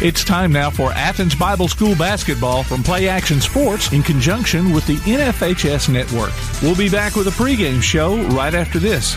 It's time now for Athens Bible School basketball from Play Action Sports in conjunction with the NFHS Network. We'll be back with a pregame show right after this.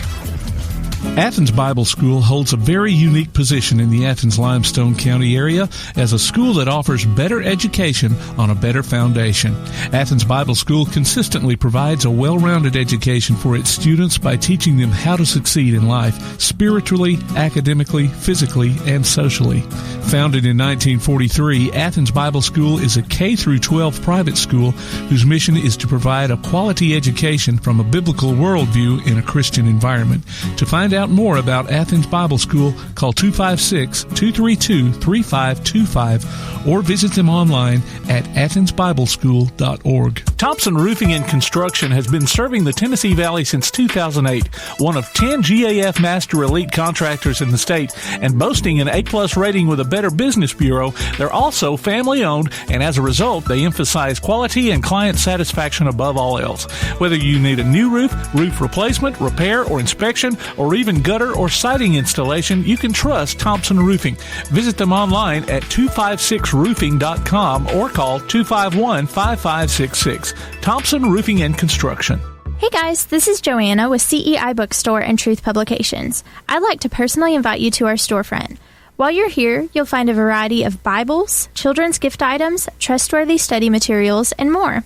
Athens Bible School holds a very unique position in the Athens-Limestone County area as a school that offers better education on a better foundation. Athens Bible School consistently provides a well-rounded education for its students by teaching them how to succeed in life, spiritually, academically, physically, and socially. Founded in 1943, Athens Bible School is a K-12 private school whose mission is to provide a quality education from a biblical worldview in a Christian environment. To find out more about Athens Bible School, call 256-232-3525 or visit them online at athensbibleschool.org. Thompson Roofing and Construction has been serving the Tennessee Valley since 2008, one of 10 GAF Master Elite contractors in the state, and boasting an A-plus rating with a Better Business Bureau. They're also family-owned, and as a result, they emphasize quality and client satisfaction above all else. Whether you need a new roof, roof replacement, repair, or inspection, or even gutter or siding installation, you can trust Thompson Roofing. Visit them online at 256roofing.com or call 251-5566. Thompson Roofing and Construction. Hey guys, this is Joanna with CEI Bookstore and Truth Publications. I'd like to personally invite you to our storefront. While you're here, you'll find a variety of Bibles, children's gift items, trustworthy study materials, and more.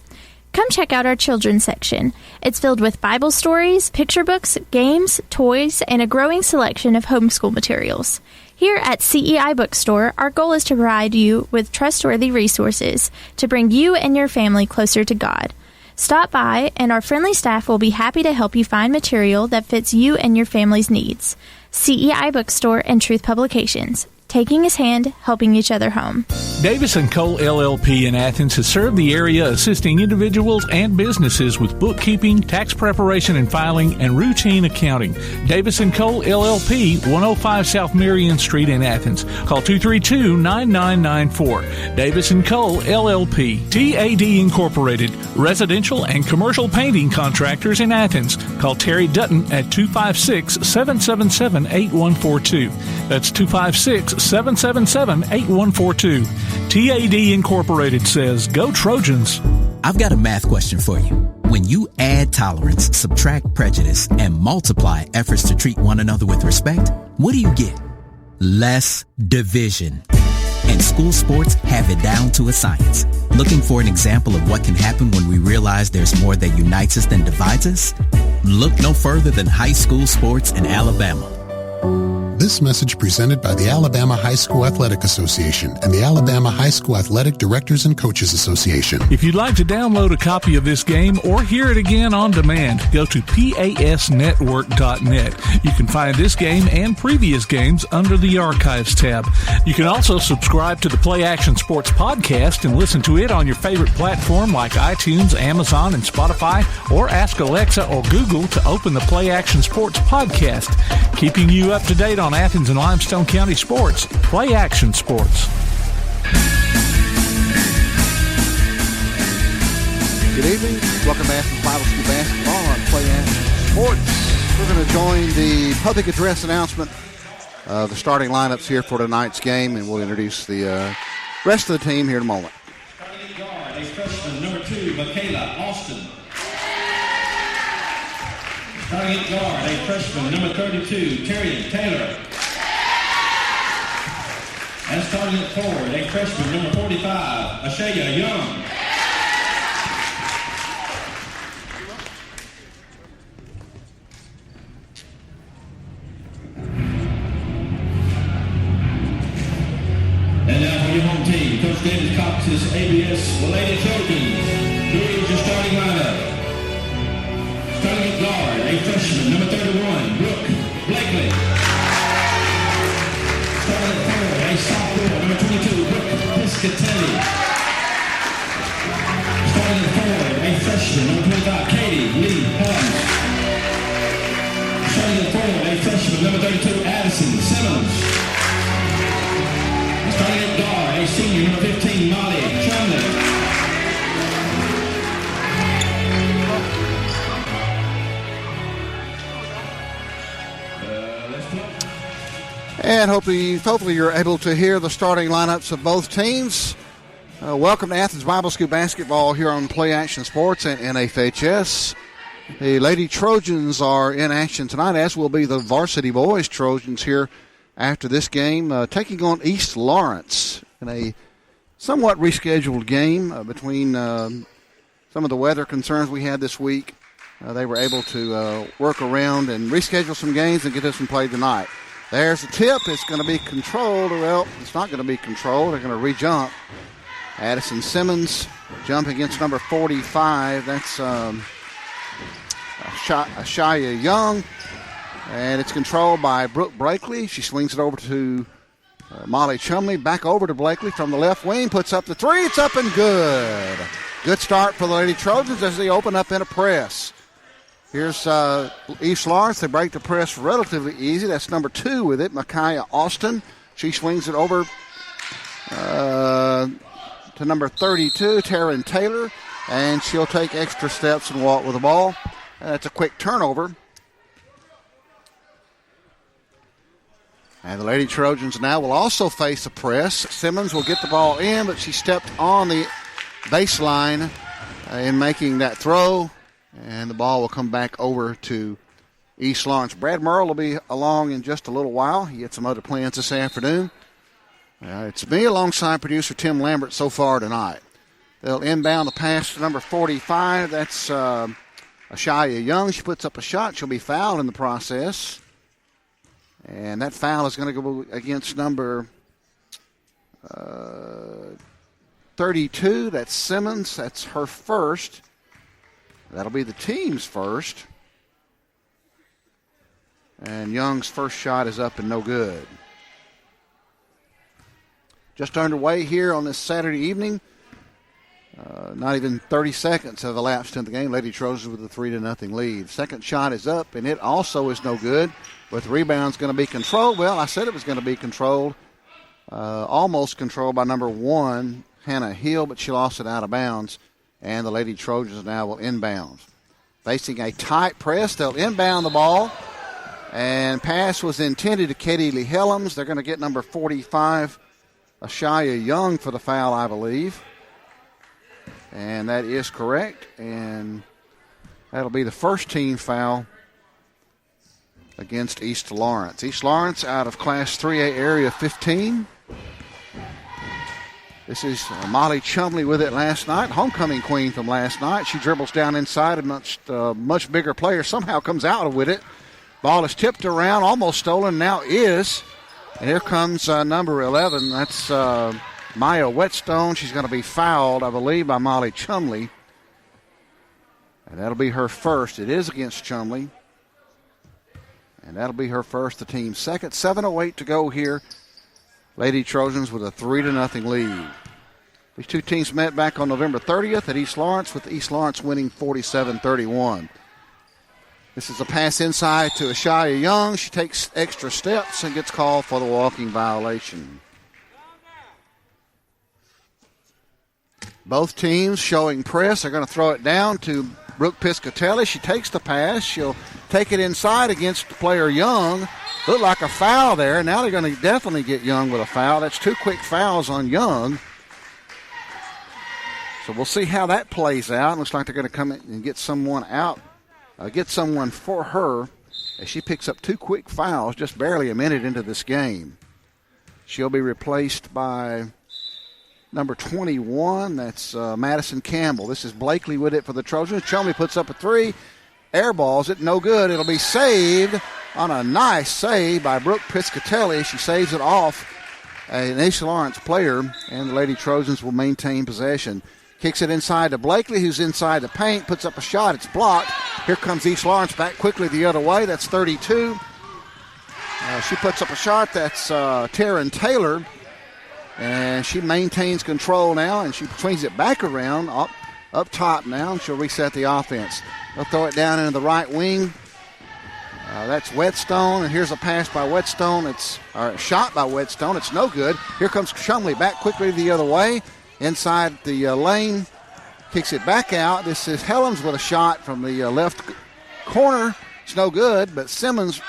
Come check out our children's section. It's filled with Bible stories, picture books, games, toys, and a growing selection of homeschool materials. Here at CEI Bookstore, our goal is to provide you with trustworthy resources to bring you and your family closer to God. Stop by, and our friendly staff will be happy to help you find material that fits you and your family's needs. CEI Bookstore and Truth Publications. Taking his hand, helping each other home. Davis & Cole LLP in Athens has served the area assisting individuals and businesses with bookkeeping, tax preparation and filing, and routine accounting. Davis & Cole LLP, 105 South Marion Street in Athens. Call 232-9994. Davis & Cole LLP. TAD Incorporated, residential and commercial painting contractors in Athens. Call Terry Dutton at 256-777-8142. That's 256-777-8142. TAD Incorporated says, go Trojans. I've got a math question for you. When you add tolerance, subtract prejudice, and multiply efforts to treat one another with respect, what do you get? Less division. And school sports have it down to a science. Looking for an example of what can happen when we realize there's more that unites us than divides us? Look no further than high school sports in Alabama. This message presented by the Alabama High School Athletic Association and the Alabama High School Athletic Directors and Coaches Association. If you'd like to download a copy of this game or hear it again on demand, go to pasnetwork.net. You can find this game and previous games under the Archives tab. You can also subscribe to the Play Action Sports podcast and listen to it on your favorite platform like iTunes, Amazon, and Spotify, or ask Alexa or Google to open the Play Action Sports podcast. Keeping you up to date on Athens and Limestone County sports, Play Action Sports. Good evening. Welcome to Athens Bible School basketball on Play Action Sports. We're going to join the public address announcement of the starting lineups here for tonight's game, and we'll introduce the rest of the team here in a moment. Starting guard, a freshman, number 2, Michaela Austin. Starting at guard, a freshman, number 32, Terry Taylor. And starting at forward, a freshman, number 45, Ashaya Young. And now for your home team, Coach David Cox's ABS Lady Trojans. Here is your starting lineup. Starting at guard, a freshman, number 31, Brooke Blakely. Starting at forward, a sophomore, number 22, Brooke Piscatelli. Starting at forward, a freshman, number 25, Katie Lee Helms. Starting at forward, a freshman, number 32, Addison Simmons. Starting at guard, a senior, number 15, Molly Chumley. And hopefully you're able to hear the starting lineups of both teams. Welcome to Athens Bible School basketball here on Play Action Sports and NFHS. The Lady Trojans are in action tonight, as will be the varsity boys Trojans here after this game, taking on East Lawrence in a somewhat rescheduled game between some of the weather concerns we had this week. They were able to work around and reschedule some games and get this one played tonight. There's the tip. It's going to be controlled. Well, it's not going to be controlled. They're going to re-jump. Addison Simmons jump against number 45. That's Ashaya Young. And it's controlled by Brooke Blakely. She swings it over to Molly Chumley. Back over to Blakely from the left wing. Puts up the three. It's up and good. Good start for the Lady Trojans as they open up in a press. Here's East Lawrence. They break the press relatively easy. That's number 2 with it, Micaiah Austin. She swings it over to number 32, Taryn Taylor, and she'll take extra steps and walk with the ball. That's a quick turnover. And the Lady Trojans now will also face a press. Simmons will get the ball in, but she stepped on the baseline in making that throw. And the ball will come back over to East Lawrence. Brad Merle will be along in just a little while. He had some other plans this afternoon. It's me alongside producer Tim Lambert so far tonight. They'll inbound the pass to number 45. That's Ashaya Young. She puts up a shot. She'll be fouled in the process. And that foul is going to go against number 32. That's Simmons. That's her first. That'll be the team's first. And Young's first shot is up and no good. Just underway here on this Saturday evening. Not even 30 seconds have elapsed in the game. Lady Trojans with a 3-0 lead. Second shot is up, and it also is no good. With rebounds going to be controlled. Well, I said it was going to be controlled. Almost controlled by number 1, Hannah Hill, but she lost it out of bounds. And the Lady Trojans now will inbound. Facing a tight press, they'll inbound the ball. And pass was intended to Katie Lee Helms. They're going to get number 45, Ashaya Young, for the foul, I believe. And that is correct. And that'll be the first team foul against East Lawrence. East Lawrence out of Class 3A Area 15. This is Molly Chumley with it last night, homecoming queen from last night. She dribbles down inside a much bigger player, somehow comes out with it. Ball is tipped around, almost stolen, now is. And here comes number 11. That's Maya Whetstone. She's going to be fouled, I believe, by Molly Chumley. And that'll be her first. It is against Chumley. And that'll be her first, the team's second. 7:08 to go here. Lady Trojans with a 3-0 lead. These two teams met back on November 30th at East Lawrence, with East Lawrence winning 47-31. This is a pass inside to Ashaya Young. She takes extra steps and gets called for the walking violation. Both teams showing press. They're going to throw it down to Brooke Piscatelli. She takes the pass. She'll take it inside against the player Young. Looked like a foul there. Now they're going to definitely get Young with a foul. That's 2 quick fouls on Young. So we'll see how that plays out. Looks like they're going to come in and get someone out, get someone for her as she picks up 2 quick fouls just barely a minute into this game. She'll be replaced by number 21. That's Madison Campbell. This is Blakely with it for the Trojans. Chumley puts up a 3. Airballs it, no good. It'll be saved on a nice save by Brooke Piscatelli. She saves it off an East Lawrence player, and the Lady Trojans will maintain possession. Kicks it inside to Blakely, who's inside the paint, puts up a shot. It's blocked. Here comes East Lawrence back quickly the other way. That's 32. She puts up a shot. That's Taryn Taylor, and she maintains control now, and she swings it back around up top now, and she'll reset the offense. They'll throw it down into the right wing. That's Whetstone, and here's a pass by Whetstone. It's a shot by Whetstone. It's no good. Here comes Chumley back quickly the other way. Inside the lane, kicks it back out. This is Helms with a shot from the left corner. It's no good, but Simmons,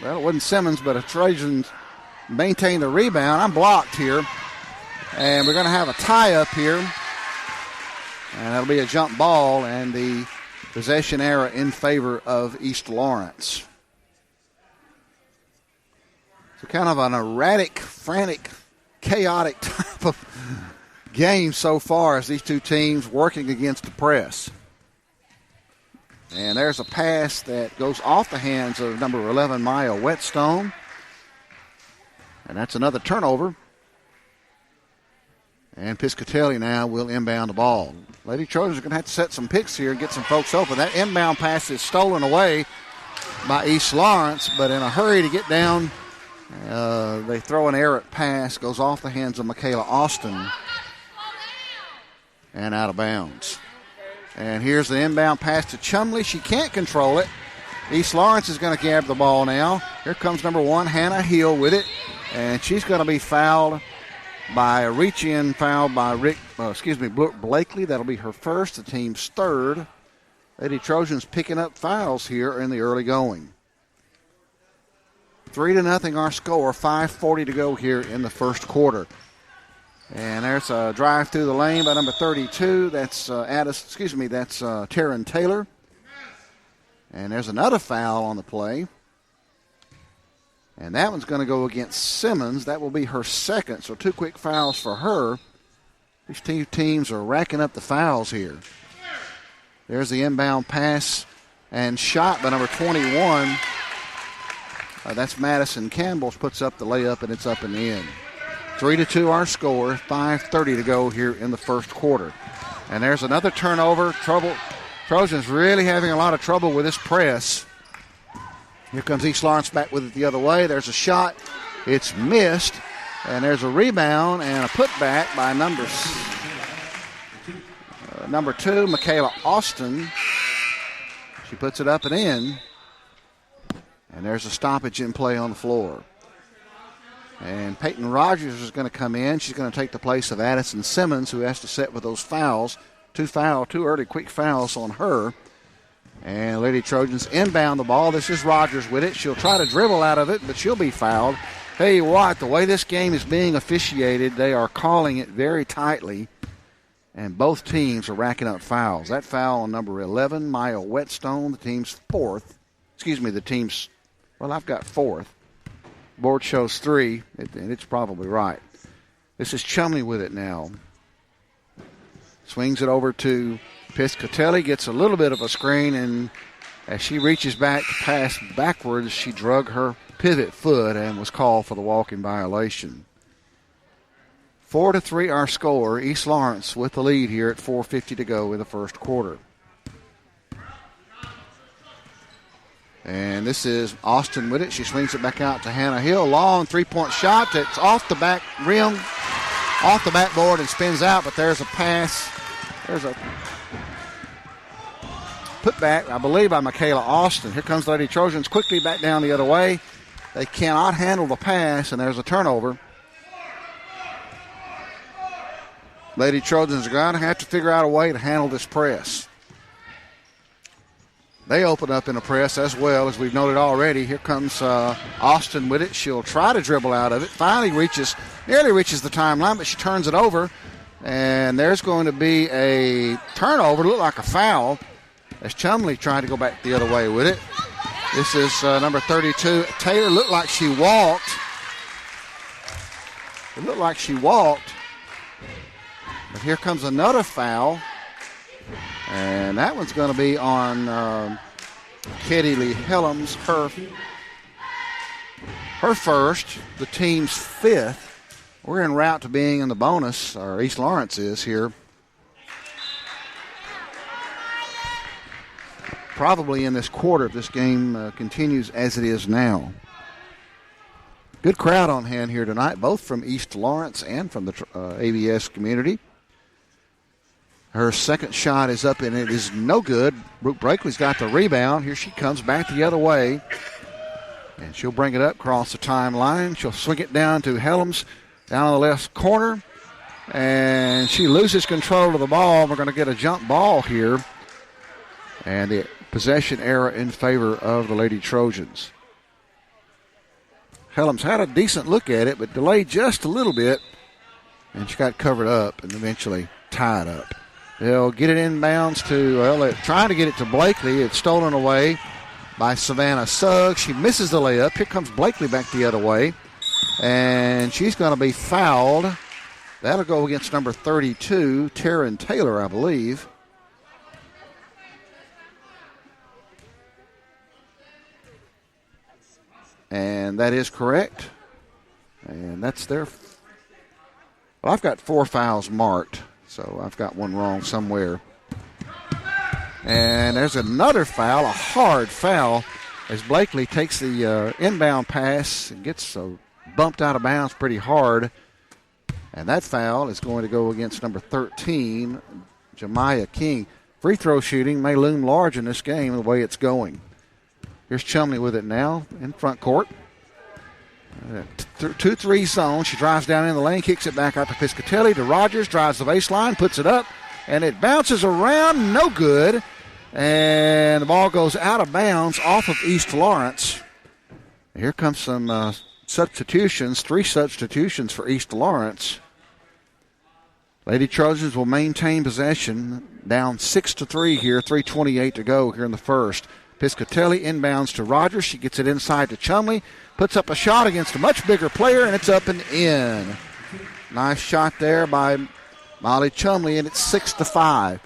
well, it wasn't Simmons, but a Trojans maintain the rebound. I'm blocked here. And we're going to have a tie-up here. And that'll be a jump ball and the possession error in favor of East Lawrence. So kind of an erratic, frantic, chaotic type of game so far as these two teams working against the press. And there's a pass that goes off the hands of number 11, Maya Whetstone. And that's another turnover. And Piscatelli now will inbound the ball. Lady Trojans are going to have to set some picks here and get some folks open. That inbound pass is stolen away by East Lawrence, but in a hurry to get down, they throw an errant pass, goes off the hands of Michaela Austin, and out of bounds. And here's the inbound pass to Chumley. She can't control it. East Lawrence is going to grab the ball now. Here comes number 1, Hannah Hill with it. And she's going to be fouled by a reach-in foul by Blakely. That'll be her first, the team's third. Lady Trojans picking up fouls here in the early going. 3-0 our score, 5:40 to go here in the first quarter. And there's a drive through the lane by number 32. That's Taryn Taylor. And there's another foul on the play. And that one's going to go against Simmons. That will be her second, so 2 quick fouls for her. These two teams are racking up the fouls here. There's the inbound pass and shot by number 21. That's Madison Campbell, puts up the layup, and it's up and in. 3-2 our score, 5:30 to go here in the first quarter. And there's another turnover. Trojans really having a lot of trouble with this press. Here comes East Lawrence back with it the other way. There's a shot. It's missed. And there's a rebound and a putback by number 2, Michaela Austin. She puts it up and in. And there's a stoppage in play on the floor. And Peyton Rogers is going to come in. She's going to take the place of Addison Simmons, who has to set with those fouls. 2 early quick fouls on her. And Lady Trojans inbound the ball. This is Rogers with it. She'll try to dribble out of it, but she'll be fouled. Tell you what, the way this game is being officiated, they are calling it very tightly. And both teams are racking up fouls. That foul on number 11, Maya Whetstone, the team's fourth. I've got fourth. Board shows 3, and it's probably right. This is Chumley with it now. Swings it over to Piscatelli, gets a little bit of a screen, and as she reaches back to pass backwards, she drug her pivot foot and was called for the walking violation. 4-3 our score. East Lawrence with the lead here at 4:50 to go in the first quarter. And this is Austin with it. She swings it back out to Hannah Hill. Long 3-point shot that's off the back rim, off the backboard and spins out, but there's a pass. There's a putback, I believe, by Michaela Austin. Here comes Lady Trojans quickly back down the other way. They cannot handle the pass, and there's a turnover. Lady Trojans are going to have to figure out a way to handle this press. They open up in a press as well, as we've noted already. Here comes Austin with it. She'll try to dribble out of it. Finally nearly reaches the timeline, but she turns it over. And there's going to be a turnover. Looked like a foul as Chumley tried to go back the other way with it. This is number 32. Taylor looked like she walked. It looked like she walked. But here comes another foul. And that one's going to be on Katie Lee Helms, her first, the team's fifth. We're en route to being in the bonus, or East Lawrence is here. Probably in this quarter if this game continues as it is now. Good crowd on hand here tonight, both from East Lawrence and from the ABS community. Her second shot is up, and it is no good. Brooke Blakely's got the rebound. Here she comes back the other way. And she'll bring it up across the timeline. She'll swing it down to Helms down on the left corner. And she loses control of the ball. We're going to get a jump ball here. And the possession error in favor of the Lady Trojans. Helms had a decent look at it, but delayed just a little bit, and she got covered up and eventually tied up. They'll get it inbounds to, they're trying to get it to Blakely. It's stolen away by Savannah Suggs. She misses the layup. Here comes Blakely back the other way, and she's going to be fouled. That'll go against number 32, Taryn Taylor, I believe. And that is correct. And that's their. Well, I've got 4 fouls marked, so I've got one wrong somewhere. And there's another foul, a hard foul, as Blakely takes the inbound pass and gets bumped out of bounds pretty hard. And that foul is going to go against number 13, Jemiah King. Free throw shooting may loom large in this game the way it's going. Here's Chumley with it now in front court. 2-3 zone. She drives down in the lane, kicks it back out to Piscatelli, to Rogers, drives the baseline, puts it up, and it bounces around, no good. And the ball goes out of bounds off of East Lawrence. Here comes some substitutions, 3 substitutions for East Lawrence. Lady Trojans will maintain possession, down 6-3 here, 3:28 to go here in the first. Piscatelli inbounds to Rogers. She gets it inside to Chumley, puts up a shot against a much bigger player, and it's up and in. Nice shot there by Molly Chumley, and it's 6-5.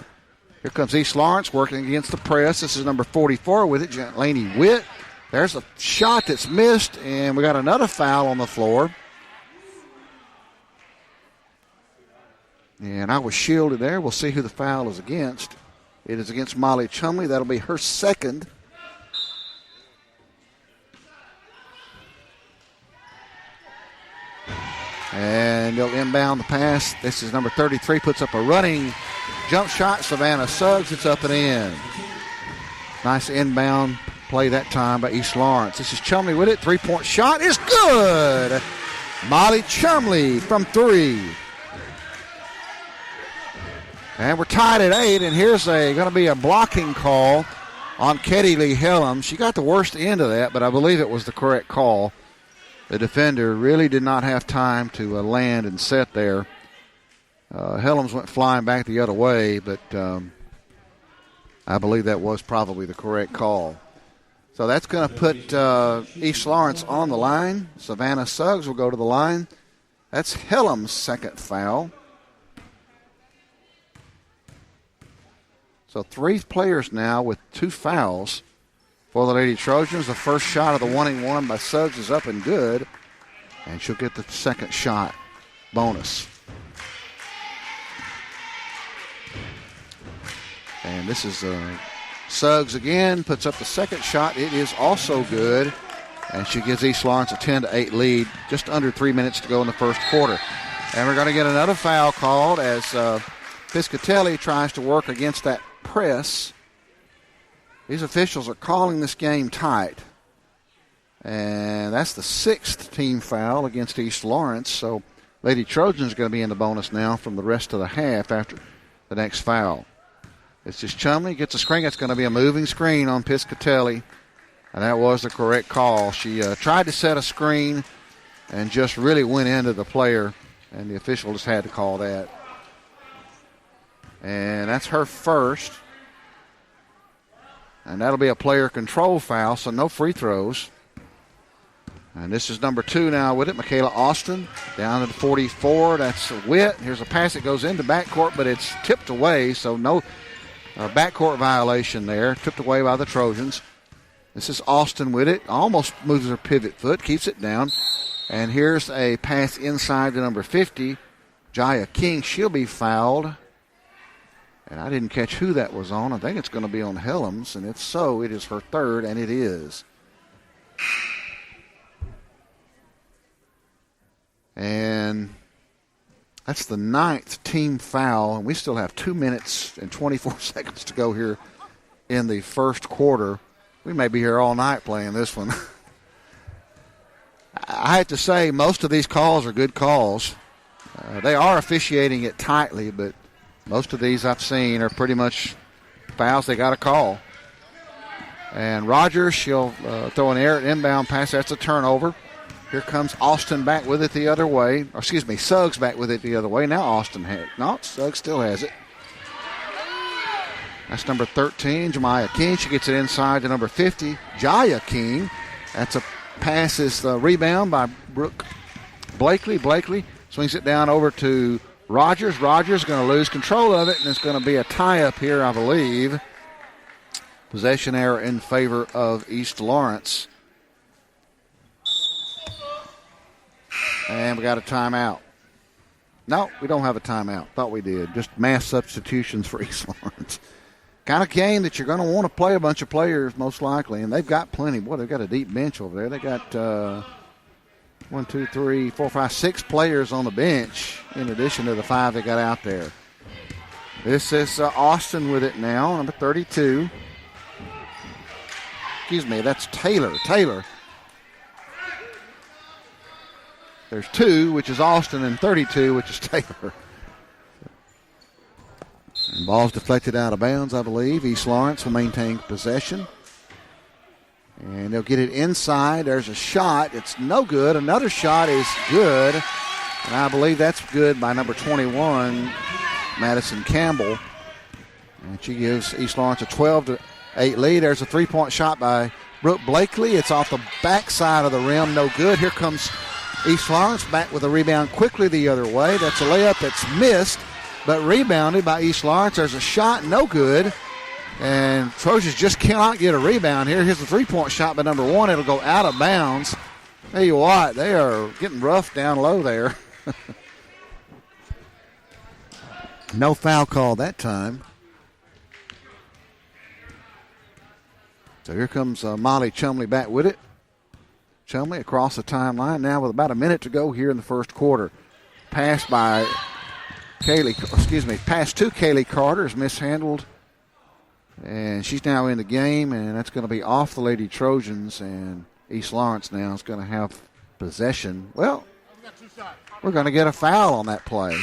Here comes East Lawrence working against the press. This is number 44 with it, Laney Witt. There's a shot that's missed, and we got another foul on the floor. And I was shielded there. We'll see who the foul is against. It is against Molly Chumley. That'll be her second. And they'll inbound the pass. This is number 33, puts up a running jump shot. Savannah Suggs, it's up and in. Nice inbound play that time by East Lawrence. This is Chumley with it. 3-point shot is good. Molly Chumley from 3. And we're tied at 8, and here's going to be a blocking call on Ketty Lee Helms. She got the worst end of that, but I believe it was the correct call. The defender really did not have time to land and set there. Helms went flying back the other way, but I believe that was probably the correct call. So that's going to put East Lawrence on the line. Savannah Suggs will go to the line. That's Helms' second foul. So 3 players now with 2 fouls for the Lady Trojans. The first shot of the 1-and-1 by Suggs is up and good, and she'll get the second shot bonus. And this is Suggs again, puts up the second shot. It is also good, and she gives East Lawrence a 10-8 lead, just under 3 minutes to go in the first quarter. And we're going to get another foul called as Piscatelli tries to work against that press. These officials are calling this game tight. And that's the 6th team foul against East Lawrence. So Lady Trojans are going to be in the bonus now from the rest of the half after the next foul. It's just Chumley gets a screen. That's going to be a moving screen on Piscatelli. And that was the correct call. She tried to set a screen and just really went into the player. And the official just had to call that. And that's her first. And that'll be a player control foul, so no free throws. And this is number 2 now with it, Michaela Austin, down to the 44. That's Witt. Here's a pass that goes into backcourt, but it's tipped away, so no backcourt violation there. Tipped away by the Trojans. This is Austin with it. Almost moves her pivot foot, keeps it down. And here's a pass inside to number 50, Jaya King. She'll be fouled. And I didn't catch who that was on. I think it's going to be on Helms, and if so, it is her third, and it is. And that's the 9th team foul, and we still have 2 minutes and 24 seconds to go here in the first quarter. We may be here all night playing this one. I have to say, most of these calls are good calls. They are officiating it tightly, but most of these I've seen are pretty much fouls they got to call. And Rogers, she'll throw an errant inbound pass. That's a turnover. Here comes Austin back with it the other way. Or excuse me, Suggs back with it the other way. Now Austin has it. No, Suggs still has it. That's number 13, Jemiah King. She gets it inside to number 50, Jaya King. That's a pass is the rebound by Brooke Blakely. Blakely swings it down over to Rogers. Rogers going to lose control of it, and it's going to be a tie-up here, I believe. Possession error in favor of East Lawrence. And we got a timeout. No, we don't have a timeout. Thought we did. Just mass substitutions for East Lawrence. Kind of game that you're going to want to play a bunch of players, most likely, and they've got plenty. Boy, they've got a deep bench over there. They got 1, 2, 3, 4, 5, 6 players on the bench in addition to the 5 they got out there. This is Austin with it now, number 32. Excuse me, that's Taylor. There's 2, which is Austin, and 32, which is Taylor. And ball's deflected out of bounds, I believe. East Lawrence will maintain possession. And they'll get it inside. There's a shot. It's no good. Another shot is good. And I believe that's good by number 21, Madison Campbell. And she gives East Lawrence a 12-8 lead. There's a three-point shot by Brooke Blakely. It's off the backside of the rim. No good. Here comes East Lawrence back with a rebound quickly the other way. That's a layup that's missed, but rebounded by East Lawrence. There's a shot, no good. And Trojans just cannot get a rebound here. Here's the three-point shot by number 1. It'll go out of bounds. Tell you what, they are getting rough down low there. No foul call that time. So here comes Molly Chumley back with it. Chumley across the timeline now with about a minute to go here in the first quarter. Pass by pass to Kaylee Carter is mishandled. And she's now in the game, and that's going to be off the Lady Trojans, and East Lawrence now is going to have possession. Well, we're going to get a foul on that play.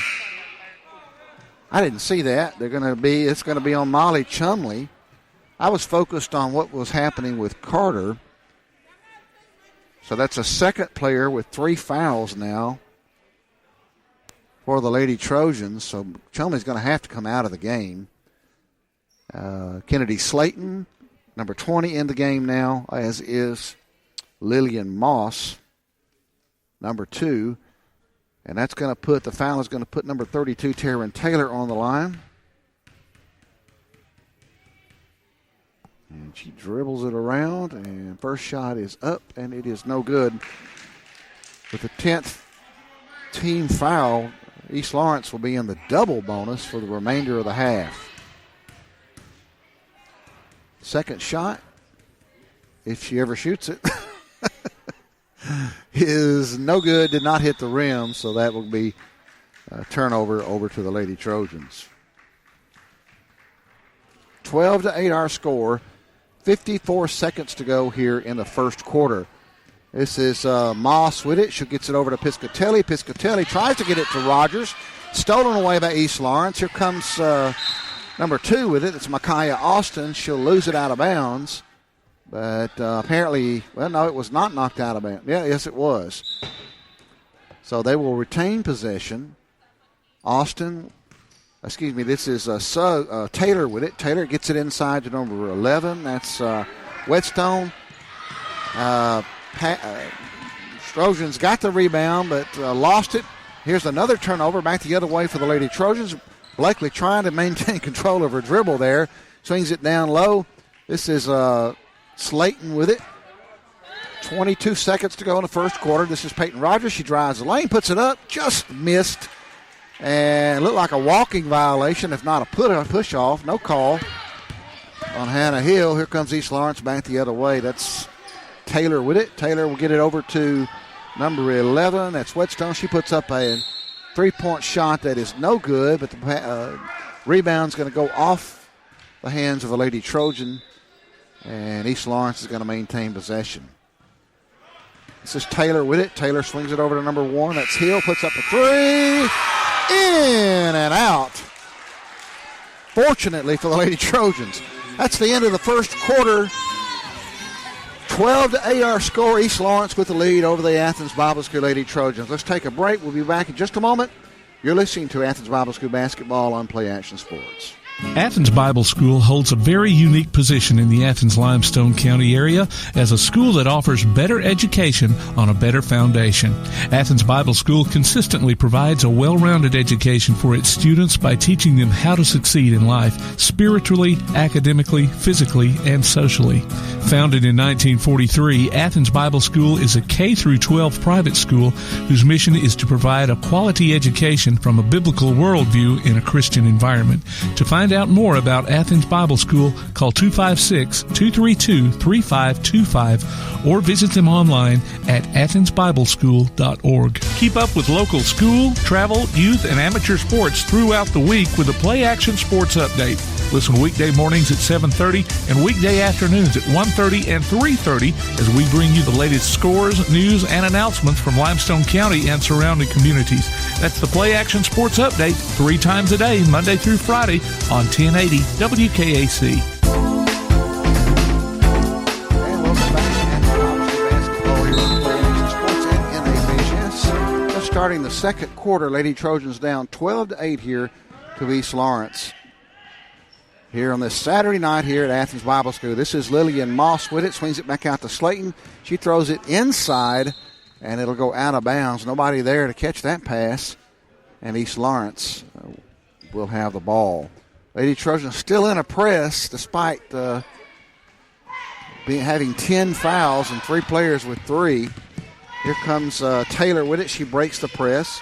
I didn't see that. It's going to be on Molly Chumley. I was focused on what was happening with Carter. So that's a second player with 3 fouls now for the Lady Trojans. So Chumley's going to have to come out of the game. Kennedy Slayton, number 20, in the game now, as is Lillian Moss, number 2. And that's going to put, the foul is going to put number 32, Taryn Taylor, on the line. And she dribbles it around, and first shot is up, and it is no good. With the 10th team foul, East Lawrence will be in the double bonus for the remainder of the half. Second shot, if she ever shoots it, is no good, did not hit the rim, so that will be a turnover over to the Lady Trojans. 12-8 our score. 54 seconds to go here in the first quarter. This is Moss with it. She gets it over to Piscatelli. Piscatelli tries to get it to Rogers. Stolen away by East Lawrence. Here comes number 2 with it. It's Micaiah Austin. She'll lose it out of bounds. But apparently, well, no, it was not knocked out of bounds. Yes, it was. So they will retain possession. This is Taylor with it. Taylor gets it inside to number 11. That's Whetstone. Trojans got the rebound, but lost it. Here's another turnover back the other way for the Lady Trojans. Blakely trying to maintain control of her dribble there. Swings it down low. This is Slayton with it. 22 seconds to go in the first quarter. This is Peyton Rogers. She drives the lane, puts it up, just missed. And looked like a walking violation, if not a push-off. No call on Hannah Hill. Here comes East Lawrence back the other way. That's Taylor with it. Taylor will get it over to number 11. That's Whetstone. She puts up a three-point shot that is no good, but the rebound's going to go off the hands of a Lady Trojan, and East Lawrence is going to maintain possession. This is Taylor with it. Taylor swings it over to number 1. That's Hill. Puts up a 3. In and out. Fortunately for the Lady Trojans. That's the end of the first quarter. 12-8 our score. East Lawrence with the lead over the Athens Bible School Lady Trojans. Let's take a break. We'll be back in just a moment. You're listening to Athens Bible School basketball on Play Action Sports. Athens Bible School holds a very unique position in the Athens-Limestone County area as a school that offers better education on a better foundation. Athens Bible School consistently provides a well-rounded education for its students by teaching them how to succeed in life, spiritually, academically, physically, and socially. Founded in 1943, Athens Bible School is a K-12 private school whose mission is to provide a quality education from a biblical worldview in a Christian environment. To find out more about Athens Bible School, call 256-232-3525 or visit them online at athensbibleschool.org. Keep up with local school, travel, youth, and amateur sports throughout the week with the Play Action Sports Update. Listen weekday mornings at 7:30 and weekday afternoons at 1:30 and 3:30 as we bring you the latest scores, news, and announcements from Limestone County and surrounding communities. That's the Play Action Sports Update 3 times a day, Monday through Friday on 1080 WKAC. And welcome back to Athens basketball here on Play Action Sports and NABJS. Just starting the second quarter, Lady Trojans down 12-8 here to East Lawrence. Here on this Saturday night here at Athens Bible School. This is Lillian Moss with it. Swings it back out to Slayton. She throws it inside, and it'll go out of bounds. Nobody there to catch that pass. And East Lawrence will have the ball. Lady Trojans still in a press despite having 10 fouls and 3 players with 3. Here comes Taylor with it. She breaks the press.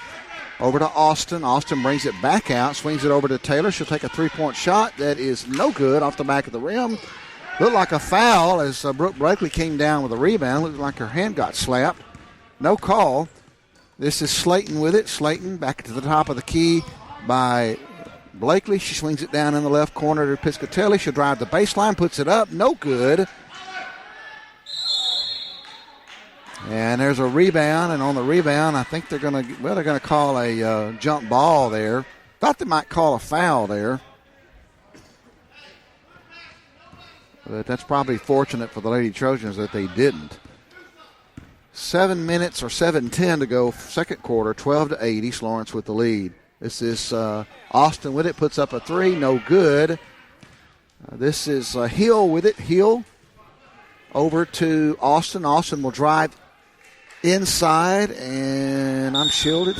Over to Austin. Austin brings it back out, swings it over to Taylor. She'll take a 3-point shot. That is no good off the back of the rim. Looked like a foul as Brooke Blakely came down with a rebound. Looked like her hand got slapped. No call. This is Slayton with it. Slayton back to the top of the key by Blakely. She swings it down in the left corner to Piscatelli. She'll drive the baseline, puts it up. No good. And there's a rebound, and on the rebound, I think they're going to call a jump ball there. Thought they might call a foul there. But that's probably fortunate for the Lady Trojans that they didn't. 7 minutes or 7:10 to go, second quarter, 12-8, East Lawrence with the lead. This is Austin with it, puts up a 3, no good. This is Hill with it. Hill over to Austin. Austin will drive inside, and I'm shielded.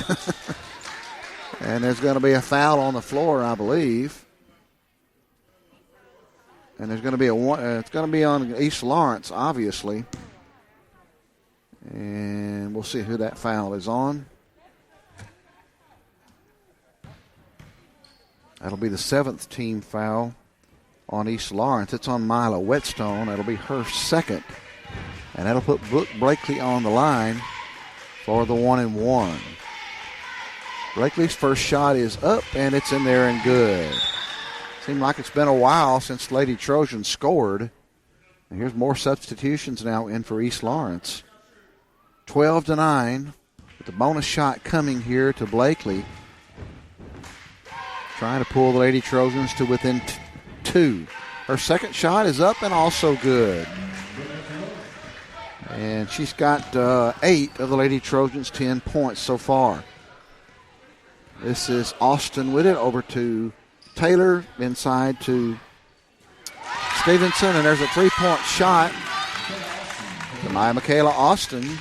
And there's going to be a foul on the floor, I believe. And there's going to be it's going to be on East Lawrence, obviously. And we'll see who that foul is on. That'll be the 7th team foul on East Lawrence. It's on Mila Whetstone. That'll be her second. And that'll put Brooke Blakely on the line for the 1-and-1. Blakely's first shot is up, and it's in there and good. Seemed like it's been a while since Lady Trojan scored. And here's more substitutions now in for East Lawrence. 12-9 with the bonus shot coming here to Blakely. Trying to pull the Lady Trojans to within 2. Her second shot is up and also good. And she's got 8 of the Lady Trojans' 10 points so far. This is Austin with it over to Taylor, inside to Stevenson, and there's a 3-point shot by Michaela Austin.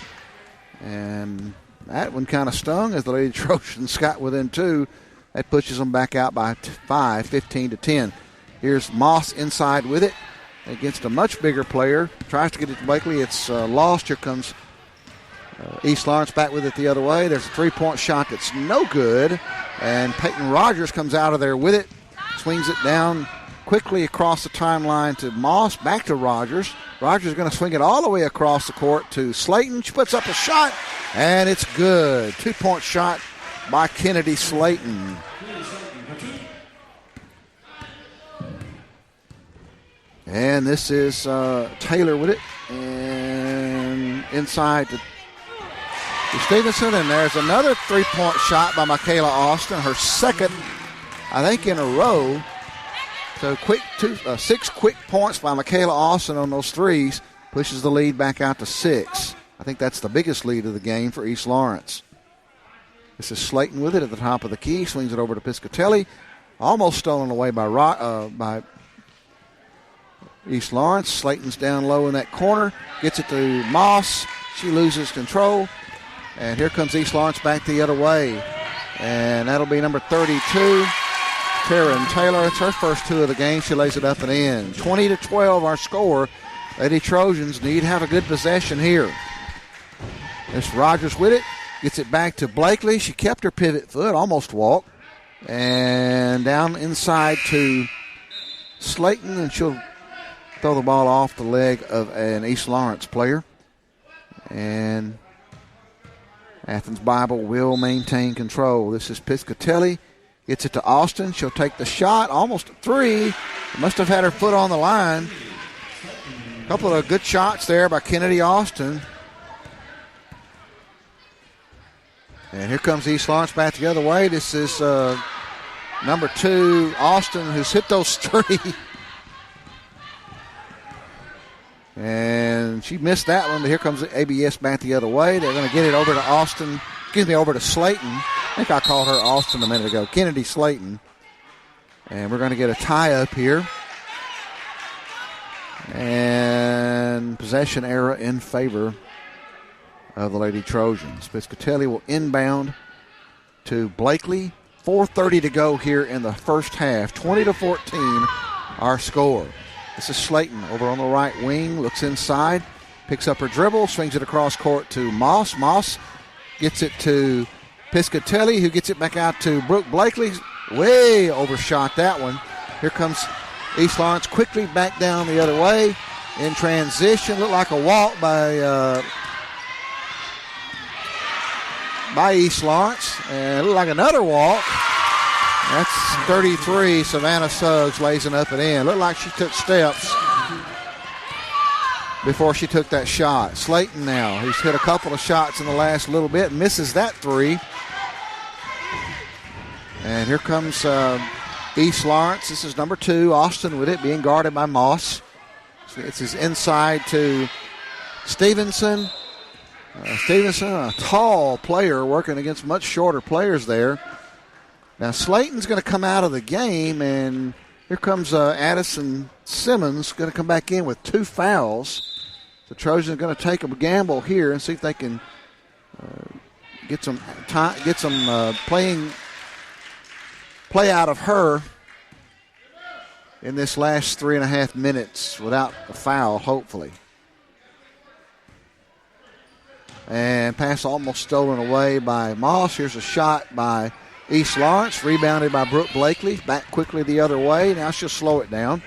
And that one kind of stung as the Lady Trojans got within 2. That pushes them back out by 5, 15-10. Here's Moss inside with it against a much bigger player. Tries to get it to Blakely. It's lost. Here comes East Lawrence back with it the other way. There's a 3-point shot that's no good. And Peyton Rogers comes out of there with it. Swings it down quickly across the timeline to Moss. Back to Rogers. Rogers is going to swing it all the way across the court to Slayton. She puts up a shot, and it's good. 2-point shot by Kennedy Slayton. And this is Taylor with it. And inside to Stevenson. And there's another 3-point shot by Michaela Austin. Her second, I think, in a row. So 6 quick points by Michaela Austin on those threes. pushes the lead back out to 6. I think that's the biggest lead of the game for East Lawrence. This is Slayton with it at the top of the key. Swings it over to Piscatelli. Almost stolen away by East Lawrence. Slayton's down low in that corner. Gets it to Moss. She loses control. And here comes East Lawrence back the other way. And that'll be number 32, Taryn Taylor. It's her first 2 of the game. She lays it up and in. 20-12 our score. Lady Trojans need to have a good possession here. There's Rogers with it. Gets it back to Blakely. She kept her pivot foot, almost walked. And down inside to Slayton, and she'll throw the ball off the leg of an East Lawrence player. And Athens Bible will maintain control. This is Piscatelli. Gets it to Austin. She'll take the shot. Almost a 3. Must have had her foot on the line. A couple of good shots there by Kennedy Austin. And here comes East Lawrence back the other way. This is number 2, Austin, who's hit those 3. And she missed that one, but here comes ABS back the other way. They're going to get it over to over to Slayton. I think I called her Austin a minute ago. Kennedy Slayton. And we're going to get a tie up here. And possession error in favor of the Lady Trojans. Piscatelli will inbound to Blakely. 4:30 to go here in the first half. 20-14 our score. This is Slayton over on the right wing. Looks inside. Picks up her dribble. Swings it across court to Moss. Moss gets it to Piscatelli, who gets it back out to Brooke Blakely. Way overshot that one. Here comes East Lawrence quickly back down the other way. In transition. Looked like a walk by East Lawrence, and it looked like another walk. That's 33. Savannah Suggs lays it up and in. Looked like she took steps before she took that shot. Slayton now, he's hit a couple of shots in the last little bit, misses that 3. And here comes East Lawrence. This is number 2, Austin with it, being guarded by Moss. It's his inside to Stevenson. Stevenson, a tall player working against much shorter players there. Now Slayton's going to come out of the game, and here comes Addison Simmons going to come back in with 2 fouls. The Trojans are going to take a gamble here and see if they can get some play out of her in this last 3.5 minutes without a foul, hopefully. And pass almost stolen away by Moss. Here's a shot by East Lawrence, rebounded by Brooke Blakely. Back quickly the other way. Now she'll slow it down.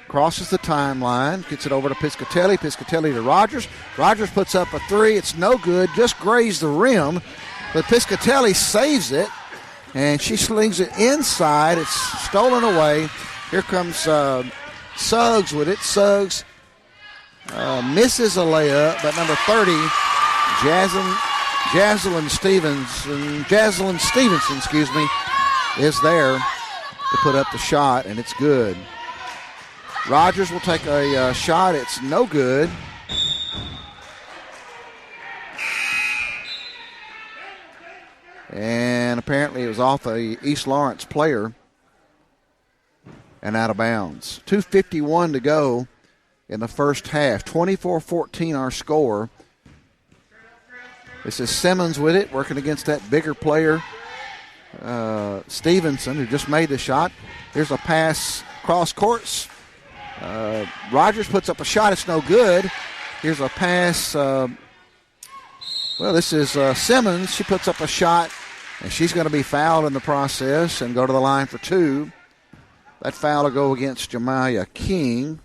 Crosses the timeline. Gets it over to Piscatelli. Piscatelli to Rogers. Rogers puts up a 3. It's no good. Just grazed the rim. But Piscatelli saves it. And she slings it inside. It's stolen away. Here comes Suggs with it. Suggs misses a layup. But number 30, Jaslyn Stevenson, is there to put up the shot, and it's good. Rogers will take a shot. It's no good. And apparently it was off a East Lawrence player and out of bounds. 2:51 to go in the first half. 24-14 our score. This is Simmons with it, working against that bigger player, Stevenson, who just made the shot. Here's a pass cross courts. Rogers puts up a shot. It's no good. Here's a pass. This is Simmons. She puts up a shot, and she's going to be fouled in the process and go to the line for 2. That foul will go against Jemiah King.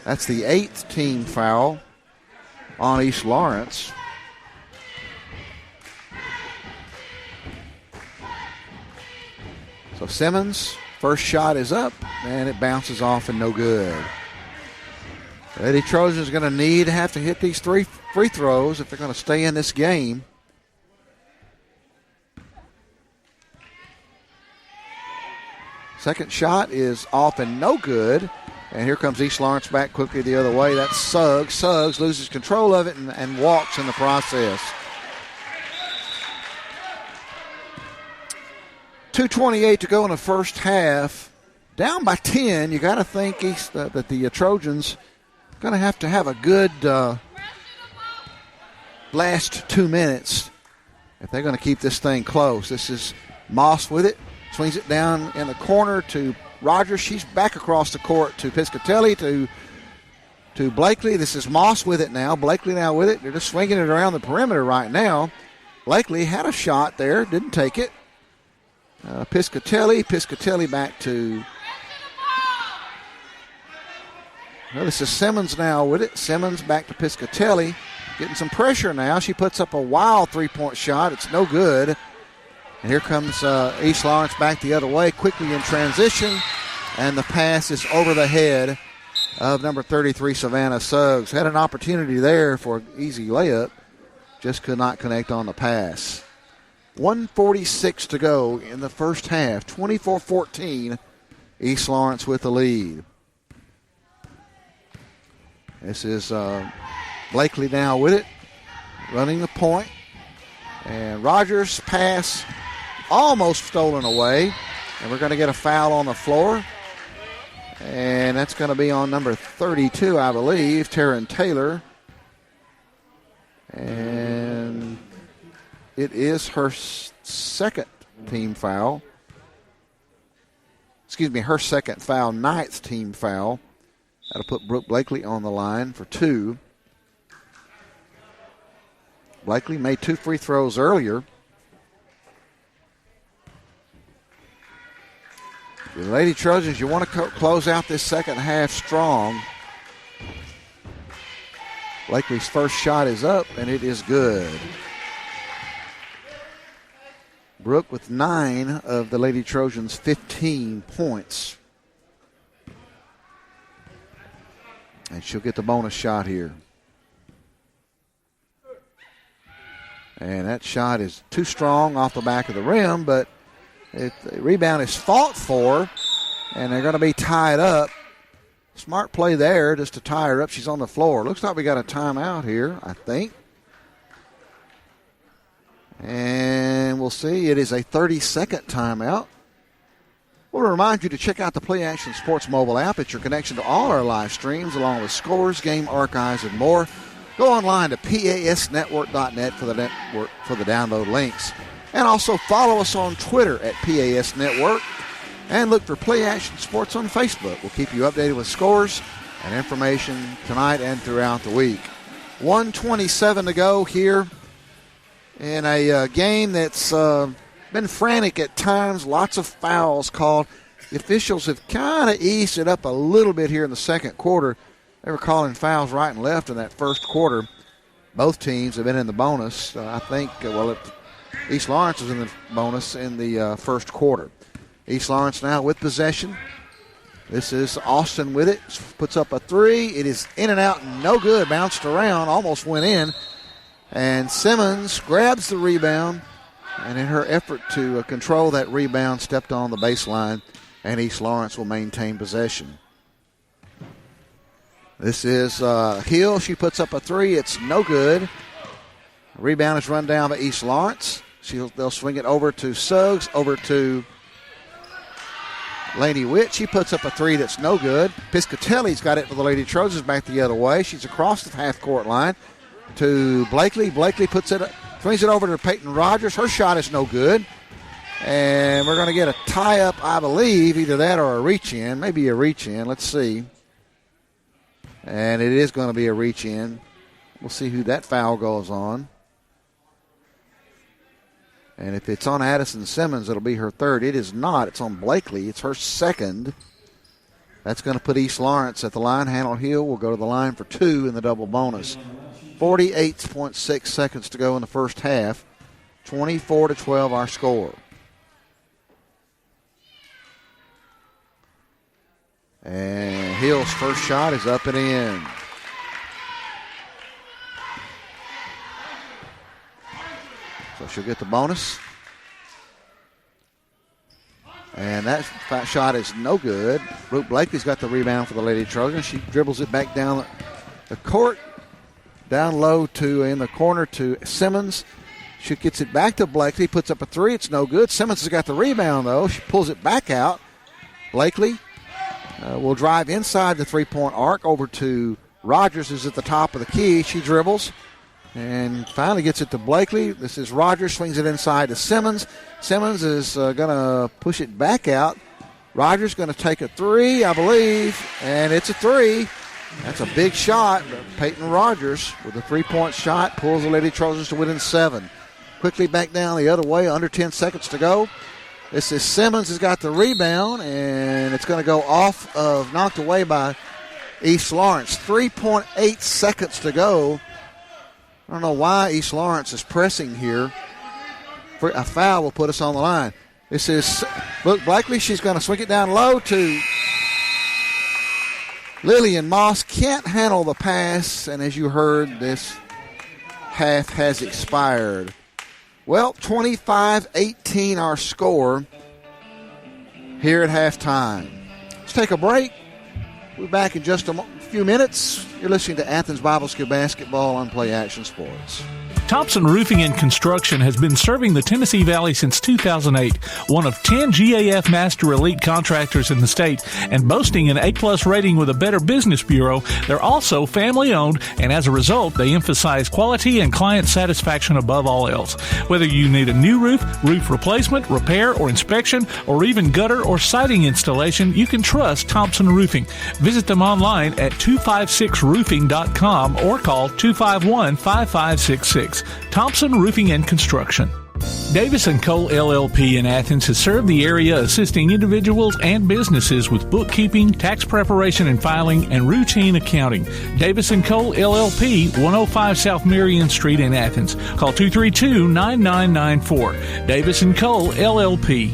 That's the 8th team foul on East Lawrence. So Simmons, first shot is up, and it bounces off and no good. Lady Trojans going to have to hit these 3 free throws if they're going to stay in this game. Second shot is off and no good. And here comes East Lawrence back quickly the other way. That's Suggs. Suggs loses control of it and walks in the process. 2:28 to go in the first half. Down by 10. You got to think that the Trojans going to have a good last 2 minutes if they're going to keep this thing close. This is Moss with it. Swings it down in the corner to Rogers. She's back across the court to Piscatelli, to Blakely. This is Moss with it now. Blakely now with it. They're just swinging it around the perimeter right now. Blakely had a shot there, didn't take it. Piscatelli back to... Well, this is Simmons now with it. Simmons back to Piscatelli. Getting some pressure now. She puts up a wild three-point shot. It's no good. And here comes East Lawrence back the other way, quickly in transition. And the pass is over the head of number 33, Savannah Suggs. Had an opportunity there for an easy layup. Just could not connect on the pass. 1:46 to go in the first half. 24-14. East Lawrence with the lead. This is Blakely now with it. Running the point. And Rogers' pass almost stolen away. And we're going to get a foul on the floor. And that's going to be on number 32, I believe, Taryn Taylor. And it is her second team foul. Excuse me, her second foul, ninth team foul. That'll put Brooke Blakely on the line for 2. Blakely made 2 free throws earlier. The Lady Trojans, you want to close out this second half strong. Blakely's first shot is up, and it is good. Brooke with 9 of the Lady Trojans' 15 points. And she'll get the bonus shot here. And that shot is too strong off the back of the rim, but the rebound is fought for, and they're going to be tied up. Smart play there just to tie her up. She's on the floor. Looks like we got a timeout here, I think. And we'll see. It is a 30-second timeout. I want to remind you to check out the Play Action Sports mobile app. It's your connection to all our live streams, along with scores, game archives, and more. Go online to pasnetwork.net for the download links. And also follow us on Twitter at PAS Network. And look for Play Action Sports on Facebook. We'll keep you updated with scores and information tonight and throughout the week. 1:27 to go here in a game that's been frantic at times. Lots of fouls called. The officials have kind of eased it up a little bit here in the second quarter. They were calling fouls right and left in that first quarter. Both teams have been in the bonus. I think, East Lawrence was in the bonus in the first quarter. East Lawrence now with possession. This is Austin with it. Puts up a 3. It is in and out, no good. Bounced around, almost went in. And Simmons grabs the rebound, and in her effort to control that rebound, stepped on the baseline, and East Lawrence will maintain possession. This is Hill. She puts up a 3. It's no good. Rebound is run down by East Lawrence. They'll swing it over to Suggs, over to Laney Witt. She puts up a 3 that's no good. Piscatelli's got it for the Lady Trojans back the other way. She's across the half-court line to Blakely. Blakely swings it over to Peyton Rogers. Her shot is no good. And we're going to get a tie-up, I believe, either that or a reach-in. Maybe a reach-in. Let's see. And it is going to be a reach-in. We'll see who that foul goes on. And if it's on Addison Simmons, it'll be her third. It is not. It's on Blakely. It's her second. That's going to put East Lawrence at the line. Hannah Hill will go to the line for 2 in the double bonus. 48.6 seconds to go in the first half. 24-12 our score. And Hill's first shot is up and in. So she'll get the bonus. And that shot is no good. Brooke Blakely's got the rebound for the Lady Trojans. She dribbles it back down the court, down low in the corner to Simmons. She gets it back to Blakely, puts up a three. It's no good. Simmons has got the rebound, though. She pulls it back out. Blakely will drive inside the three-point arc over to Rogers, who's at the top of the key. She dribbles and finally gets it to Blakely. This is Rogers, swings it inside to Simmons. Simmons is going to push it back out. Rogers going to take a three, I believe, and it's a three. That's a big shot. Peyton Rogers with a three-point shot pulls the Lady Trojans to within 7. Quickly back down the other way, under 10 seconds to go. This is Simmons has got the rebound, and it's going to go knocked away by East Lawrence. 3.8 seconds to go. I don't know why East Lawrence is pressing here. A foul will put us on the line. This is Blakely. She's going to swing it down low to Lillian Moss. Can't handle the pass, and as you heard, this half has expired. Well, 25-18 our score here at halftime. Let's take a break. We'll be back in just a few minutes. You're listening to Athens Bible School Basketball on Play Action Sports. Thompson Roofing and Construction has been serving the Tennessee Valley since 2008, one of 10 GAF Master Elite contractors in the state, and boasting an A-plus rating with a Better Business Bureau. They're also family-owned, and as a result, they emphasize quality and client satisfaction above all else. Whether you need a new roof, roof replacement, repair, or inspection, or even gutter or siding installation, you can trust Thompson Roofing. Visit them online at 256roofing.com or call 251-5566. Thompson Roofing and Construction. Davis & Cole LLP in Athens has served the area assisting individuals and businesses with bookkeeping, tax preparation and filing, and routine accounting. Davis & Cole LLP, 105 South Marion Street in Athens. Call 232-9994. Davis & Cole LLP.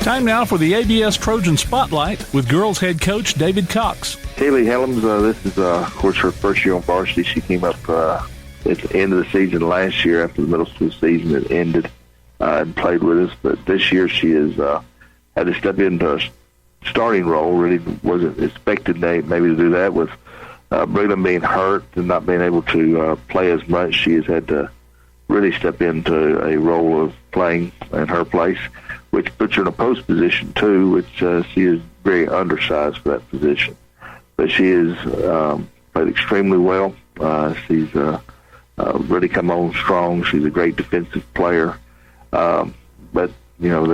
Time now for the ABS Trojan Spotlight with girls head coach David Cox. Kaylee Helms, this is, of course, her first year on varsity. She came up at the end of the season last year after the middle school season had ended and played with us. But this year she has had to step into a starting role. Really wasn't expected maybe to do that with Brigham being hurt and not being able to play as much. She has had to really step into a role of playing in her place, which puts her in a post position too, which she is very undersized for that position. But she has played extremely well. She's really come on strong. She's a great defensive player. But, you know,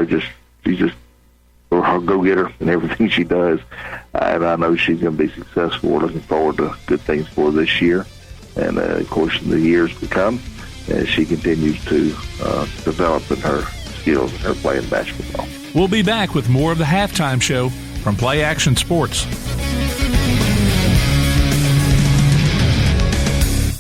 she's just a go-getter in everything she does. And I know she's going to be successful. We're looking forward to good things for her this year. And, of course, in the years to come, as she continues to develop in her skills and her playing basketball. We'll be back with more of the halftime show from Play Action Sports.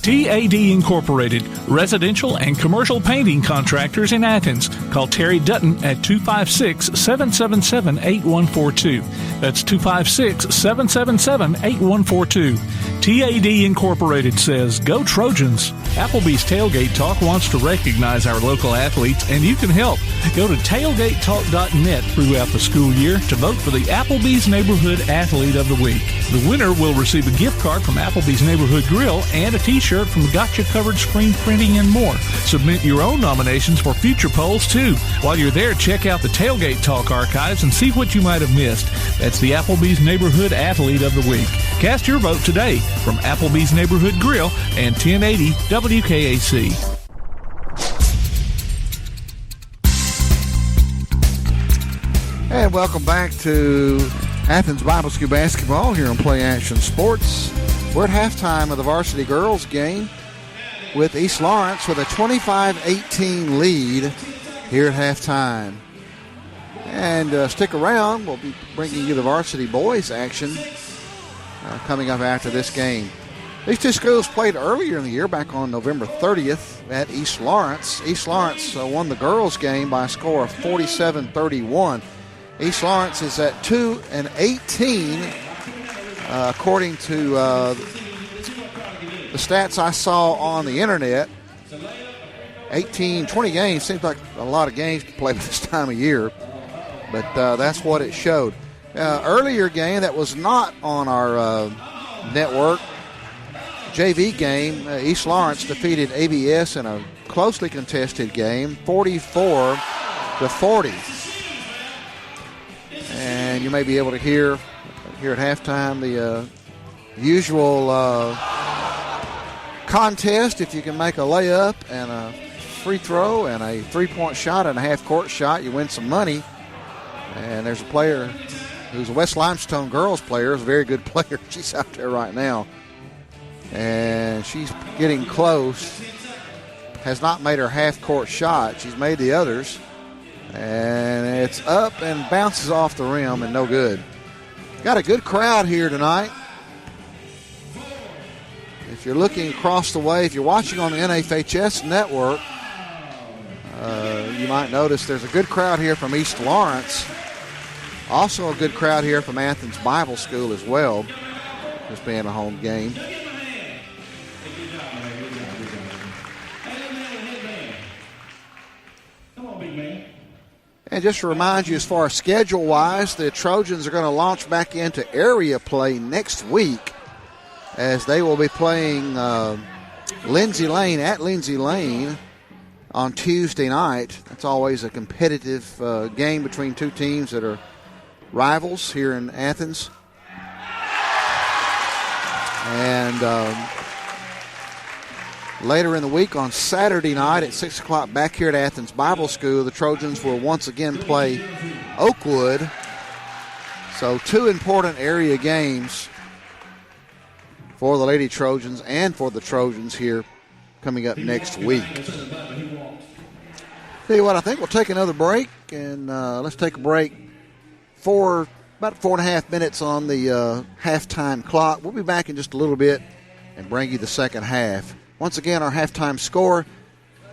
TAD Incorporated, residential and commercial painting contractors in Athens. Call Terry Dutton at 256-777-8142. That's 256-777-8142. TAD Incorporated says, Go Trojans! Applebee's Tailgate Talk wants to recognize our local athletes, and you can help. Go to tailgatetalk.net throughout the school year to vote for the Applebee's Neighborhood Athlete of the Week. The winner will receive a gift card from Applebee's Neighborhood Grill and a t-shirt from Gotcha Covered Screen Printing and more. Submit your own nominations for future polls, too. While you're there, check out the Tailgate Talk archives and see what you might have missed. That's the Applebee's Neighborhood Athlete of the Week. Cast your vote today from Applebee's Neighborhood Grill and 1080 WKAC. And welcome back to Athens Bible School Basketball here on Play Action Sports. We're at halftime of the varsity girls game with East Lawrence with a 25-18 lead here at halftime. And stick around. We'll be bringing you the varsity boys action coming up after this game. These two schools played earlier in the year, back on November 30th at East Lawrence. East Lawrence won the girls game by a score of 47-31. East Lawrence is at 2-18, according to the stats I saw on the internet. 20 games seems like a lot of games to play this time of year, but that's what it showed. Earlier game that was not on our network, JV game, East Lawrence defeated ABS in a closely contested game, 44-40. And you may be able to hear at halftime the usual contest. If you can make a layup and a free throw and a three-point shot and a half-court shot, you win some money. And there's a player who's a West Limestone girls player, is a very good player. She's out there right now. And she's getting close. Has not made her half-court shot. She's made the others. And it's up and bounces off the rim and no good. Got a good crowd here tonight. If you're looking across the way, if you're watching on the NFHS network, you might notice there's a good crowd here from East Lawrence. Also a good crowd here from Athens Bible School as well, this being a home game. And just to remind you, as far as schedule-wise, the Trojans are going to launch back into area play next week, as they will be playing Lindsay Lane at Lindsay Lane on Tuesday night. That's always a competitive game between two teams that are rivals here in Athens. And later in the week on Saturday night at 6 o'clock back here at Athens Bible School, the Trojans will once again play Oakwood. So two important area games for the Lady Trojans and for the Trojans here coming up next week. Tell you what, I think we'll take another break, and let's take a break for about 4.5 minutes on the halftime clock. We'll be back in just a little bit and bring you the second half. Once again, our halftime score,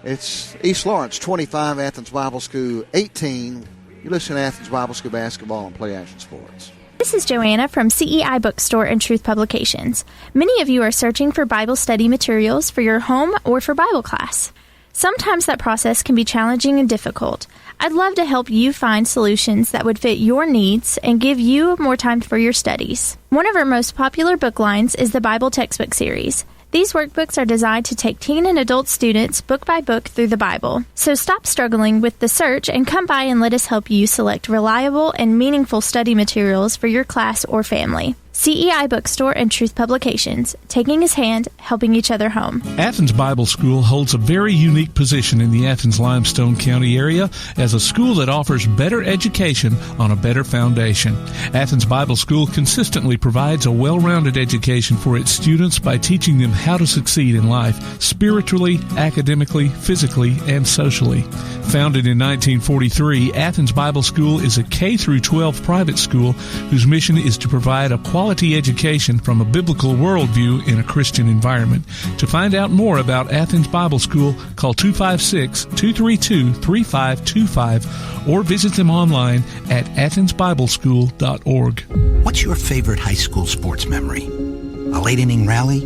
it's East Lawrence 25, Athens Bible School 18. You listen to Athens Bible School basketball on Play Action Sports. This is Joanna from CEI Bookstore and Truth Publications. Many of you are searching for Bible study materials for your home or for Bible class. Sometimes that process can be challenging and difficult. I'd love to help you find solutions that would fit your needs and give you more time for your studies. One of our most popular book lines is the Bible Textbook Series. These workbooks are designed to take teen and adult students book by book through the Bible. So stop struggling with the search and come by and let us help you select reliable and meaningful study materials for your class or family. CEI Bookstore and Truth Publications, taking his hand, helping each other home. Athens Bible School holds a very unique position in the Athens-Limestone County area as a school that offers better education on a better foundation. Athens Bible School consistently provides a well-rounded education for its students by teaching them how to succeed in life, spiritually, academically, physically, and socially. Founded in 1943, Athens Bible School is a K-12 private school whose mission is to provide a quality education from a biblical worldview in a Christian environment. To find out more about Athens Bible School, call 256-232-3525 or visit them online at athensbibleschool.org. What's your favorite high school sports memory? A late-inning rally?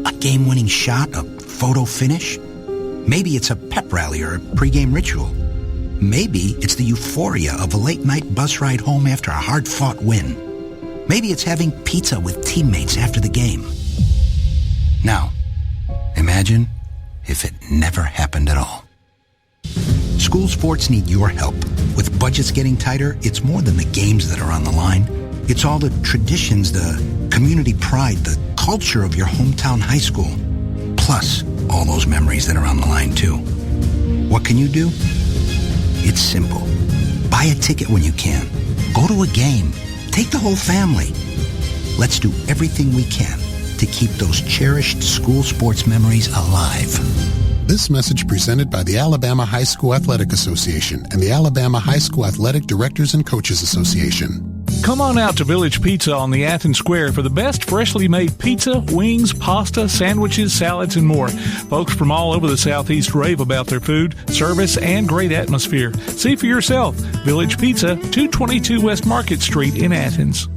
A game-winning shot? A photo finish? Maybe it's a pep rally or a pregame ritual. Maybe it's the euphoria of a late-night bus ride home after a hard-fought win. Maybe it's having pizza with teammates after the game. Now, imagine if it never happened at all. School sports need your help. With budgets getting tighter, it's more than the games that are on the line. It's all the traditions, the community pride, the culture of your hometown high school, plus all those memories that are on the line too. What can you do? It's simple. Buy a ticket when you can. Go to a game. Take the whole family. Let's do everything we can to keep those cherished school sports memories alive. This message presented by the Alabama High School Athletic Association and the Alabama High School Athletic Directors and Coaches Association. Come on out to Village Pizza on the Athens Square for the best freshly made pizza, wings, pasta, sandwiches, salads, and more. Folks from all over the Southeast rave about their food, service, and great atmosphere. See for yourself. Village Pizza, 222 West Market Street in Athens.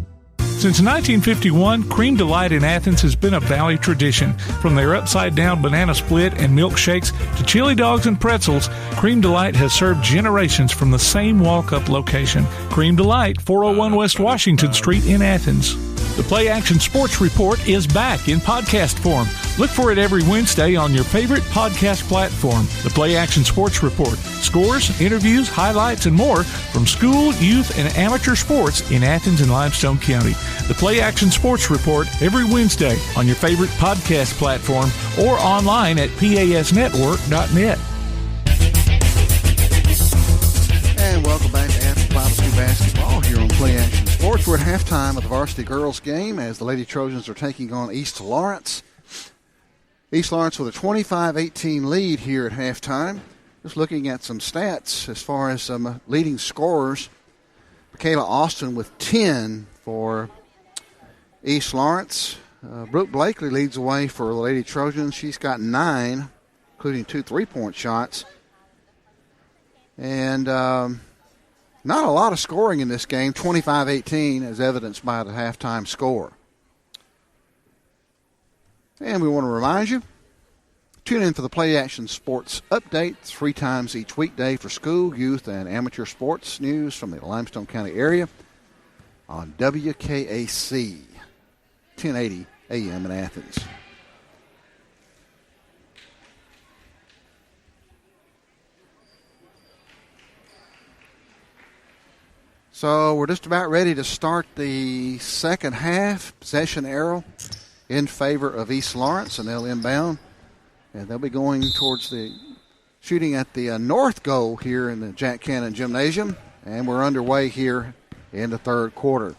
Since 1951, Cream Delight in Athens has been a Valley tradition. From their upside-down banana split and milkshakes to chili dogs and pretzels, Cream Delight has served generations from the same walk-up location. Cream Delight, 401 West Washington Street in Athens. The Play Action Sports Report is back in podcast form. Look for it every Wednesday on your favorite podcast platform. The Play Action Sports Report. Scores, interviews, highlights, and more from school, youth, and amateur sports in Athens and Limestone County. The Play Action Sports Report every Wednesday on your favorite podcast platform or online at pasnetwork.net. And welcome back to Athens Bible School Basketball here on Play Action Sports. We're at halftime of the varsity girls game as the Lady Trojans are taking on East Lawrence. East Lawrence with a 25-18 lead here at halftime. Just looking at some stats as far as some leading scorers. Michaela Austin with 10 for East Lawrence. Brooke Blakely leads the way for the Lady Trojans. She's got 9, including 2 3-point shots. And not a lot of scoring in this game, 25-18, as evidenced by the halftime score. And we want to remind you, tune in for the Play Action Sports Update 3 times each weekday for school, youth, and amateur sports news from the Limestone County area on WKAC, 1080 AM in Athens. So we're just about ready to start the second half. Possession arrow in favor of East Lawrence, and they'll inbound. And they'll be going towards the shooting at the north goal here in the Jack Cannon Gymnasium. And we're underway here in the third quarter.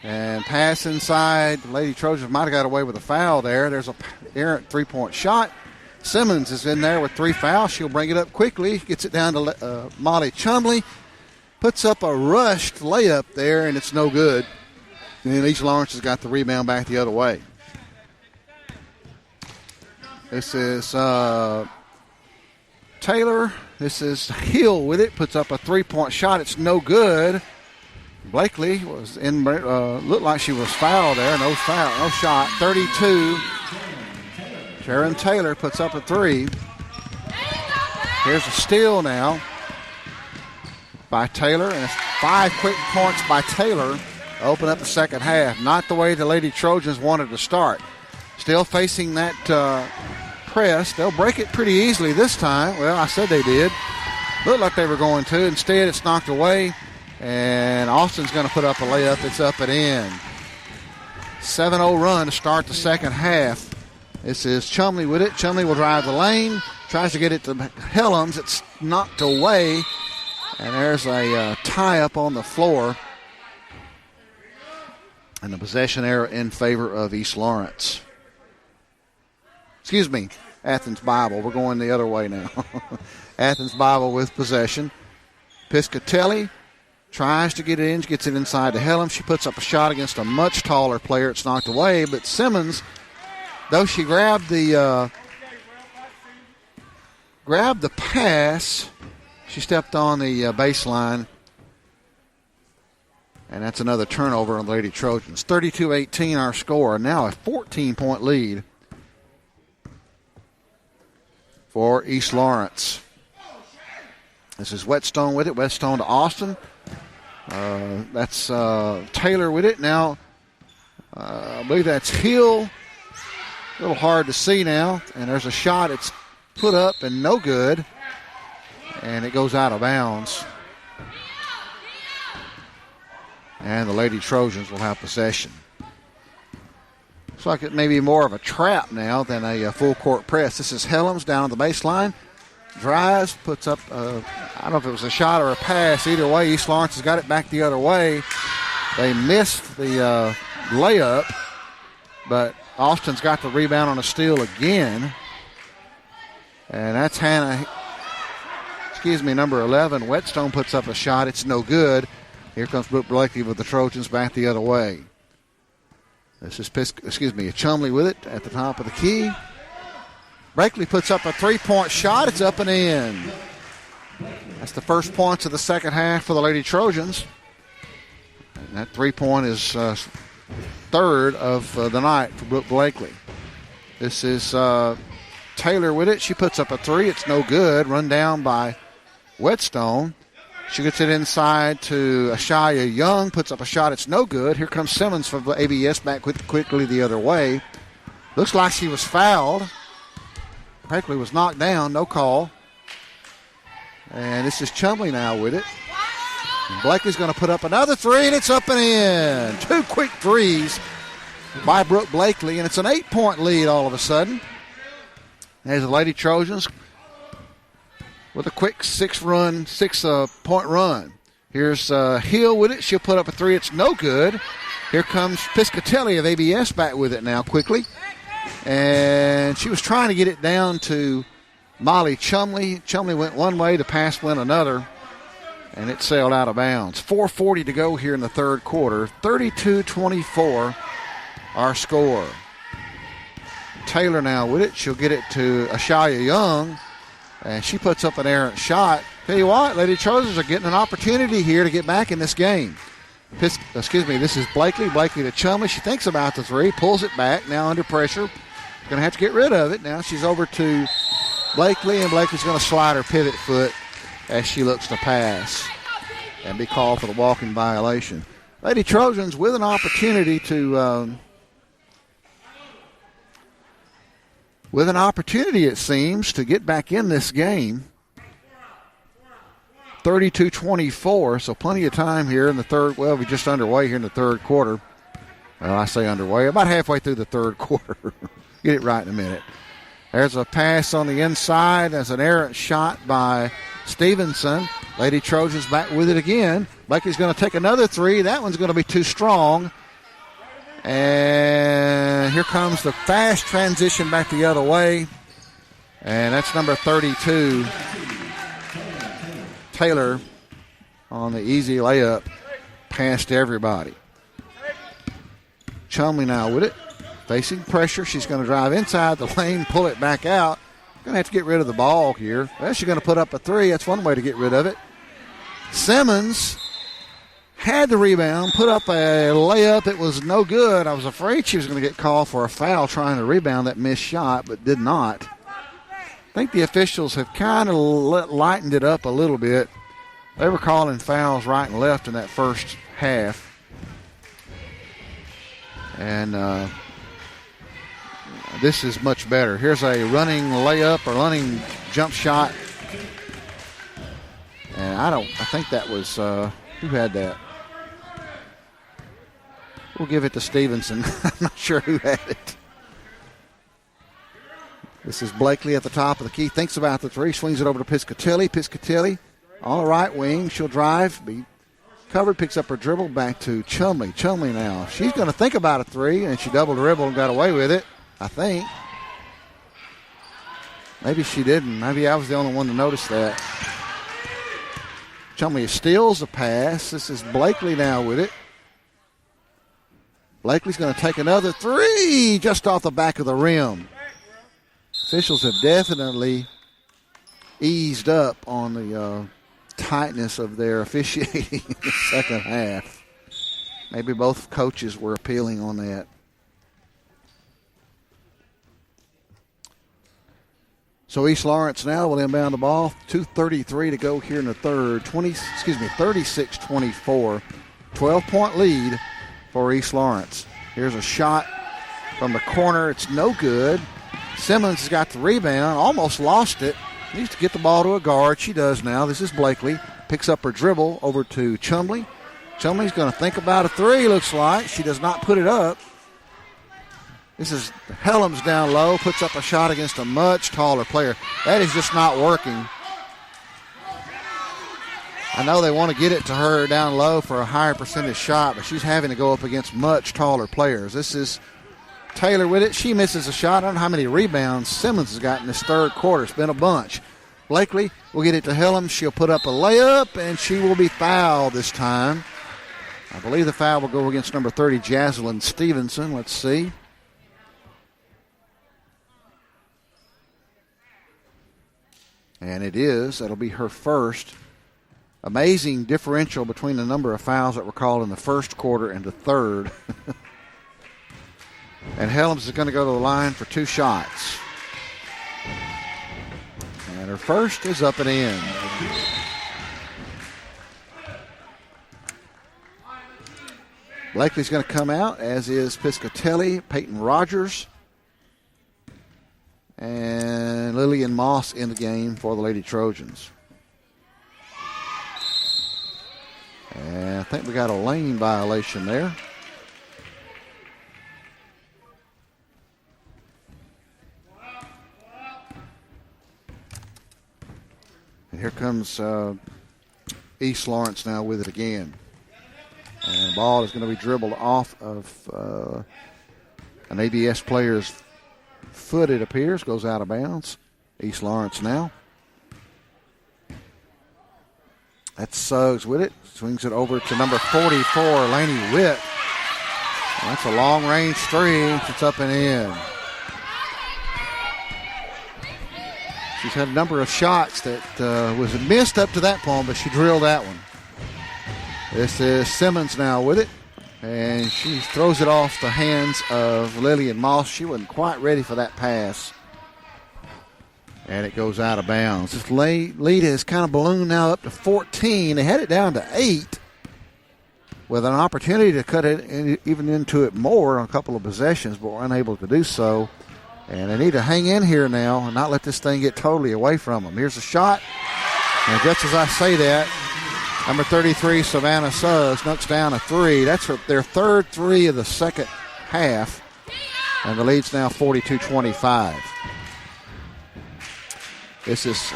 And pass inside. The Lady Trojans might have got away with a foul there. There's a errant 3-point shot. Simmons is in there with 3 fouls. She'll bring it up quickly. Gets it down to Molly Chumley. Puts up a rushed layup there, and it's no good. And East Lawrence has got the rebound back the other way. This is Taylor. This is Hill with it. Puts up a 3-point shot. It's no good. Blakely was in. Looked like she was fouled there. No foul. No shot. 32. Sharon Taylor puts up a 3. Here's a steal now by Taylor, and it's 5 quick points by Taylor to open up the second half. Not the way the Lady Trojans wanted to start. Still facing that press. They'll break it pretty easily this time. Well, I said they did. Looked like they were going to. Instead, it's knocked away, and Austin's going to put up a layup. It's up and in. 7-0 run to start the second half. This is Chumley with it. Chumley will drive the lane. Tries to get it to Helms. It's knocked away. And there's a tie-up on the floor. And the possession error in favor of East Lawrence. Excuse me, Athens Bible. We're going the other way now. Athens Bible with possession. Piscatelli tries to get it in. She gets it inside to Helms. She puts up a shot against a much taller player. It's knocked away. But Simmons, though she grabbed the pass, she stepped on the baseline, and that's another turnover on the Lady Trojans. 32-18 our score. Now a 14-point lead for East Lawrence. This is Whetstone with it. Whetstone to Austin. That's Taylor with it. Now I believe that's Hill. A little hard to see now. And there's a shot. It's put up and no good. And it goes out of bounds. And the Lady Trojans will have possession. Looks like it may be more of a trap now than a full court press. This is Helms down on the baseline. Drives, puts up, I don't know if it was a shot or a pass. Either way, East Lawrence has got it back the other way. They missed the layup, but Austin's got the rebound on a steal again. And that's number 11. Whetstone puts up a shot. It's no good. Here comes Brooke Blakely with the Trojans back the other way. This is Chumley with it at the top of the key. Blakely puts up a 3-point shot. It's up and in. That's the first points of the second half for the Lady Trojans. And that 3-point is third of the night for Brooke Blakely. This is Taylor with it. She puts up a three. It's no good. Run down by Whetstone. She gets it inside to Ashaya Young. Puts up a shot. It's no good. Here comes Simmons from the ABS back quickly the other way. Looks like she was fouled. Blakely was knocked down. No call. And this is Chumley now with it. And Blakely's going to put up another three, and it's up and in. 2 quick threes by Brooke Blakely, and it's an 8-point lead all of a sudden. There's the Lady Trojans with a quick 6-point run. Here's Hill with it. She'll put up a three. It's no good. Here comes Piscatelli of ABS back with it now quickly. And she was trying to get it down to Molly Chumley. Chumley went one way. The pass went another. And it sailed out of bounds. 4:40 to go here in the third quarter. 32-24 our score. Taylor now with it. She'll get it to Ashaya Young. And she puts up an errant shot. Tell you what, Lady Trojans are getting an opportunity here to get back in this game. This is Blakely. Blakely to Chumley. She thinks about the three, pulls it back. Now under pressure. Going to have to get rid of it. Now she's over to Blakely, and Blakely's going to slide her pivot foot as she looks to pass and be called for the walking violation. Lady Trojans with an opportunity to it seems, to get back in this game. 32-24, so plenty of time here in the third. Well, we're just underway here in the third quarter. Well, I say underway, about halfway through the third quarter. Get it right in a minute. There's a pass on the inside. There's an errant shot by Stevenson. Lady Trojans back with it again. Blakely's going to take another three. That one's going to be too strong. And here comes the fast transition back the other way. And that's number 32, Taylor, on the easy layup past everybody. Chumley now with it. Facing pressure. She's going to drive inside the lane, pull it back out. Going to have to get rid of the ball here. Well, she's going to put up a three. That's one way to get rid of it. Simmons had the rebound, put up a layup. It was no good. I was afraid she was going to get called for a foul trying to rebound that missed shot, but did not. I think the officials have kind of lightened it up a little bit. They were calling fouls right and left in that first half. And this is much better. Here's a running layup or running jump shot. And I think that was, who had that? We'll give it to Stevenson. I'm not sure who had it. This is Blakely at the top of the key. Thinks about the three. Swings it over to Piscatelli. Piscatelli on the right wing. She'll drive. Be covered. Picks up her dribble. Back to Chumley. Chumley now. She's going to think about a three, and she double dribbled and got away with it, I think. Maybe she didn't. Maybe I was the only one to notice that. Chumley steals the pass. This is Blakely now with it. Blakely's going to take another three just off the back of the rim. Officials have definitely eased up on the tightness of their officiating in the second half. Maybe both coaches were appealing on that. So East Lawrence now will inbound the ball. 2:33 to go here in the third. 36-24. 12-point lead for East Lawrence. Here's a shot from the corner. It's no good. Simmons has got the rebound. Almost lost it. Needs to get the ball to a guard. She does now. This is Blakely. Picks up her dribble over to Chumley. Chumley's going to think about a three, looks like. She does not put it up. This is Helms down low, puts up a shot against a much taller player. That is just not working. I know they want to get it to her down low for a higher percentage shot, but she's having to go up against much taller players. This is Taylor with it. She misses a shot. I don't know how many rebounds Simmons has got in this third quarter. It's been a bunch. Blakely will get it to Helms. She'll put up a layup, and she will be fouled this time. I believe the foul will go against number 30, Jaslyn Stevenson. Let's see. And it is. That'll be her first. Amazing differential between the number of fouls that were called in the first quarter and the third. And Helms is going to go to the line for 2 shots. And her first is up and in. Blakely's going to come out, as is Piscatelli, Peyton Rogers, and Lillian Moss in the game for the Lady Trojans. And I think we got a lane violation there. And here comes East Lawrence now with it again. And the ball is going to be dribbled off of an ABS player's foot, it appears. Goes out of bounds. East Lawrence now. That's Suggs with it. Swings it over to number 44, Laney Witt. And that's a long-range three. It's up and in. She's had a number of shots that was missed up to that point, but she drilled that one. This is Simmons now with it, and she throws it off the hands of Lillian Moss. She wasn't quite ready for that pass, and it goes out of bounds. This lead has kind of ballooned now up to 14. They had it down to 8 with an opportunity to cut it even into it more on a couple of possessions, but were unable to do so. And they need to hang in here now and not let this thing get totally away from them. Here's a shot, and just as I say that, number 33, Savannah Suggs, knocks down a 3. That's their third 3 of the second half, and the lead's now 42-25. This is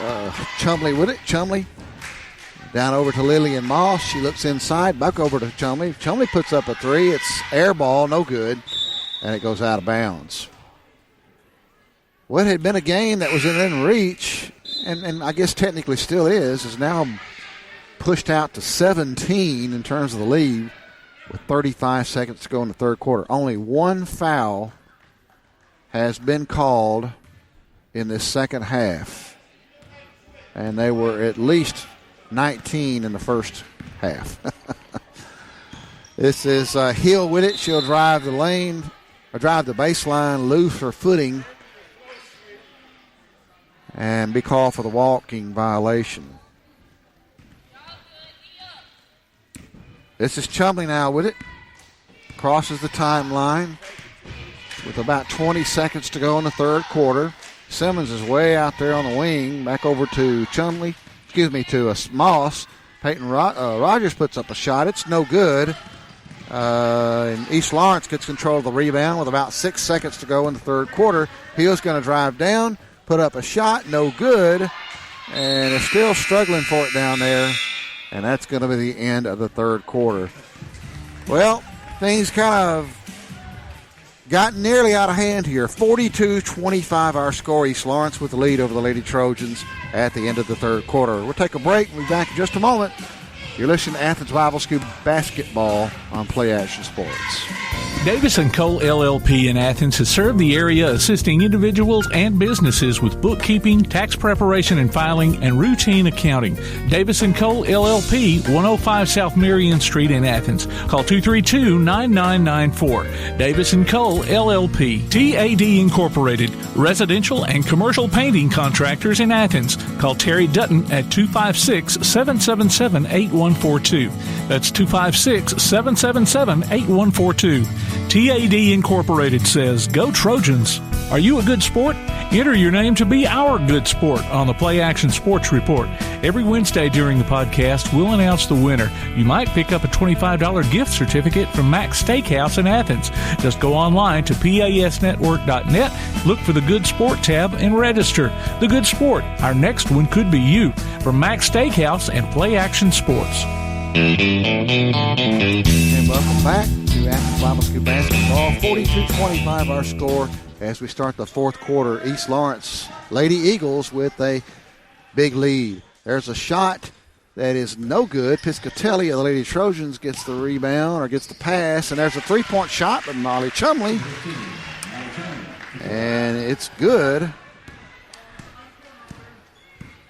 Chumley with it. Chumley down over to Lillian Moss. She looks inside, back over to Chumley. Chumley puts up a 3. It's air ball, no good, and it goes out of bounds. What had been a game that was in reach, and I guess technically still is now pushed out to 17 in terms of the lead with 35 seconds to go in the third quarter. Only one foul has been called in this second half, and they were at least 19 in the first half. This is Hill with it. She'll drive the lane, or drive the baseline, lose her footing, and be called for the walking violation. This is Chumley now with it. Crosses the timeline with about 20 seconds to go in the third quarter. Simmons is way out there on the wing. Back over to Moss. Peyton Rogers puts up a shot. It's no good. And East Lawrence gets control of the rebound with about 6 seconds to go in the third quarter. Hill's going to drive down, put up a shot, no good. And is still struggling for it down there. And that's going to be the end of the third quarter. Well, things kind of got nearly out of hand here. 42-25 our score. East Lawrence with the lead over the Lady Trojans at the end of the third quarter. We'll take a break. We'll be back in just a moment. You're listening to Athens Bible School basketball on Play Action Sports. Davis & Cole LLP in Athens has served the area assisting individuals and businesses with bookkeeping, tax preparation and filing, and routine accounting. Davis & Cole LLP, 105 South Marion Street in Athens. Call 232-9994. Davis & Cole LLP. TAD Incorporated, residential and commercial painting contractors in Athens. Call Terry Dutton at 256-777-8142. That's 256-777-8142. TAD Incorporated says, "Go Trojans." Are you a good sport? Enter your name to be our good sport on the Play Action Sports Report. Every Wednesday during the podcast, we'll announce the winner. You might pick up a $25 gift certificate from Max Steakhouse in Athens. Just go online to PASnetwork.net, look for the Good Sport tab, and register. The Good Sport. Our next one could be you. From Max Steakhouse and Play Action Sports. And welcome back to Athens Bible School basketball. 42-25 our score as we start the fourth quarter. East Lawrence Lady Eagles with a big lead. There's a shot that is no good. Piscatelli of the Lady Trojans gets the rebound or gets the pass, and there's a three-point shot by Molly Chumley. And it's good.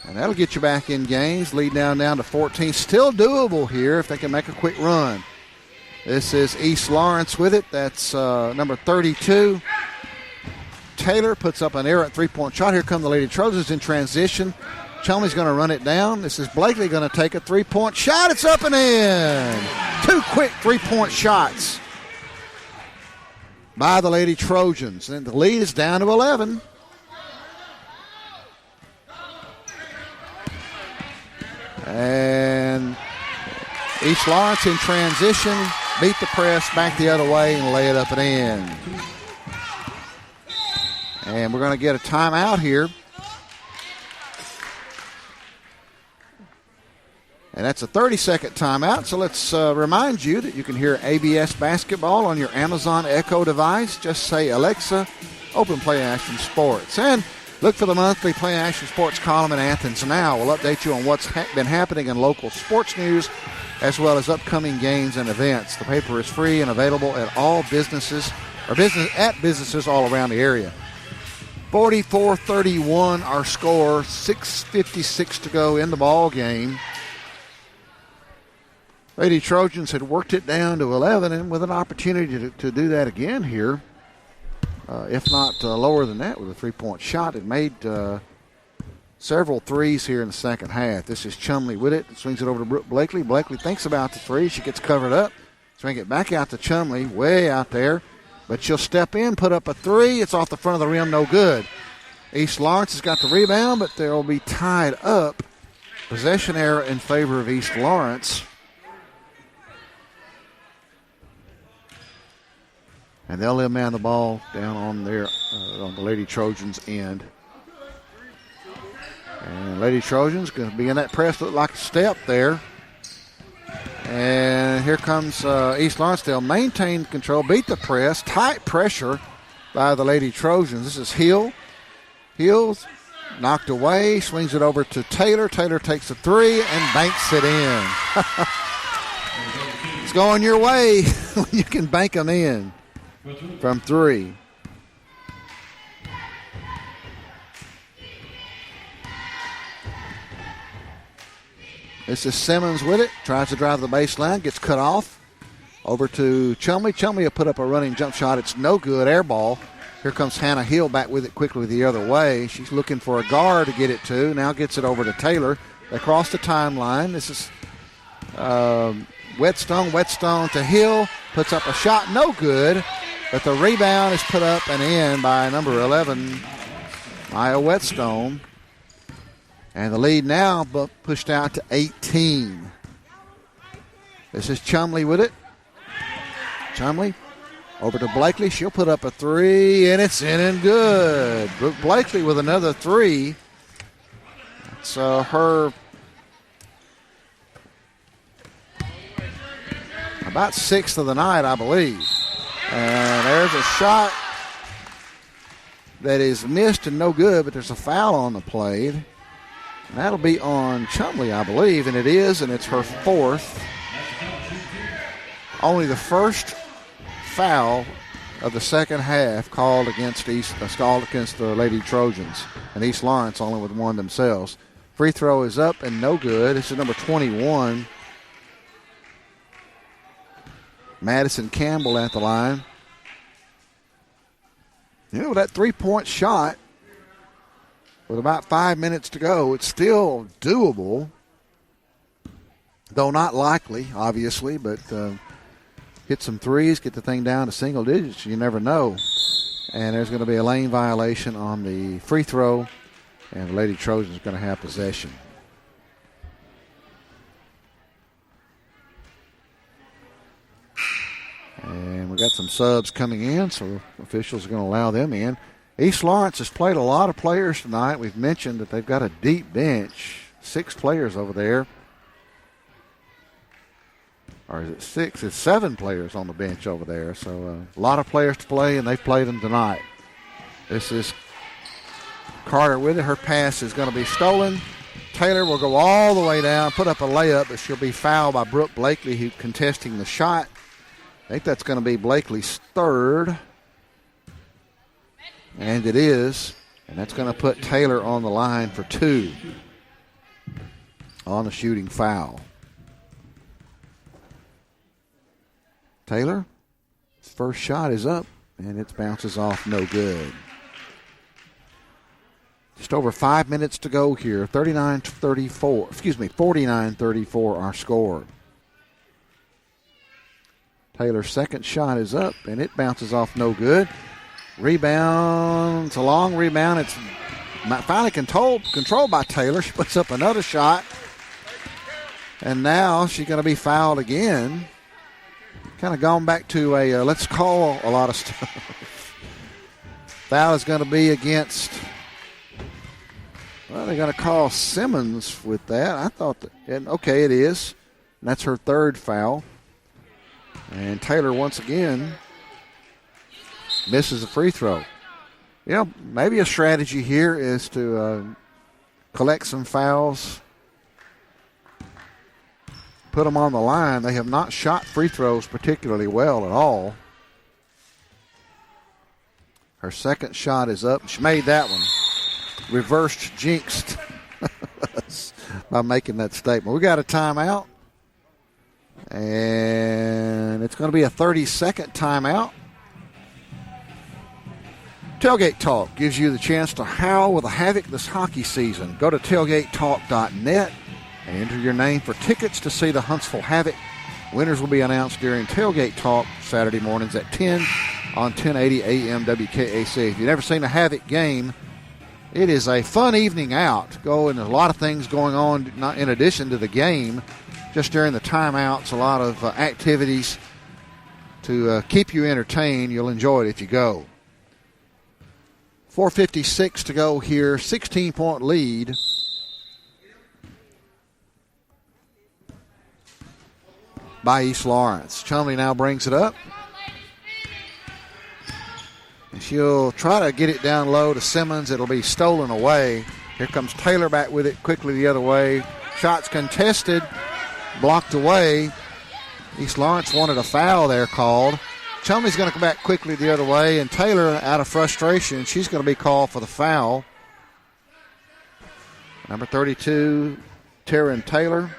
And that'll get you back in games. Lead down to 14. Still doable here if they can make a quick run. This is East Lawrence with it. That's number 32. Taylor puts up an errant three-point shot. Here come the Lady Trojans in transition. Chumley's going to run it down. This is Blakely going to take a three-point shot. It's up and in. 2 quick three-point shots by the Lady Trojans. And the lead is down to 11. And East Lawrence in transition. Beat the press back the other way and lay it up and in. And we're going to get a timeout here. And that's a 30-second timeout. So let's remind you that you can hear ABS basketball on your Amazon Echo device. Just say, Alexa, open Play Action Sports. And look for the monthly Play Action Sports column in Athens Now. We'll update you on what's been happening in local sports news, as well as upcoming games and events. The paper is free and available at all businesses all around the area. 44-31 our score, 6:56 to go in the ball game. Lady Trojans had worked it down to 11, and with an opportunity to do that again here, if not lower than that with a three-point shot. It made several threes here in the second half. This is Chumley with it. Swings it over to Brooke Blakely. Blakely thinks about the three. She gets covered up. Swing it back out to Chumley, way out there. But she'll step in, put up a three. It's off the front of the rim, no good. East Lawrence has got the rebound, but they'll be tied up. Possession error in favor of East Lawrence. And they'll man the ball down on their on the Lady Trojans end. And Lady Trojans going to be in that press, look like a step there. And here comes East Lawrence. They'll maintain control, beat the press, tight pressure by the Lady Trojans. This is Hill. Hill's knocked away, swings it over to Taylor. Taylor takes a three and banks it in. It's going your way when you can bank them in from three. This is Simmons with it. Tries to drive the baseline. Gets cut off. Over to Chumley. Chumley will put up a running jump shot. It's no good. Air ball. Here comes Hannah Hill back with it quickly the other way. She's looking for a guard to get it to. Now gets it over to Taylor. They cross the timeline. This is Whetstone. Whetstone to Hill. Puts up a shot. No good. But the rebound is put up and in by number 11, Maya Whetstone. And the lead now pushed out to 18. This is Chumley with it. Chumley over to Blakely. She'll put up a three, and it's in and good. Brooke Blakely with another three. It's her about sixth of the night, I believe. And there's a shot that is missed and no good, but there's a foul on the play. And that'll be on Chumley, I believe, and it is, and it's her fourth. Only the first foul of the second half called against the Lady Trojans, and East Lawrence only with one themselves. Free throw is up and no good. This is number 21. Madison Campbell at the line. You know, that three-point shot, with about 5 minutes to go, it's still doable, though not likely, obviously, but hit some threes, get the thing down to single digits. You never know. And there's going to be a lane violation on the free throw, and the Lady Trojans are going to have possession. And we got some subs coming in, so officials are going to allow them in. East Lawrence has played a lot of players tonight. We've mentioned that they've got a deep bench, 6 players over there. Or is it 6? It's 7 players on the bench over there. So a lot of players to play, and they've played them tonight. This is Carter with it. Her pass is going to be stolen. Taylor will go all the way down, put up a layup, but she'll be fouled by Brooke Blakely, who's contesting the shot. I think that's going to be Blakely's third. And it is. And that's going to put Taylor on the line for 2 on the shooting foul. Taylor, first shot is up, and it bounces off, no good. Just over 5 minutes to go here. 49-34 our score. Taylor's second shot is up, and it bounces off, no good. Rebound, it's a long rebound. It's finally controlled by Taylor. She puts up another shot, and now she's going to be fouled again. Kind of gone back to a let's call a lot of stuff. Foul is going to be against, well, they're going to call Simmons with that. I thought that, and okay, it is. And that's her third foul. And Taylor once again misses a free throw. You know, maybe a strategy here is to collect some fouls, put them on the line. They have not shot free throws particularly well at all. Her second shot is up. She made that one. Reversed jinxed by making that statement. We got a timeout, and it's going to be a 30-second timeout. Tailgate Talk gives you the chance to howl with a Havoc this hockey season. Go to tailgatetalk.net and enter your name for tickets to see the Huntsville Havoc. Winners will be announced during Tailgate Talk Saturday mornings at 10 on 1080 AM WKAC. If you've never seen a Havoc game, it is a fun evening out. Go, and there's a lot of things going on, not in addition to the game. Just during the timeouts, a lot of activities to keep you entertained. You'll enjoy it if you go. 4:56 to go here, 16-point lead. By East Lawrence. Chumley now brings it up. And she'll try to get it down low to Simmons. It'll be stolen away. Here comes Taylor back with it quickly the other way. Shots contested, blocked away. East Lawrence wanted a foul there called. Chumley's going to come back quickly the other way, and Taylor, out of frustration, she's going to be called for the foul. Number 32, Taryn Taylor.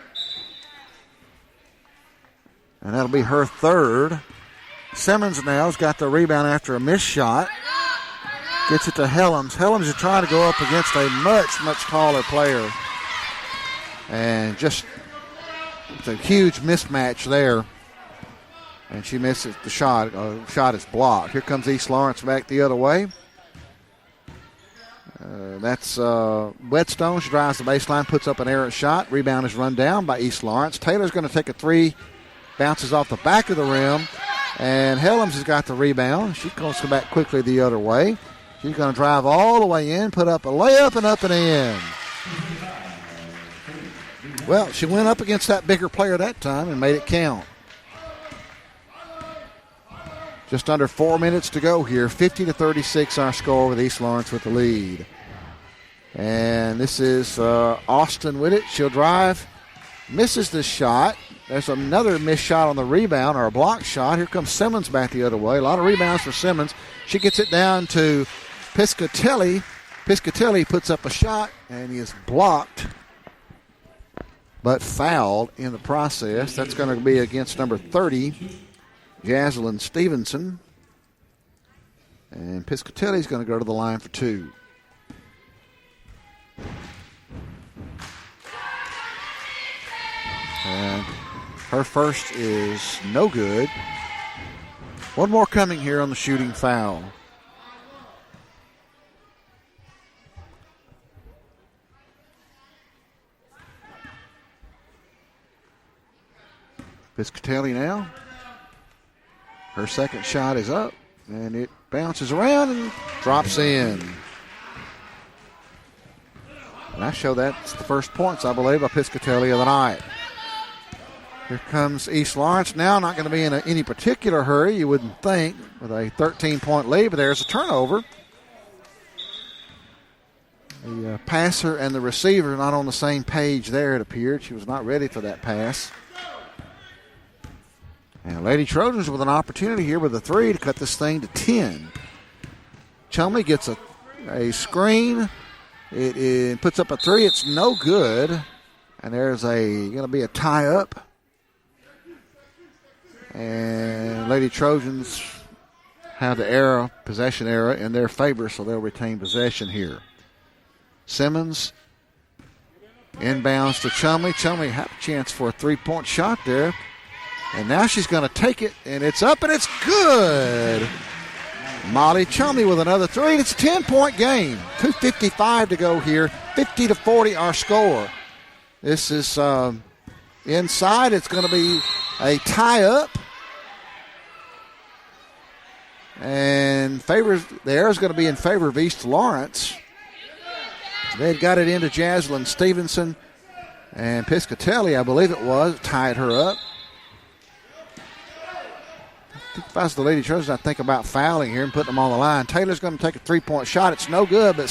And that'll be her third. Simmons now has got the rebound after a missed shot. Gets it to Helms. Helms is trying to go up against a much, much taller player. And just, it's a huge mismatch there. And she misses the shot. Shot is blocked. Here comes East Lawrence back the other way. That's Whetstone. She drives the baseline, puts up an errant shot. Rebound is run down by East Lawrence. Taylor's going to take a three. Bounces off the back of the rim. And Helms has got the rebound. She goes to back quickly the other way. She's going to drive all the way in, put up a layup and up and in. Well, she went up against that bigger player that time and made it count. Just under 4 minutes to go here. 50-36 our score with East Lawrence with the lead. And this is Austin with it. She'll drive. Misses the shot. There's another missed shot on the rebound, or a block shot. Here comes Simmons back the other way. A lot of rebounds for Simmons. She gets it down to Piscatelli. Piscatelli puts up a shot, and he is blocked, but fouled in the process. That's going to be against number 30, Jaslyn Stevenson. And Piscatelli's going to go to the line for two. And her first is no good. One more coming here on the shooting foul. Piscatelli now. Her second shot is up, and it bounces around and drops in. And I show that's the first points, I believe, by Piscatelli of the night. Here comes East Lawrence now. Not going to be in any particular hurry, you wouldn't think, with a 13-point lead, but there's a turnover. The passer and the receiver not on the same page there, it appeared. She was not ready for that pass. And Lady Trojans with an opportunity here with a three to cut this thing to 10. Chumley gets a screen. It puts up a three. It's no good. And there's going to be a tie-up. And Lady Trojans have the possession era in their favor, so they'll retain possession here. Simmons inbounds to Chumley. Chumley had a chance for a three-point shot there. And now she's going to take it, and it's up, and it's good. Molly Chumley with another three. It's a 10-point game. 2:55 to go here. 50-40 our score. This is inside. It's going to be a tie-up. And the air is going to be in favor of East Lawrence. They'd got it into Jaslyn Stevenson. And Piscatelli, I believe it was, tied her up. If I was the Lady Trojans, I'd think about fouling here and putting them on the line. Taylor's going to take a three-point shot. It's no good, but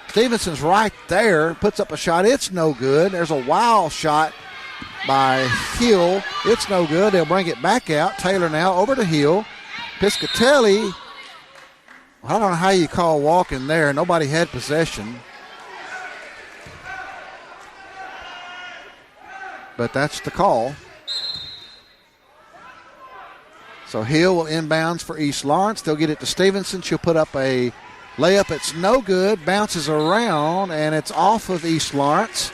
Stevenson's right there. Puts up a shot. It's no good. There's a wild shot by Hill. It's no good. They'll bring it back out. Taylor now over to Hill. Piscatelli, I don't know how you call walking there. Nobody had possession. But that's the call. So Hill will inbounds for East Lawrence. They'll get it to Stevenson. She'll put up a layup. It's no good. Bounces around, and it's off of East Lawrence.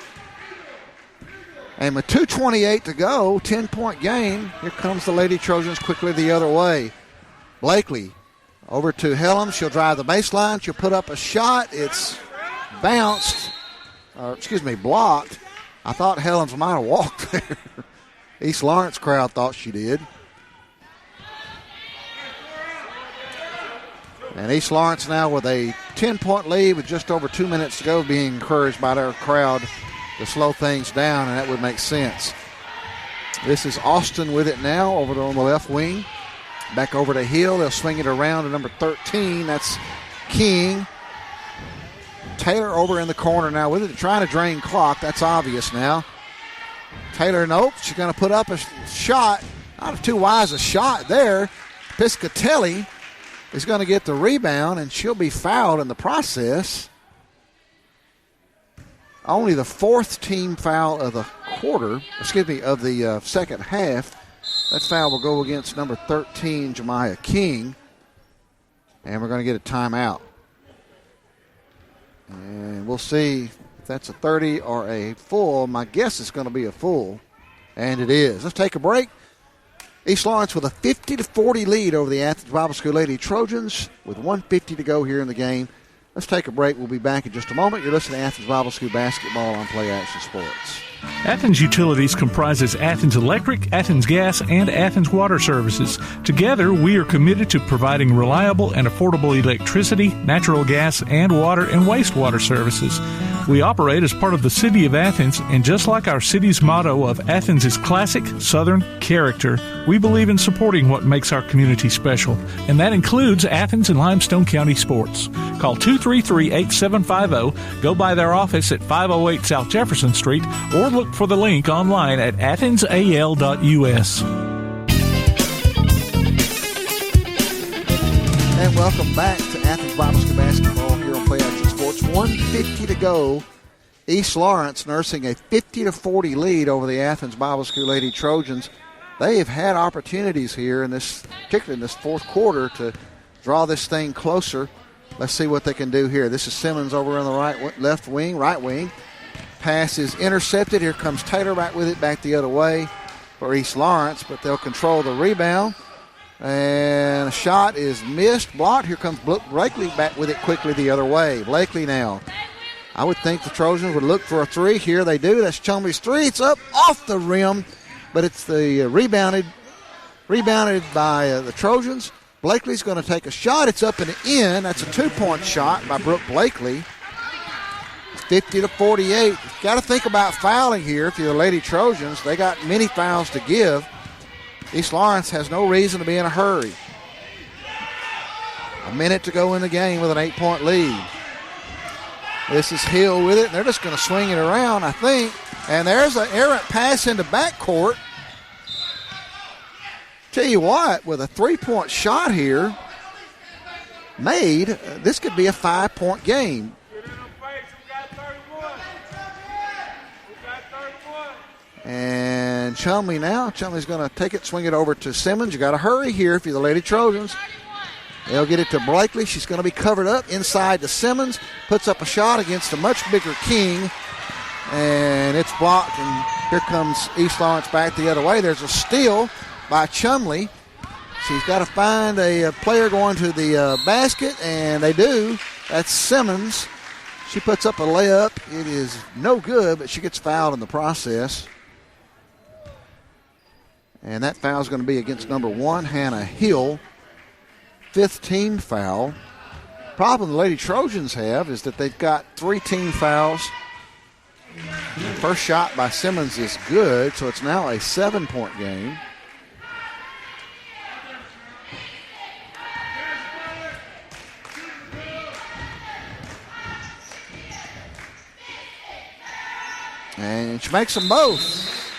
And with 2:28 to go, 10-point game, here comes the Lady Trojans quickly the other way. Blakely over to Hellam. She'll drive the baseline. She'll put up a shot. It's blocked. I thought Helms might have walked there. East Lawrence crowd thought she did. And East Lawrence now with a 10-point lead with just over 2 minutes to go, being encouraged by their crowd to slow things down, and that would make sense. This is Austin with it now over on the left wing. Back over to Hill. They'll swing it around to number 13. That's King. Taylor over in the corner now with it, trying to drain clock. That's obvious now. Taylor, nope. She's going to put up a shot. Not too wise a shot there. Piscatelli is going to get the rebound, and she'll be fouled in the process. Only the fourth team foul of the of the second half. That foul will go against number 13, Jemiah King. And we're going to get a timeout. And we'll see if that's a 30 or a full. My guess is going to be a full. And it is. Let's take a break. East Lawrence with a 50-40 lead over the Athens Bible School Lady Trojans with 1:50 to go here in the game. Let's take a break. We'll be back in just a moment. You're listening to Athens Bible School Basketball on Play Action Sports. Athens Utilities comprises Athens Electric, Athens Gas, and Athens Water Services. Together, we are committed to providing reliable and affordable electricity, natural gas, and water and wastewater services. We operate as part of the City of Athens, and just like our city's motto of Athens is classic Southern character, we believe in supporting what makes our community special, and that includes Athens and Limestone County sports. Call 233-8750, go by their office at 508 South Jefferson Street, or look for the link online at athensal.us. And welcome back to Athens Bible School Basketball here on Play Action Sports. 1:50 to go. East Lawrence nursing a 50-40 lead over the Athens Bible School Lady Trojans. They have had opportunities here, particularly in this fourth quarter, to draw this thing closer. Let's see what they can do here. This is Simmons over on the right wing. Pass is intercepted. Here comes Taylor back with it, back the other way for East Lawrence, but they'll control the rebound. And a shot is missed, blocked. Here comes Blakely back with it quickly the other way. Blakely now. I would think the Trojans would look for a three. Here they do. That's Chumley's three. It's up off the rim, but it's the rebounded by the Trojans. Blakely's going to take a shot. It's up and in. That's a 2-point shot by Brooke Blakely. 50-48. Got to think about fouling here if you're the Lady Trojans. They got many fouls to give. East Lawrence has no reason to be in a hurry. A minute to go in the game with an 8-point lead. This is Hill with it. They're just going to swing it around, I think. And there's an errant pass into backcourt. Tell you what, with a 3-point shot here made, this could be a 5-point game. And Chumley now. Chumley's going to take it, swing it over to Simmons. You got to hurry here if you're the Lady Trojans. They'll get it to Blakely. She's going to be covered up inside to Simmons. Puts up a shot against a much bigger King. And it's blocked. And here comes East Lawrence back the other way. There's a steal by Chumley. She's got to find a player going to the basket, and they do. That's Simmons. She puts up a layup. It is no good, but she gets fouled in the process. And that foul is going to be against number 1, Hannah Hill. 5th team foul. Problem the Lady Trojans have is that they've got 3 team fouls. First shot by Simmons is good, so it's now a 7-point game. And she makes them both.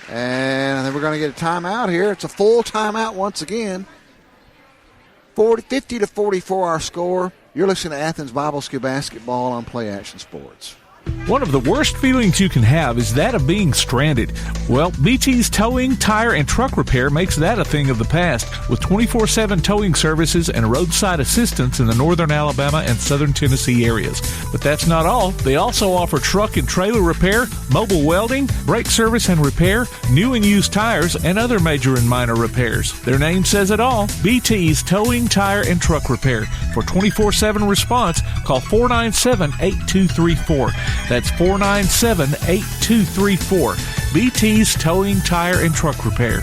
And then we're going to get a timeout here. It's a full timeout once again. 50-44 our score. You're listening to Athens Bible School basketball on Play Action Sports. One of the worst feelings you can have is that of being stranded. Well, BT's Towing, Tire, and Truck Repair makes that a thing of the past with 24/7 towing services and roadside assistance in the northern Alabama and southern Tennessee areas. But that's not all. They also offer truck and trailer repair, mobile welding, brake service and repair, new and used tires, and other major and minor repairs. Their name says it all. BT's Towing, Tire, and Truck Repair. For 24/7 response, call 497-8234. That's 497-8234. BT's Towing, Tire, and Truck Repair.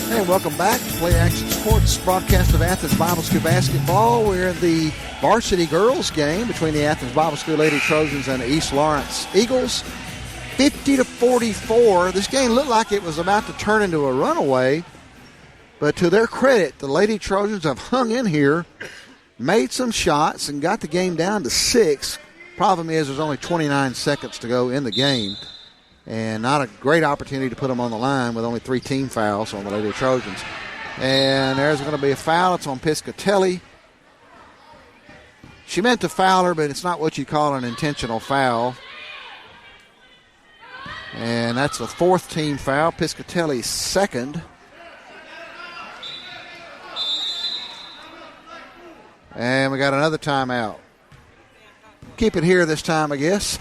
Hey, welcome back to Play Action Sports, broadcast of Athens Bible School basketball. We're in the varsity girls game between the Athens Bible School Lady Trojans and the East Lawrence Eagles. 50-44. This game looked like it was about to turn into a runaway, but to their credit, the Lady Trojans have hung in here, made some shots, and got the game down to 6. Problem is there's only 29 seconds to go in the game, and not a great opportunity to put them on the line with only 3 team fouls on the Lady Trojans. And there's going to be a foul. It's on Piscatelli. She meant to foul her, but it's not what you call an intentional foul. And that's the 4th team foul, Piscatelli's 2nd. And we got another timeout. Keep it here this time, I guess.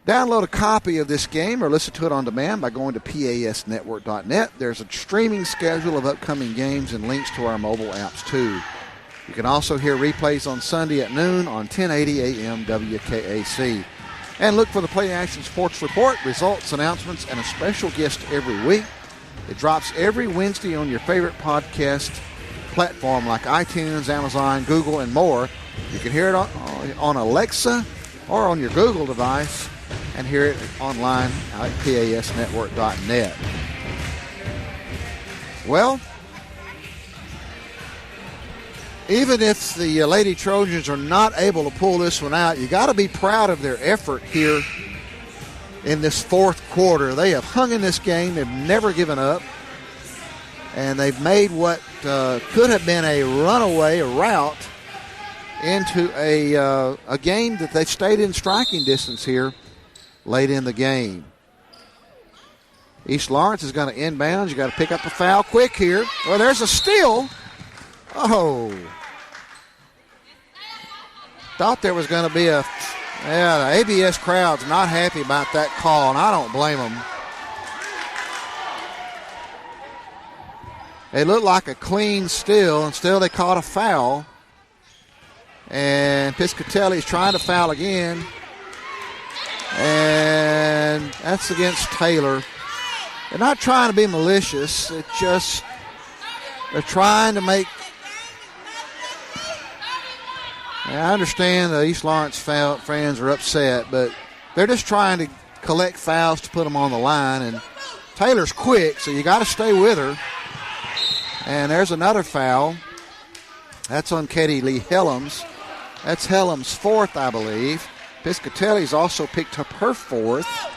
Download a copy of this game or listen to it on demand by going to pasnetwork.net. There's a streaming schedule of upcoming games and links to our mobile apps, too. You can also hear replays on Sunday at noon on 1080 AM WKAC. And look for the Play Action Sports Report, results, announcements, and a special guest every week. It drops every Wednesday on your favorite podcast platform like iTunes, Amazon, Google, and more. You can hear it on Alexa or on your Google device and hear it online at pasnetwork.net. Well, even if the Lady Trojans are not able to pull this one out, you got to be proud of their effort here in this 4th quarter. They have hung in this game. They've never given up. And they've made what could have been a runaway, a rout, into a game that they stayed in striking distance here late in the game. East Lawrence is going to inbound. You got to pick up a foul quick here. Well, there's a steal. Oh. Thought there was going to be the ABS crowd's not happy about that call, and I don't blame them. It looked like a clean steal, and still they caught a foul. And Piscatelli's trying to foul again. And that's against Taylor. They're not trying to be malicious. It's just they're trying to make... I understand the East Lawrence fans are upset, but they're just trying to collect fouls to put them on the line. And Taylor's quick, so you got to stay with her. And there's another foul. That's on Katie Lee Helms. That's Helms' 4th, I believe. Piscatelli's also picked up her 4th.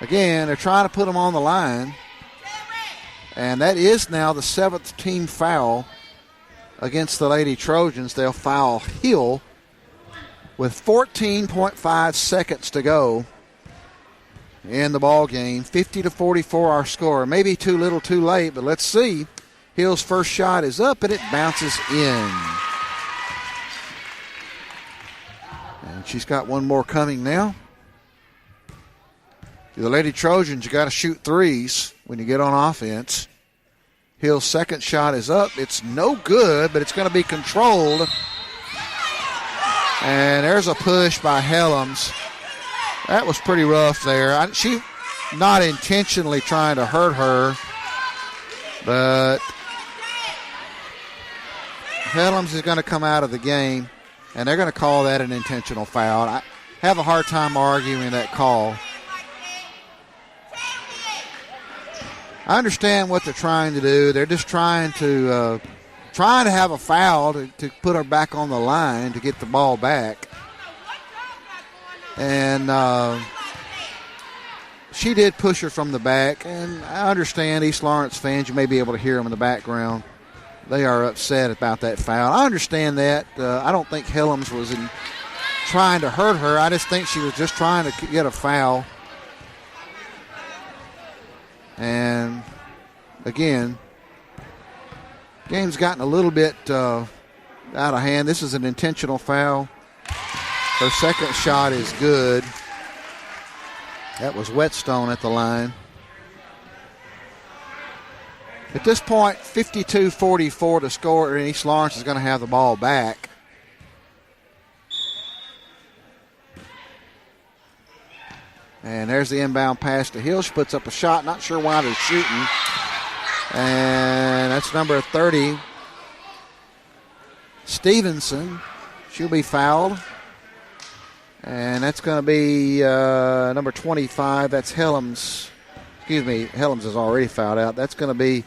Again, they're trying to put them on the line. And that is now the 7th team foul against the Lady Trojans. They'll foul Hill. with 14.5 seconds to go in the ball game. 50-44 our score. Maybe too little too late, but let's see. Hill's first shot is up, and it bounces in. And she's got one more coming now. The Lady Trojans, you got to shoot threes when you get on offense. Hill's second shot is up. It's no good, but it's going to be controlled. And there's a push by Helms. That was pretty rough there. She not intentionally trying to hurt her, but Helms is going to come out of the game, and they're going to call that an intentional foul. I have a hard time arguing that call. I understand what they're trying to do. They're just trying to have a foul to put her back on the line to get the ball back. And she did push her from the back. And I understand East Lawrence fans, you may be able to hear them in the background. They are upset about that foul. I understand that. I don't think Helms was trying to hurt her. I just think she was just trying to get a foul. And, again, game's gotten a little bit out of hand. This is an intentional foul. Her second shot is good. That was Whetstone at the line. At this point, 52-44 to score, and East Lawrence is going to have the ball back. And there's the inbound pass to Hill. She puts up a shot. Not sure why they're shooting. And that's number 30, Stevenson. She'll be fouled. And that's going to be number 25. That's Helms. Excuse me, Helms is already fouled out. That's going to be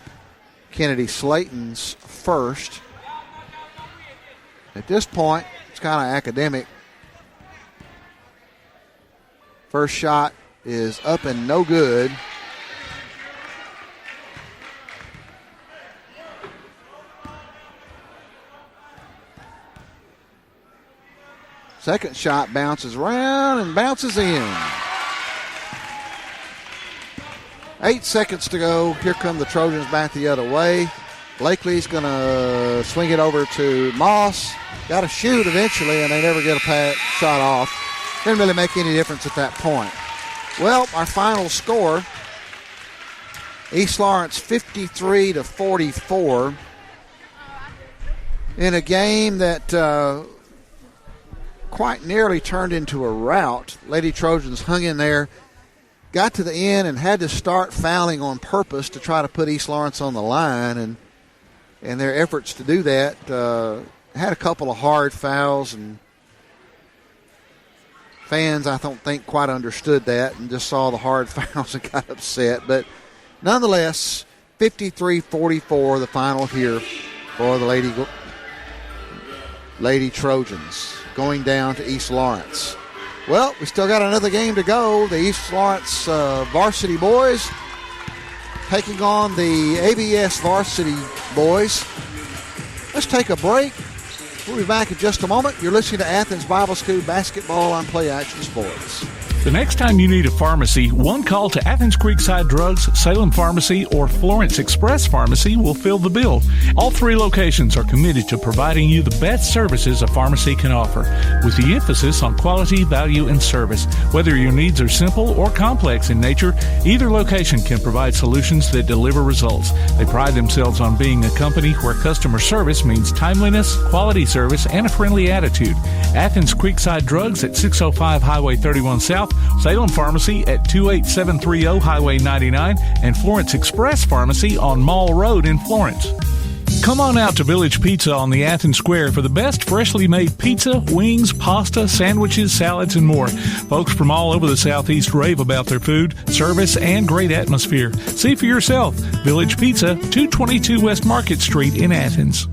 Kennedy Slayton's first. At this point, it's kind of academic. First shot is up and no good. Second shot bounces around and bounces in. 8 seconds to go. Here come the Trojans back the other way. Blakely's going to swing it over to Moss. Got to shoot eventually, and they never get a shot off. Didn't really make any difference at that point. Well, our final score, East Lawrence 53-44 in a game that quite nearly turned into a rout. Lady Trojans hung in there, got to the end, and had to start fouling on purpose to try to put East Lawrence on the line. And their efforts to do that had a couple of hard fouls, and fans, I don't think, quite understood that and just saw the hard fouls and got upset. But nonetheless, 53-44, the final here for the Lady Trojans, going down to East Lawrence. Well, we still got another game to go. The East Lawrence varsity boys taking on the ABS varsity boys. Let's take a break. We'll be back in just a moment. You're listening to Athens Bible School basketball on Play Action Sports. The next time you need a pharmacy, one call to Athens Creekside Drugs, Salem Pharmacy, or Florence Express Pharmacy will fill the bill. All three locations are committed to providing you the best services a pharmacy can offer, with the emphasis on quality, value, and service. Whether your needs are simple or complex in nature, either location can provide solutions that deliver results. They pride themselves on being a company where customer service means timeliness, quality service, and a friendly attitude. Athens Creekside Drugs at 605 Highway 31 South, Salem Pharmacy at 28730 Highway 99, and Florence Express Pharmacy on Mall Road in Florence. Come on out to Village Pizza on the Athens Square for the best freshly made pizza, wings, pasta, sandwiches, salads, and more. Folks from all over the Southeast rave about their food, service, and great atmosphere. See for yourself. Village Pizza, 222 West Market Street in Athens.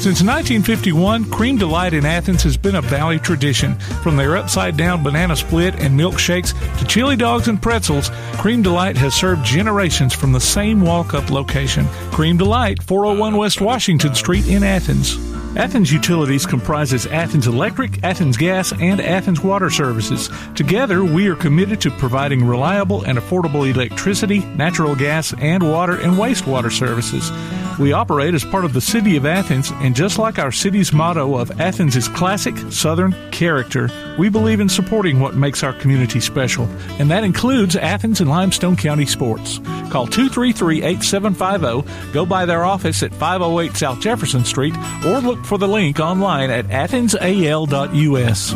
Since 1951, Cream Delight in Athens has been a Valley tradition. From their upside-down banana split and milkshakes to chili dogs and pretzels, Cream Delight has served generations from the same walk-up location. Cream Delight, 401 West Washington Street in Athens. Athens Utilities comprises Athens Electric, Athens Gas, and Athens Water Services. Together, we are committed to providing reliable and affordable electricity, natural gas, and water and wastewater services. We operate as part of the City of Athens, and just like our city's motto of Athens is classic Southern character, we believe in supporting what makes our community special, and that includes Athens and Limestone County sports. Call 233-8750, go by their office at 508 South Jefferson Street, or look for the link online at athensal.us.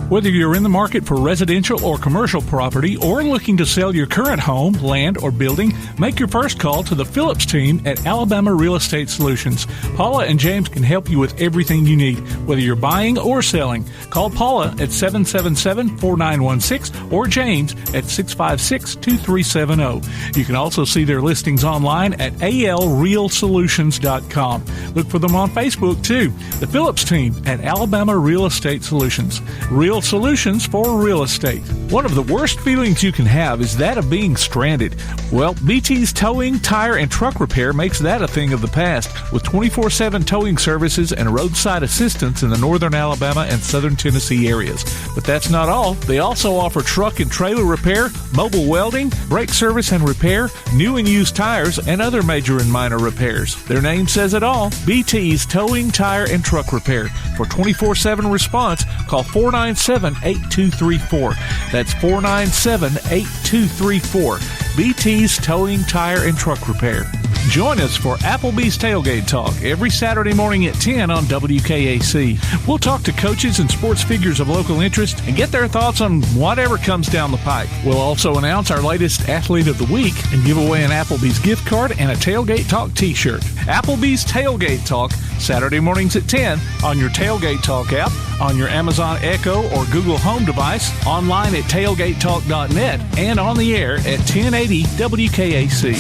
Whether you're in the market for residential or commercial property or looking to sell your current home, land, or building, make your first call to the Phillips team at Alabama Real Estate Solutions. Paula and James can help you with everything you need, whether you're buying or selling. Call Paula at 777-4916 or James at 656-2370. You can also see their listings online at alrealsolutions.com. Look for them on Facebook, too. The Phillips team at Alabama Real Estate Solutions. Real solutions for real estate. One of the worst feelings you can have is that of being stranded. Well, BT's Towing, Tire, and Truck Repair makes that a thing of the past, with 24/7 towing services and roadside assistance in the northern Alabama and southern Tennessee areas. But that's not all. They also offer truck and trailer repair, mobile welding, brake service and repair, new and used tires, and other major and minor repairs. Their name says it all. BT's Towing, Tire, and Truck Repair. For 24/7 response, call 497-8234. That's 497-8234. BT's Towing, Tire, and Truck Repair. Join us for Applebee's Tailgate Talk every Saturday morning at 10 on WKAC. We'll talk to coaches and sports figures of local interest and get their thoughts on whatever comes down the pike. We'll also announce our latest Athlete of the Week and give away an Applebee's gift card and a Tailgate Talk t-shirt. Applebee's Tailgate Talk, Saturday mornings at 10 on your Tailgate Talk app, on your Amazon Echo or Google Home device, online at tailgatetalk.net, and on the air at 1080 WKAC.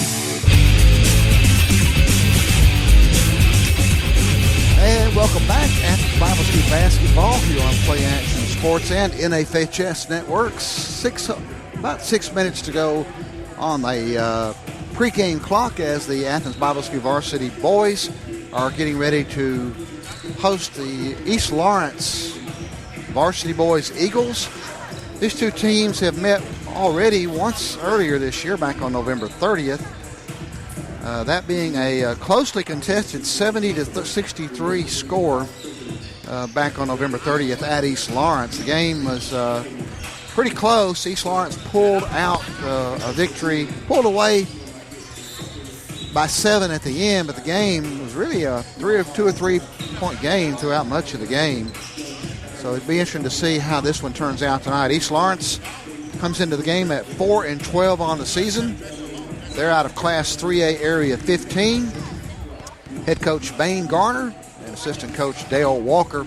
And welcome back to Bible School Basketball here on Play Action Sports and NFHS Networks. About 6 minutes to go on the pregame clock as the Athens Bible School varsity boys are getting ready to host the East Lawrence varsity boys Eagles. These two teams have met already once earlier this year, back on November 30th. That being a closely contested 70-63 score back on November 30th at East Lawrence. The game was pretty close. East Lawrence pulled out a victory, pulled away by 7 at the end, but the game was really a 2 or 3 point game throughout much of the game. So it'd be interesting to see how this one turns out tonight. East Lawrence comes into the game at 4-12 on the season. They're out of Class 3A Area 15. Head coach Bain Garner and assistant coach Dale Walker.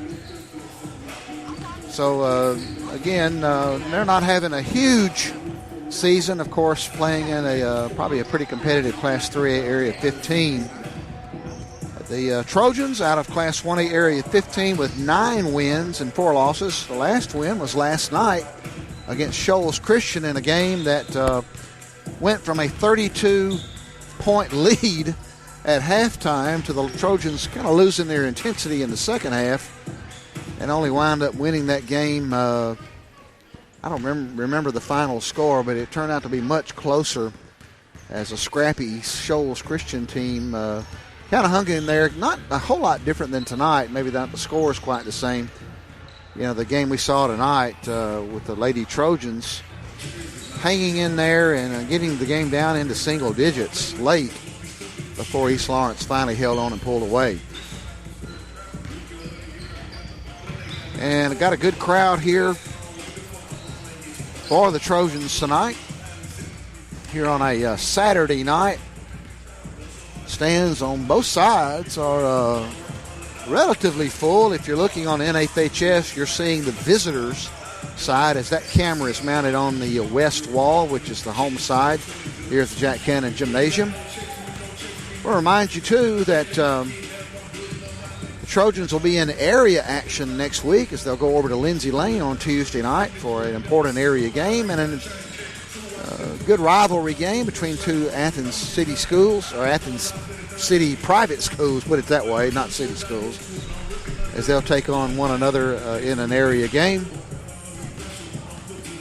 So, again, they're not having a huge season, of course, playing in probably a pretty competitive Class 3A Area 15. The Trojans out of Class 1A Area 15 with 9 wins and 4 losses. The last win was last night against Shoals Christian in a game that went from a 32-point lead at halftime to the Trojans kind of losing their intensity in the second half and only wound up winning that game. I don't remember the final score, but it turned out to be much closer as a scrappy Shoals Christian team kind of hung in there. Not a whole lot different than tonight. Maybe not the score is quite the same. You know, the game we saw tonight with the Lady Trojans hanging in there and getting the game down into single digits late before East Lawrence finally held on and pulled away. And got a good crowd here for the Trojans tonight. Here on a Saturday night. Stands on both sides are relatively full. If you're looking on NFHS, you're seeing the visitors side as that camera is mounted on the west wall, which is the home side here at the Jack Cannon Gymnasium. We'll remind you, too, that Trojans will be in area action next week as they'll go over to Lindsay Lane on Tuesday night for an important area game and a good rivalry game between two Athens City schools, or Athens City private schools, put it that way, not city schools, as they'll take on one another in an area game.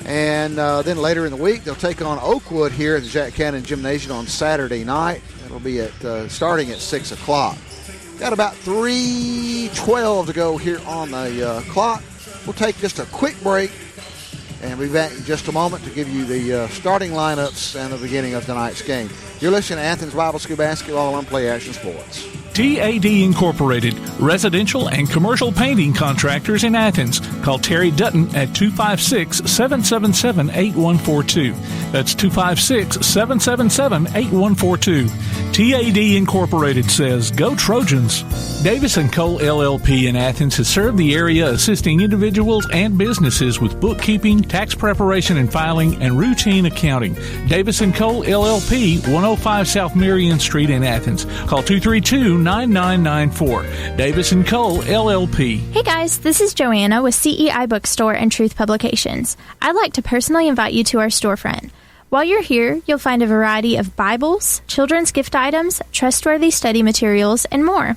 And then later in the week, they'll take on Oakwood here at the Jack Cannon Gymnasium on Saturday night. It'll be at starting at 6 o'clock. Got about 3:12 to go here on the clock. We'll take just a quick break and we'll be back in just a moment to give you the starting lineups and the beginning of tonight's game. You're listening to Athens Bible School Basketball on Play Action Sports. TAD Incorporated, residential and commercial painting contractors in Athens. Call Terry Dutton at 256-777-8142. That's 256-777-8142. TAD Incorporated says, go Trojans. Davis & Cole LLP in Athens has served the area assisting individuals and businesses with bookkeeping, tax preparation and filing, and routine accounting. Davis & Cole LLP, 105 South Marion Street in Athens. Call 232-9994. Davis & Cole LLP. Hey guys, this is Joanna with CEI Bookstore and Truth Publications. I'd like to personally invite you to our storefront. While you're here, you'll find a variety of Bibles, children's gift items, trustworthy study materials, and more.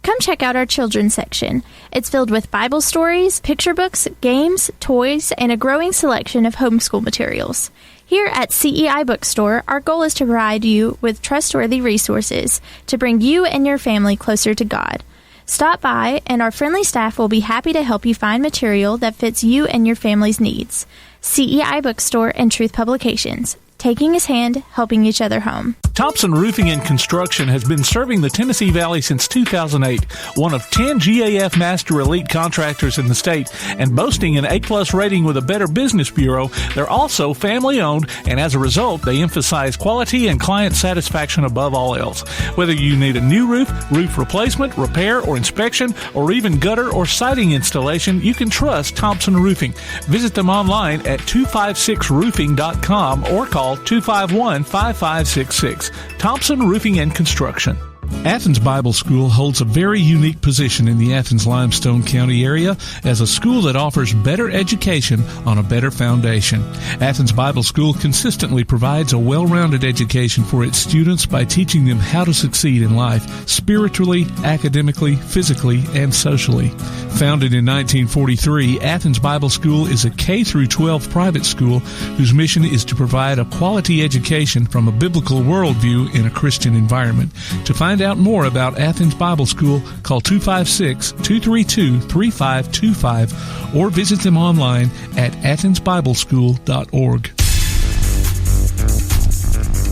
Come check out our children's section. It's filled with Bible stories, picture books, games, toys, and a growing selection of homeschool materials. Here at CEI Bookstore, our goal is to provide you with trustworthy resources to bring you and your family closer to God. Stop by, and our friendly staff will be happy to help you find material that fits you and your family's needs. CEI Bookstore and Truth Publications. Taking his hand, helping each other home. Thompson Roofing and Construction has been serving the Tennessee Valley since 2008, one of 10 GAF Master Elite contractors in the state, and boasting an A-plus rating with a Better Business Bureau. They're also family-owned, and as a result, they emphasize quality and client satisfaction above all else. Whether you need a new roof, roof replacement, repair, or inspection, or even gutter or siding installation, you can trust Thompson Roofing. Visit them online at 256roofing.com or call 251-5566. Thompson Roofing and Construction. Athens Bible School holds a very unique position in the Athens-Limestone County area as a school that offers better education on a better foundation. Athens Bible School consistently provides a well-rounded education for its students by teaching them how to succeed in life, spiritually, academically, physically, and socially. Founded in 1943, Athens Bible School is a K-12 private school whose mission is to provide a quality education from a biblical worldview in a Christian environment. To find out more about Athens Bible School, call 256-232-3525 or visit them online at athensbibleschool.org.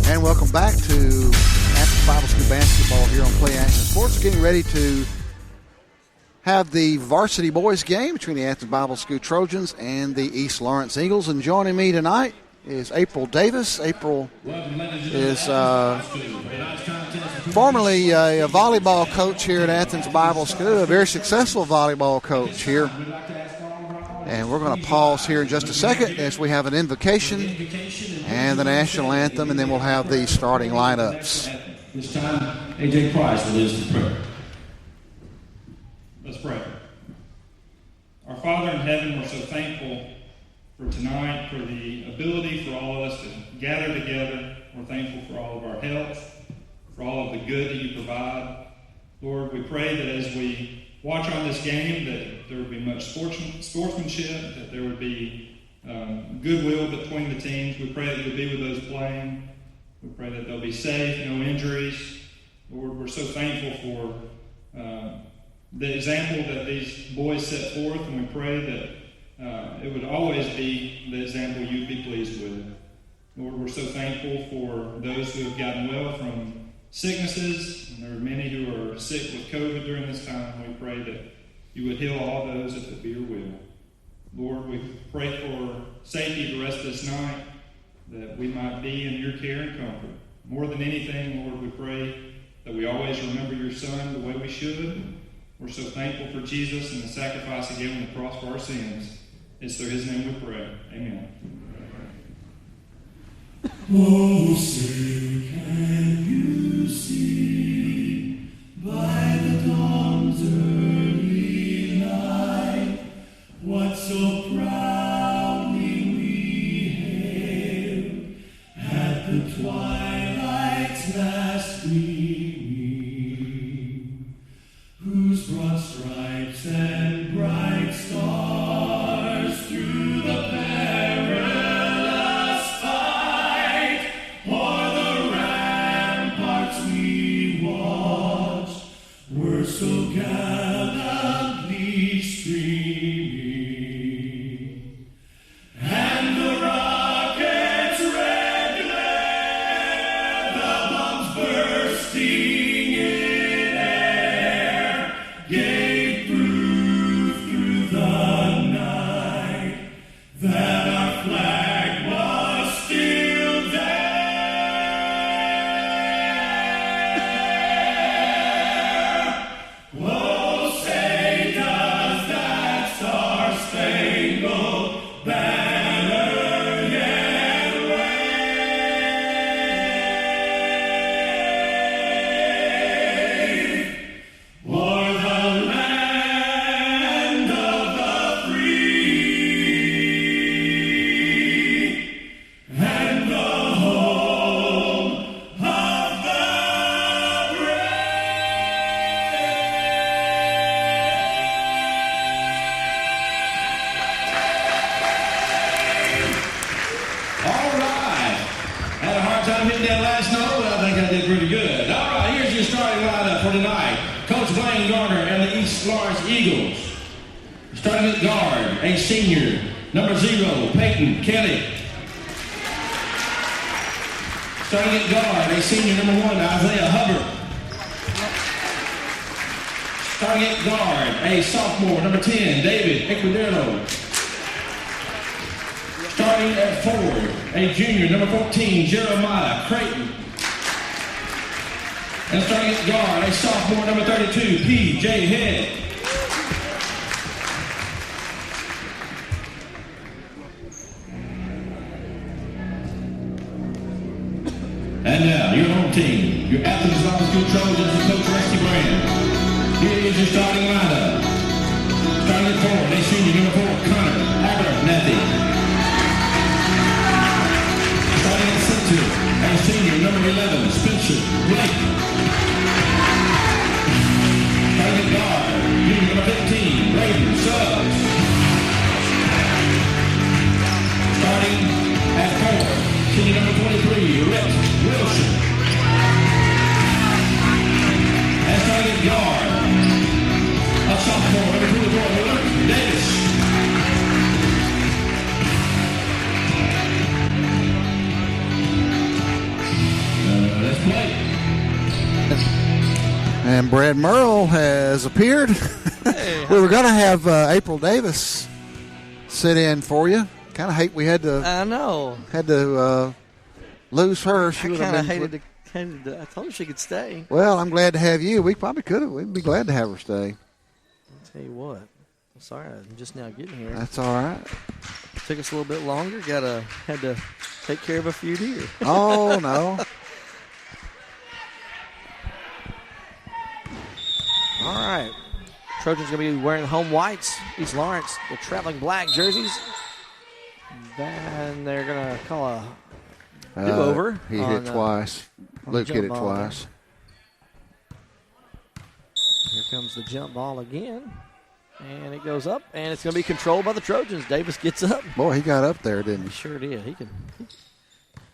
And welcome back to Athens Bible School Basketball here on Play Action Sports. We're getting ready to have the varsity boys game between the Athens Bible School Trojans and the East Lawrence Eagles. And joining me tonight is April Davis. April is formerly a volleyball coach here at Athens Bible School, a very successful volleyball coach here. And we're going to pause here in just a second as we have an invocation and the national anthem, and then we'll have the starting lineups. This time, A.J. Price will lead us to prayer. Let's pray. Our Father in heaven, we're so thankful for tonight, for the ability for all of us to gather together. We're thankful for all of our health, for all of the good that you provide. Lord, we pray that as we watch on this game, that there would be much sportsmanship, that there would be goodwill between the teams. We pray that you would be with those playing. We pray that they'll be safe, no injuries. Lord, we're so thankful for the example that these boys set forth, and we pray that it would always be the example you'd be pleased with. Lord, we're so thankful for those who have gotten well from sicknesses, and there are many who are sick with COVID during this time. We pray that you would heal all those if it be your will. Lord, we pray for safety the rest of this night, that we might be in your care and comfort. More than anything, Lord, we pray that we always remember your Son the way we should. We're so thankful for Jesus and the sacrifice he gave on the cross for our sins. It's through his name we pray. Amen. Oh, say can you see by the dawn's early whose broad stripes and bright stars through the perilous fight o'er the ramparts we watched were so gallantly streaming, and the rockets' red glare, the bombs bursting in air, gave proof through the night that our flag was still there. Oh, say does that star-spangled banner yet wave o'er the land of the free and the home of the All right. Had a hard time hitting that last note, but I think I did pretty good. All right, here's your starting lineup for tonight. Coach Blaine Garner and the East Lawrence Eagles. Starting at guard, a senior, number 0, Peyton Kelly. Starting at guard, a senior, number 1, Isaiah Hubbard. Starting at guard, a sophomore, number 10, David Ecuadero. Starting at forward, a junior, number 14, Jeremiah Creighton. And starting at guard, a sophomore, number 32, P.J. Head. And now, your home team, your Athens Bible School Trojans and Coach Rusty Brand. Here is your starting lineup. Starting at forward, a senior, number 4, Connor Abernathy. Starting at center, a senior, number 11, Spencer Blake. Starting at guard, junior, number 15, Braden Suggs. Starting at forward, senior, number 23, Rhett Wilson. And starting at guard, a sophomore, number 24, Luke Davis. Let's play. And Brad Merle has appeared. We were going to have April Davis sit in for you. Kind of hate we had to. I know. Had to lose her. She I would have kind of been. hated to. I told her she could stay. Well, I'm glad to have you. We probably could have. We'd be glad to have her stay. I'll tell you what. I'm sorry, I'm just now getting here. That's all right. Took us a little bit longer. Had to take care of a few deer. Oh no. All right. Trojans going to be wearing home whites. East Lawrence, the traveling black jerseys. Then they're going to call a do-over. He hit twice. Luke hit it twice. Here comes the jump ball again. And it goes up, and it's going to be controlled by the Trojans. Davis gets up. Boy, he got up there, didn't he? He sure did. He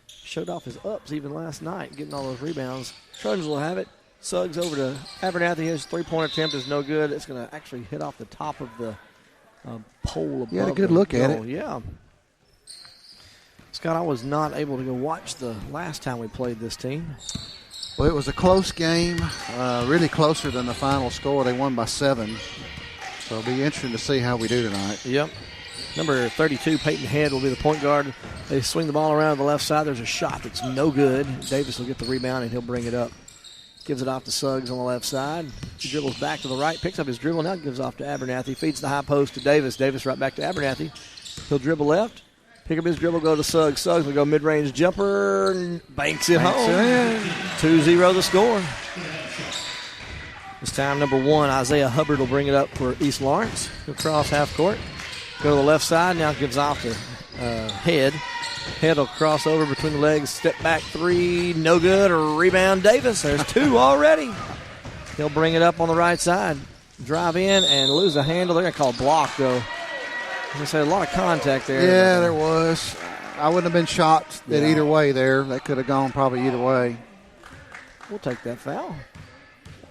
showed off his ups even last night, getting all those rebounds. Trojans will have it. Suggs over to Abernathy. His three-point attempt is no good. It's going to actually hit off the top of the pole above. You had a good look at it. Yeah. Scott, I was not able to go watch the last time we played this team. Well, it was a close game, really closer than the final score. They won by 7. So it'll be interesting to see how we do tonight. Yep. Number 32, Peyton Head, will be the point guard. They swing the ball around to the left side. There's a shot that's no good. Davis will get the rebound, and he'll bring it up. Gives it off to Suggs on the left side. He dribbles back to the right, picks up his dribble, now gives off to Abernathy. Feeds the high post to Davis. Davis right back to Abernathy. He'll dribble left, pick up his dribble, go to Suggs. Suggs will go mid-range jumper, and banks it home. 2-0 the score. This time, number 1, Isaiah Hubbard will bring it up for East Lawrence. He'll cross half court. Go to the left side, now gives off to Head. Head will cross over between the legs, step back 3, no good, or rebound Davis. There's 2 already. He'll bring it up on the right side. drive in and lose the handle. They're going to call a block, though. There's a lot of contact there. Yeah, there was. I wouldn't have been shocked at either way there. That could have gone probably either way. We'll take that foul.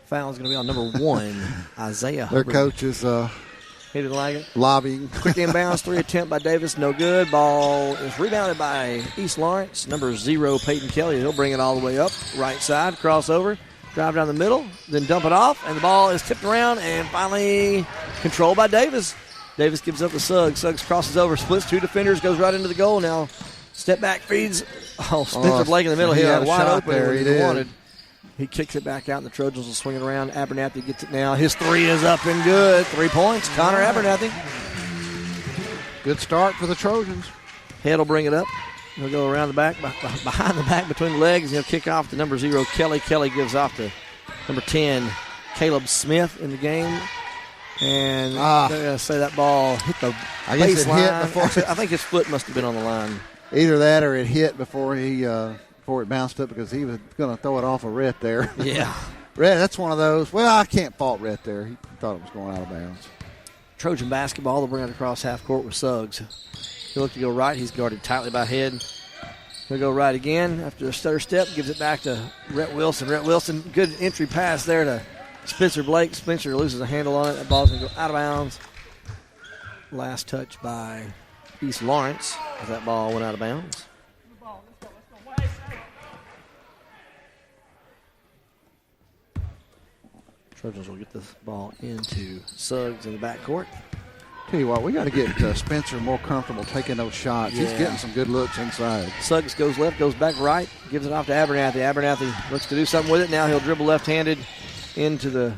Foul is going to be on number 1, Isaiah Their Hubbard. coach is He didn't like it. lobbying. Quick inbounds, 3 attempt by Davis, no good. Ball is rebounded by East Lawrence. Number 0, Peyton Kelly. He'll bring it all the way up. Right side, crossover, drive down the middle, then dump it off, and the ball is tipped around and finally controlled by Davis. Davis gives up the Suggs. Suggs crosses over, splits 2 defenders, goes right into the goal. Now step back, feeds. Spencer Blake in the middle. He He had had a wide shot open there. where He he did. wanted. He kicks it back out, and the Trojans will swing it around. Abernathy gets it now. His 3 is up and good. 3 points. Connor Abernathy. Good start for the Trojans. Head will bring it up. He'll go around the back, behind the back, between the legs. He'll kick off to number 0, Kelly. Kelly gives off to number 10, Caleb Smith in the game. And I'm going to say that ball hit the I guess it hit baseline. before. Actually, I think his foot must have been on the line. Either that or it hit before it bounced up because he was going to throw it off a Rhett there. Yeah. Rhett, that's one of those. Well, I can't fault Rhett there. He thought it was going out of bounds. Trojan basketball. They'll bring it across half court with Suggs. He'll look to go right. He's guarded tightly by Head. He'll go right again after a stutter step. Gives it back to Rhett Wilson. Rhett Wilson, good entry pass there to Spencer Blake. Spencer loses a handle on it. That ball's going to go out of bounds. Last touch by East Lawrence as that ball went out of bounds. Trojans will get this ball into Suggs in the backcourt. Tell you what, we got to get Spencer more comfortable taking those shots. He's Yeah. getting some good looks inside. Suggs goes left, goes back right, gives it off to Abernathy. Abernathy looks to do something with it. Now he'll dribble left-handed into the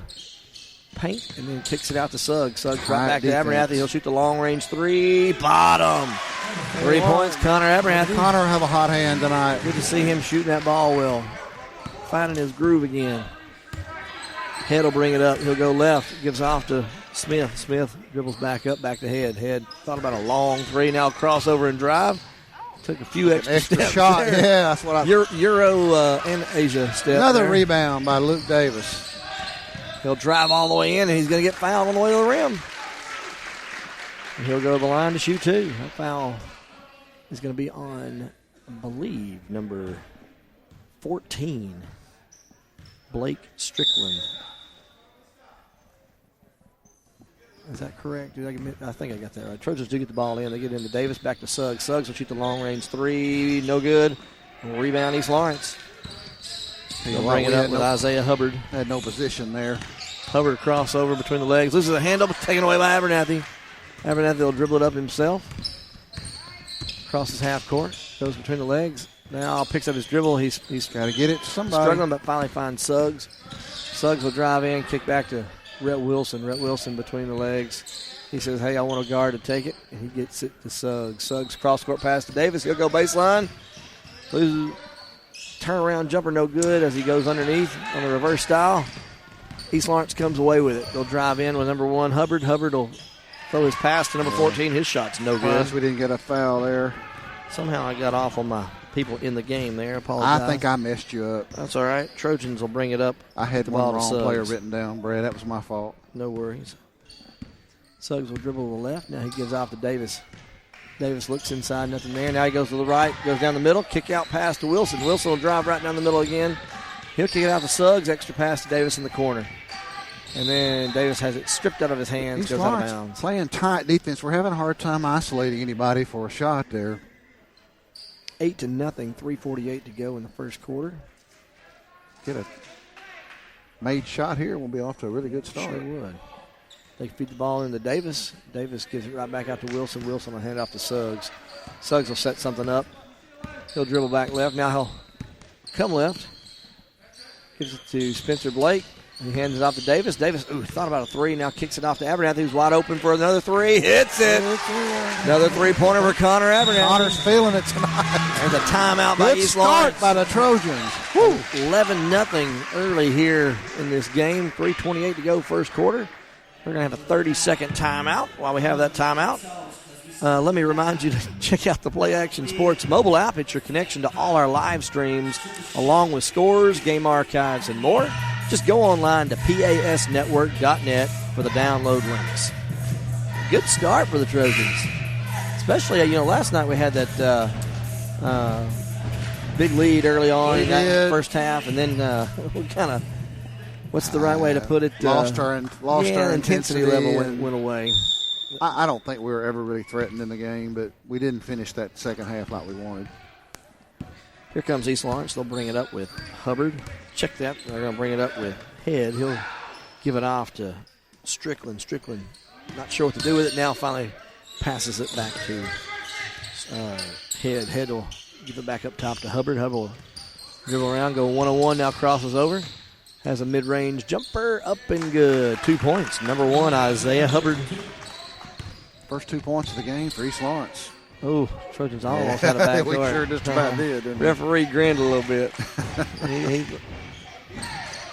paint and then kicks it out to Suggs. Suggs right Right back defense. to Abernathy. He'll shoot the long-range 3. Bottom. 3 points, Connor Abernathy. Connor have a hot hand tonight. Good to see him shooting that ball well. Finding his groove again. Head will bring it up. He'll go left. Gives off to Smith. Smith dribbles back up, back to Head. Head thought about a long 3. Now crossover and drive. Took a few extra steps shot. there. Yeah, that's what I. Euro and Asia step. Another there. rebound by Luke Davis. He'll drive all the way in, and he's going to get fouled on the way to the rim. And he'll go to the line to shoot 2. That foul is going to be on, I believe, number 14, Blake Strickland. Is that correct? I think I got that right. Trojans do get the ball in. They get into Davis, back to Suggs. Suggs will shoot the long-range 3. No good. And rebound East Lawrence. He'll bring it up with Isaiah Hubbard. Had no position there. Hubbard crossover between the legs. Loses a handle, taken away by Abernathy. Abernathy will dribble it up himself. Crosses half court. Goes between the legs. Now picks up his dribble. He's got to get it to somebody. Struggling, but finally finds Suggs. Suggs will drive in, kick back to Rhett Wilson. Rhett Wilson between the legs. He says, hey, I want a guard to take it. And he gets it to Suggs. Suggs cross-court pass to Davis. He'll go baseline. Loses. Turnaround jumper no good as he goes underneath on the reverse style. East Lawrence comes away with it. They'll drive in with number 1, Hubbard. Hubbard will throw his pass to number 14. His shot's no good. Plus, we didn't get a foul there. Somehow I got off on my people in the game there. Apologize. I think I messed you up. That's all right. Trojans will bring it up. I had the one ball to wrong Suggs. player written down, Brad. That was my fault. No worries. Suggs will dribble to the left. Now he gives off to Davis. Davis looks inside, nothing there. Now he goes to the right, goes down the middle, kick out pass to Wilson. Wilson will drive right down the middle again. He'll kick it out to Suggs, extra pass to Davis in the corner. And then Davis has it stripped out of his hands, East goes out of Lawrence bounds. playing tight defense. We're having a hard time isolating anybody for a shot there. 8-0, 3:48 to go in the first quarter. Get a made shot here, we'll be off to a really good start. Sure would. They feed the ball into Davis. Davis gives it right back out to Wilson. Wilson will hand it off to Suggs. Suggs will set something up. He'll dribble back left. Now he'll come left. Gives it to Spencer Blake. He hands it off to Davis. Davis, thought about a 3. Now kicks it off to Abernathy, who's wide open for another 3. Hits it. Another 3-pointer for Connor Abernathy. Connor's feeling it tonight. There's a timeout by Good East start Lawrence. by the Trojans. 11-0 early here in this game. 3:28 to go first quarter. We're going to have a 30-second timeout. While we have that timeout, let me remind you to check out the Play Action Sports mobile app. It's your connection to all our live streams, along with scores, game archives, and more. Just go online to pasnetwork.net for the download links. Good start for the Trojans. Especially, last night we had that big lead early on in that first half, and then we kind of, what's the right way to put it? Lost our intensity level went away. I don't think we were ever really threatened in the game, but we didn't finish that second half like we wanted. Here comes East Lawrence. They'll bring it up with Hubbard. Check that. They're going to bring it up with Head. He'll give it off to Strickland. Strickland, not sure what to do with it now, finally passes it back to Head. Head will give it back up top to Hubbard. Hubbard will dribble around, go one-on-one, now crosses over. Has a mid-range jumper, up and good. 2 points. Number 1, Isaiah Hubbard. First 2 points of the game for East Lawrence. Oh, Trojans almost had a back door. We sure just about did, didn't we? Referee grinned a little bit.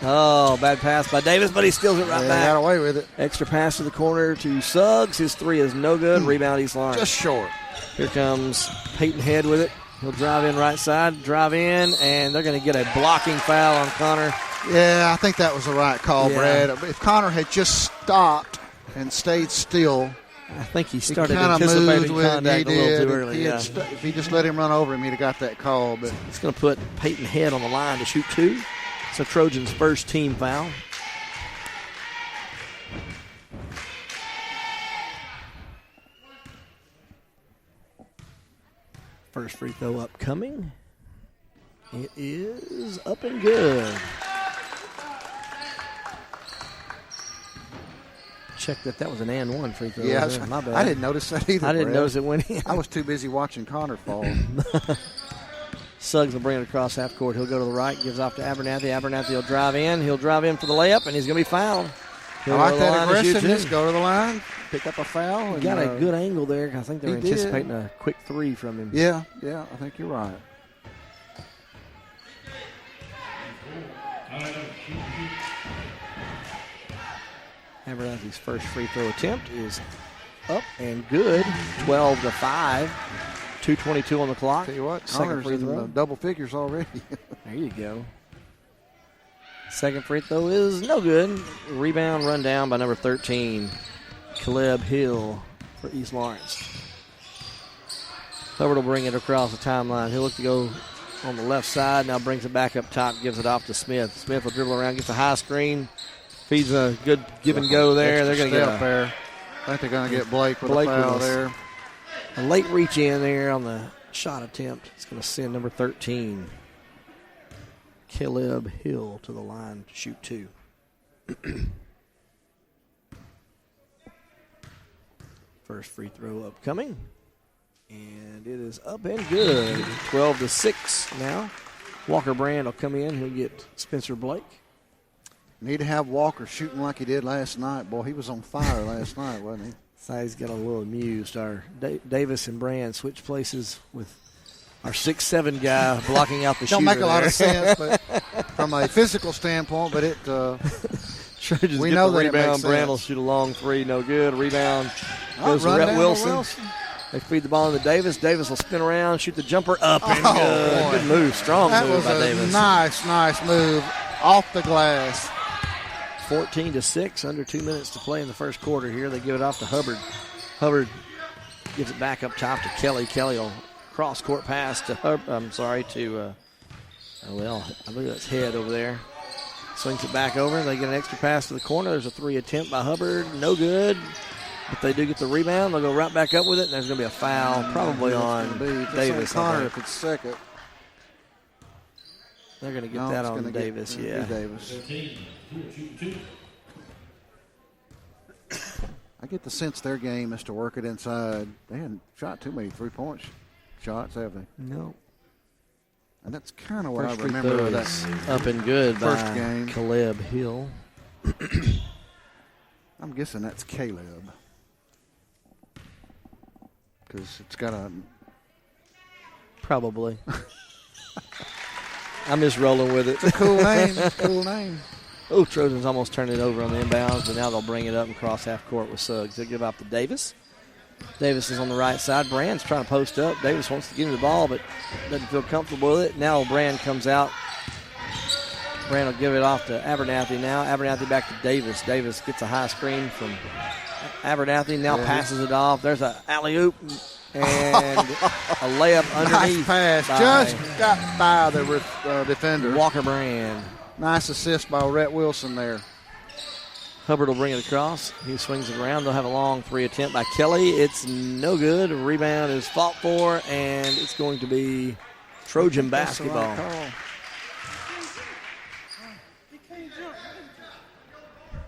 Bad pass by Davis, but he steals it right back. Got away with it. Extra pass to the corner to Suggs. His 3 is no good. Rebound East Lawrence. Just short. Here comes Peyton Head with it. He'll drive in right side, drive in, and they're going to get a blocking foul on Connor. Yeah, I think that was the right call, Brad. If Connor had just stopped and stayed still, I think he started anticipating contact a little too early. If he just let him run over him, he'd have got that call. But it's going to put Peyton Head on the line to shoot 2. It's a Trojans' first team foul. First free throw upcoming. It is up and good. Check that was an and one free throw. Yeah, my bad. I didn't notice that either. I didn't notice it went in. I was too busy watching Connor fall. Suggs will bring it across half court. He'll go to the right, gives off to Abernathy. Abernathy will drive in. He'll drive in for the layup, and he's going to be fouled. I like that aggressiveness. Go to the line, pick up a foul. He got a good angle there. I think they were anticipating a quick 3 from him. Yeah, I think you're right. Abernathy's first free throw attempt is up and good. 12-5. 2:22 on the clock. Tell you what, second free throw. Double figures already. There you go. Second free throw is no good. Rebound run down by number 13, Caleb Hill for East Lawrence. Hubbard will bring it across the timeline. He'll look to go on the left side. Now brings it back up top, gives it off to Smith. Smith will dribble around, gets a high screen. Feeds a good give and go there. They're going to get a there. I think they're going to get Blake with a foul there. A late reach in there on the shot attempt. It's going to send number 13, Caleb Hill, to the line to shoot 2. First free throw upcoming. And it is up and good. 12-6 now. Walker Brand will come in. He'll get Spencer Blake. Need to have Walker shooting like he did last night. Boy, he was on fire last night, wasn't he? Size got a little amused. Our Davis and Brand switch places with our 6'7" guy blocking out the shooter. Don't make a lot of sense, but from a physical standpoint, but it. We know that rebound. Brand will shoot a long 3, no good. Rebound goes to Rhett Wilson. They feed the ball into Davis. Davis will spin around, shoot the jumper up and good. Good move, strong move by Davis. Nice move off the glass. 14-6, under 2 minutes to play in the first quarter here. They give it off to Hubbard. Hubbard gives it back up top to Kelly. Kelly will cross-court pass to I believe that's Head over there. Swings it back over. They get an extra pass to the corner. There's a 3 attempt by Hubbard. No good. But they do get the rebound. They'll go right back up with it, and there's going to be a foul probably on Davis. Connor if it's second. They're going to get that on Davis, Davis. I get the sense their game is to work it inside. They hadn't shot too many 3-point shots, have they? No. And that's kind of what I remember of that up and good first by game. Caleb Hill. I'm guessing that's Caleb. Because it's got a... Probably. I'm just rolling with it. It's a cool name. Cool name. Oh, Trojans almost turned it over on the inbounds, but now they'll bring it up and cross half court with Suggs. They'll give up to Davis. Davis is on the right side. Brand's trying to post up. Davis wants to give him the ball, but doesn't feel comfortable with it. Now Brand comes out Brand will give it off to Abernathy now. Abernathy back to Davis. Davis gets a high screen from Abernathy. Now passes it off. There's an alley-oop and a layup underneath. Nice pass. Just got by the defender. Walker Brand. Nice assist by Rhett Wilson there. Hubbard will bring it across. He swings it around. They'll have a long 3 attempt by Kelly. It's no good. A rebound is fought for, and it's going to be Trojan basketball.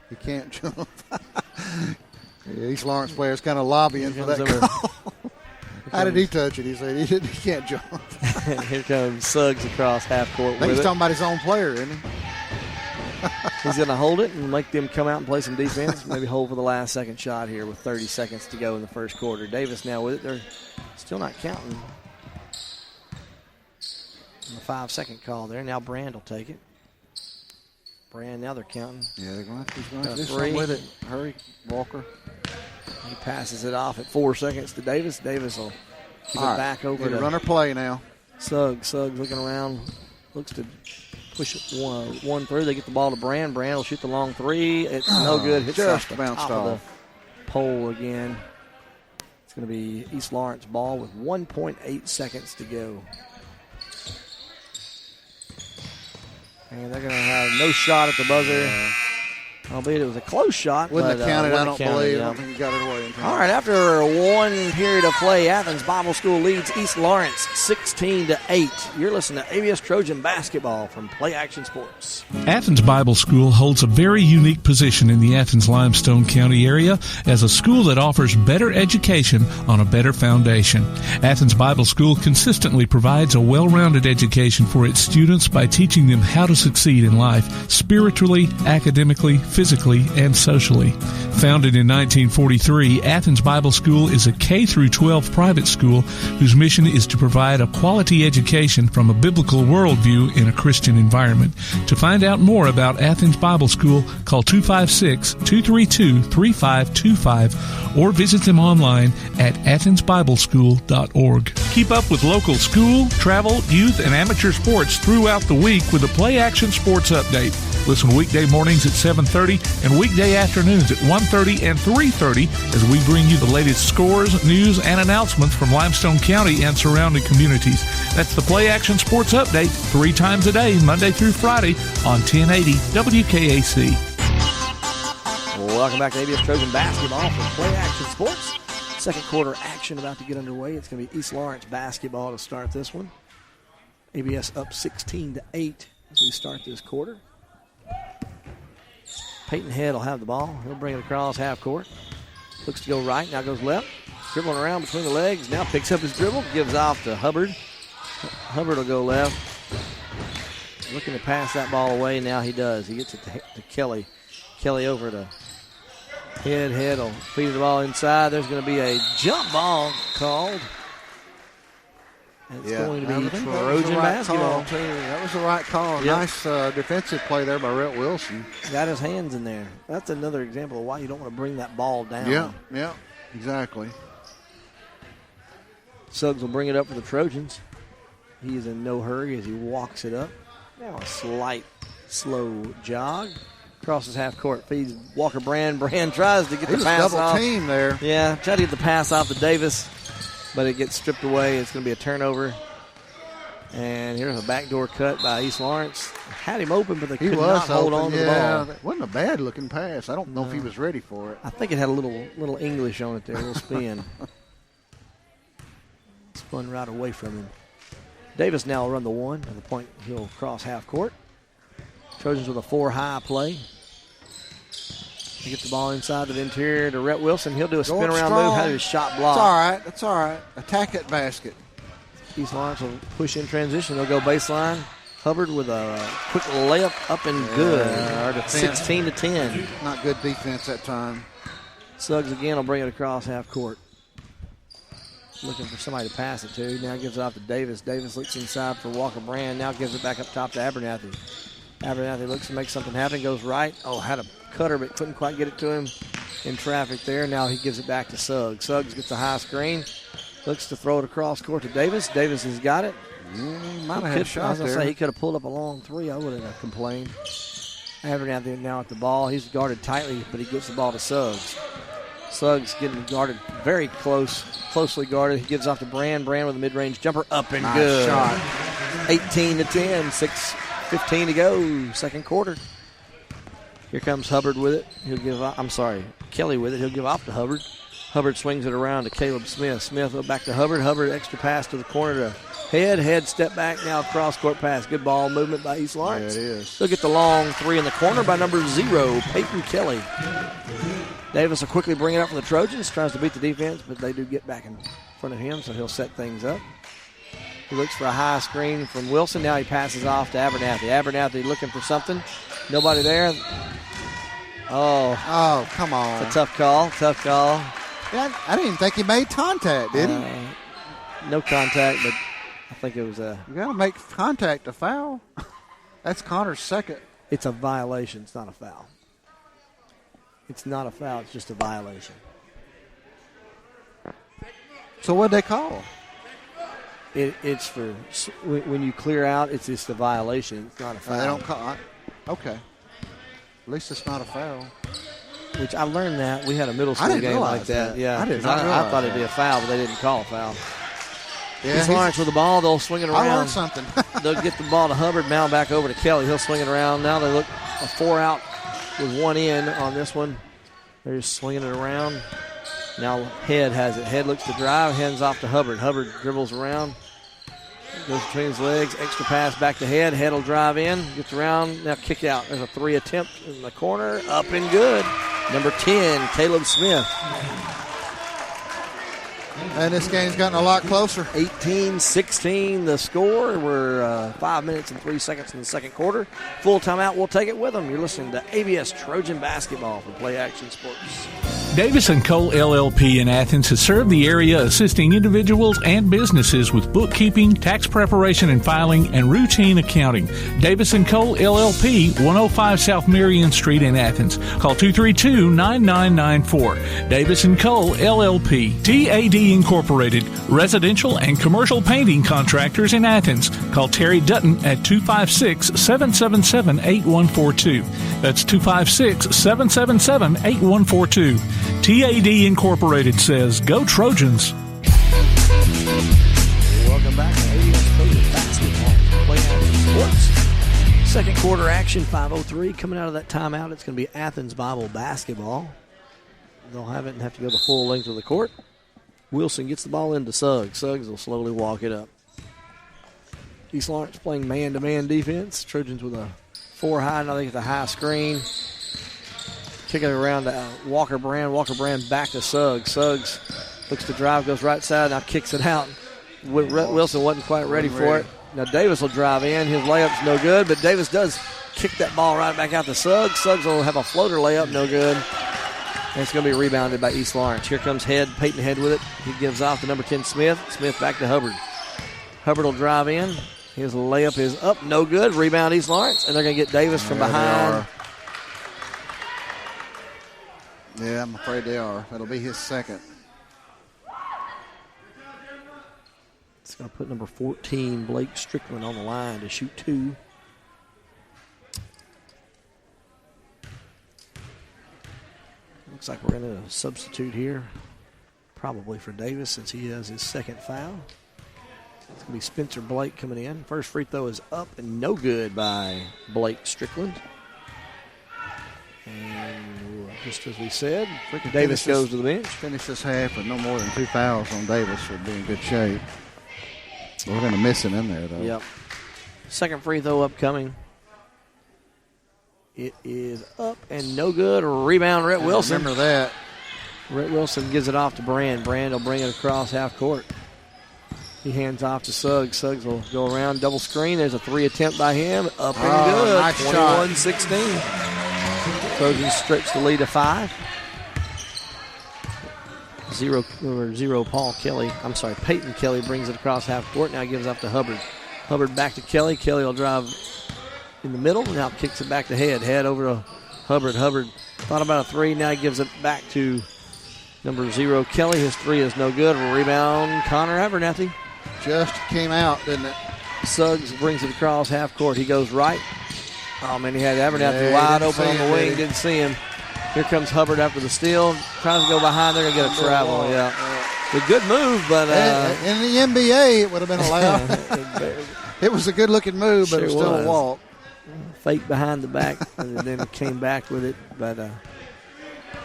He can't jump. East Lawrence players kind of lobbying for that call. How did he touch it? He said he can't jump. Here comes Suggs across half court. I think he's talking about his own player, isn't he? He's going to hold it and make them come out and play some defense. Maybe hold for the last second shot here with 30 seconds to go in the first quarter. Davis now with it. They're still not counting. The 5-second call there. Now Brand will take it. Brand, now they're counting. Yeah, he's going to do something with it. Hurry, Walker. He passes it off at 4 seconds to Davis. Davis will give it back over to runner play now. Suggs. Suggs looking around. Looks to push it one through. They get the ball to Brand. Brand will shoot the long 3. It's no good. Hits just off bounced the off. Pole again. It's going to be East Lawrence ball with 1.8 seconds to go. And they're going to have no shot at the buzzer. Albeit it was a close shot. Wouldn't have counted, I don't believe. I don't think he got it away in time. All right, after one period of play, Athens Bible School leads East Lawrence 16-8. You're listening to ABS Trojan basketball from Play Action Sports. Athens Bible School holds a very unique position in the Athens-Limestone County area as a school that offers better education on a better foundation. Athens Bible School consistently provides a well-rounded education for its students by teaching them how to succeed in life, spiritually, academically, physically, and socially. Founded in 1943, Athens Bible School is a K-12 private school whose mission is to provide a quality education from a biblical worldview in a Christian environment. To find out more about Athens Bible School, call 256-232-3525 or visit them online at athensbibleschool.org. Keep up with local school, travel, youth, and amateur sports throughout the week with the Play Action Sports Update. Listen weekday mornings at 7:30 and weekday afternoons at 1:30 and 3:30 as we bring you the latest scores, news, and announcements from Limestone County and surrounding communities. That's the Play Action Sports Update 3 times a day, Monday through Friday on 1080 WKAC. Welcome back to ABS Trojan basketball from Play Action Sports. Second quarter action about to get underway. It's going to be East Lawrence basketball to start this one. ABS up 16-8 as we start this quarter. Peyton Head will have the ball. He'll bring it across half court. Looks to go right, now goes left. Dribbling around between the legs. Now picks up his dribble, gives off to Hubbard. Hubbard will go left. Looking to pass that ball away. Now he does. He gets it to Kelly. Kelly over to Head. Head will feed the ball inside. There's going to be a jump ball called. It's going to be Trojan basketball. That was the right call. Yep. Nice defensive play there by Rhett Wilson. Got his hands in there. That's another example of why you don't want to bring that ball down. Yeah, exactly. Suggs will bring it up for the Trojans. He is in no hurry as he walks it up. Now a slight, slow jog. Crosses half court, feeds Walker Brand. Brand tries to get the pass off. Double team there. Yeah, try to get the pass off to Davis, but it gets stripped away. It's going to be a turnover. And here's a backdoor cut by East Lawrence. Had him open, but they could not hold on to the ball. It wasn't a bad-looking pass. I don't know if he was ready for it. I think it had a little English on it there, a little spin. Spun right away from him. Davis now will run the one. At the point, he'll cross half court. Trojans with a 4-high play. He gets the ball inside to the interior to Rhett Wilson. He'll do a spin-around move, have his shot blocked. That's all right. Attack that basket. East Lawrence will push in transition. They'll go baseline. Hubbard with a quick layup up and good. 16-10. Not good defense that time. Suggs again will bring it across half court. Looking for somebody to pass it to. Now gives it off to Davis. Davis looks inside for Walker Brand. Now gives it back up top to Abernathy. Abernathy looks to make something happen. Goes right. Oh, had a cutter but couldn't quite get it to him in traffic there. Now he gives it back to Suggs. Suggs gets a high screen. Looks to throw it across court to Davis. Davis has got it. He might have had a shot there. Say he could have pulled up a long three. I wouldn't have complained. Abernathy now at the ball. He's guarded tightly, but he gives the ball to Suggs. Suggs getting guarded very closely guarded. He gives off to Brand. Brand with a mid-range jumper up and nice good. Shot. 18-10, 6:15 to go, second quarter. Here comes Hubbard with it. Kelly with it. He'll give off to Hubbard. Hubbard swings it around to Caleb Smith. Smith back to Hubbard. Hubbard extra pass to the corner to Head. Head step back now, cross-court pass. Good ball movement by East Lawrence. Yeah, it is. They'll get the long three in the corner by number 0, Peyton Kelly. Davis will quickly bring it up for the Trojans. Tries to beat the defense, but they do get back in front of him, so he'll set things up. He looks for a high screen from Wilson. Now he passes off to Abernathy. Abernathy looking for something. Nobody there. Oh, come on. It's a tough call. Yeah, I didn't even think he made contact, did he? No contact, but I think it was a... You got to make contact to foul. That's Connor's second. It's a violation. It's not a foul. It's not a foul. It's just a violation. So what'd they call? It's for when you clear out. It's just a violation. It's not a foul. They don't call. Okay. At least it's not a foul. Which I learned that we had a middle school game like that. Yeah, I did not realize I thought it'd be a foul, but they didn't call a foul. Yeah, East Lawrence with the ball. They'll swing it around. I learned something. They'll get the ball to Hubbard. Now back over to Kelly. He'll swing it around. Now they look a 4 out with 1 in on this one. They're just swinging it around. Now Head has it. Head looks to drive. Hands off to Hubbard. Hubbard dribbles around. Goes between his legs. Extra pass back to Head. Head will drive in. Gets around. Now kick out. There's a 3 attempt in the corner. Up and good. Number 10, Caleb Smith. And this game's gotten a lot closer. 18-16 the score. We're 5 minutes and 3 seconds in the second quarter. Full timeout. We'll take it with them. You're listening to ABS Trojan Basketball from Play Action Sports. Davis & Cole LLP in Athens has served the area assisting individuals and businesses with bookkeeping, tax preparation and filing, and routine accounting. Davis & Cole LLP, 105 South Marion Street in Athens. Call 232-9994. Davis & Cole LLP. TAD Incorporated, residential and commercial painting contractors in Athens. Call Terry Dutton at 256-777-8142. That's 256-777-8142. TAD Incorporated says, go Trojans. Welcome back to ABS Trojan Basketball. Play Action Sports. Second quarter action, 5:03. Coming out of that timeout, it's going to be Athens Bible basketball. They'll have it and have to go the full length of the court. Wilson gets the ball into Suggs. Suggs will slowly walk it up. East Lawrence playing man-to-man defense. Trojans with a 4 high. Now they get the high screen. Kick it around to Walker Brand. Walker Brand back to Suggs. Suggs looks to drive, goes right side, now kicks it out. Wilson wasn't quite ready for it. Now Davis will drive in. His layup's no good, but Davis does kick that ball right back out to Suggs. Suggs will have a floater layup, no good. And it's going to be rebounded by East Lawrence. Here comes Head, Peyton Head with it. He gives off to number 10, Smith. Smith back to Hubbard. Hubbard will drive in. His layup is up, no good. Rebound East Lawrence, and they're going to get Davis from behind. Yeah, I'm afraid they are. That'll be his second. It's going to put number 14, Blake Strickland, on the line to shoot 2. Looks like we're going to substitute here, probably for Davis since he has his second foul. It's going to be Spencer Blake coming in. First free throw is up and no good by Blake Strickland. And just as we said, Davis goes to the bench. Finish this half with no more than 2 fouls on Davis. Would be in good shape. We're going to miss him in there, though. Yep. Second free throw upcoming. It is up and no good. Rebound, Rhett Wilson. Remember that. Rhett Wilson gives it off to Brand. Brand will bring it across half court. He hands off to Suggs. Suggs will go around, double screen. There's a 3 attempt by him. Up and good. Nice 21-16. Trojans stretch the lead to 5. 0 Paul Kelly. I'm sorry, Peyton Kelly brings it across half court. Now gives up to Hubbard. Hubbard back to Kelly. Kelly will drive in the middle. Now kicks it back to Head. Head over to Hubbard. Hubbard thought about a 3. Now he gives it back to number 0 Kelly. His 3 is no good. Rebound Connor Abernathy. Just came out, didn't it? Suggs brings it across half court. He goes right. Oh, man, he had Abernathy wide open on the wing. Didn't see him. Here comes Hubbard after the steal. Tries to go behind. They're going to get a travel. Yeah. A good move, but. In the NBA, it would have been allowed. It was a good-looking move, but it was still a walk. Fake behind the back, and then came back with it. But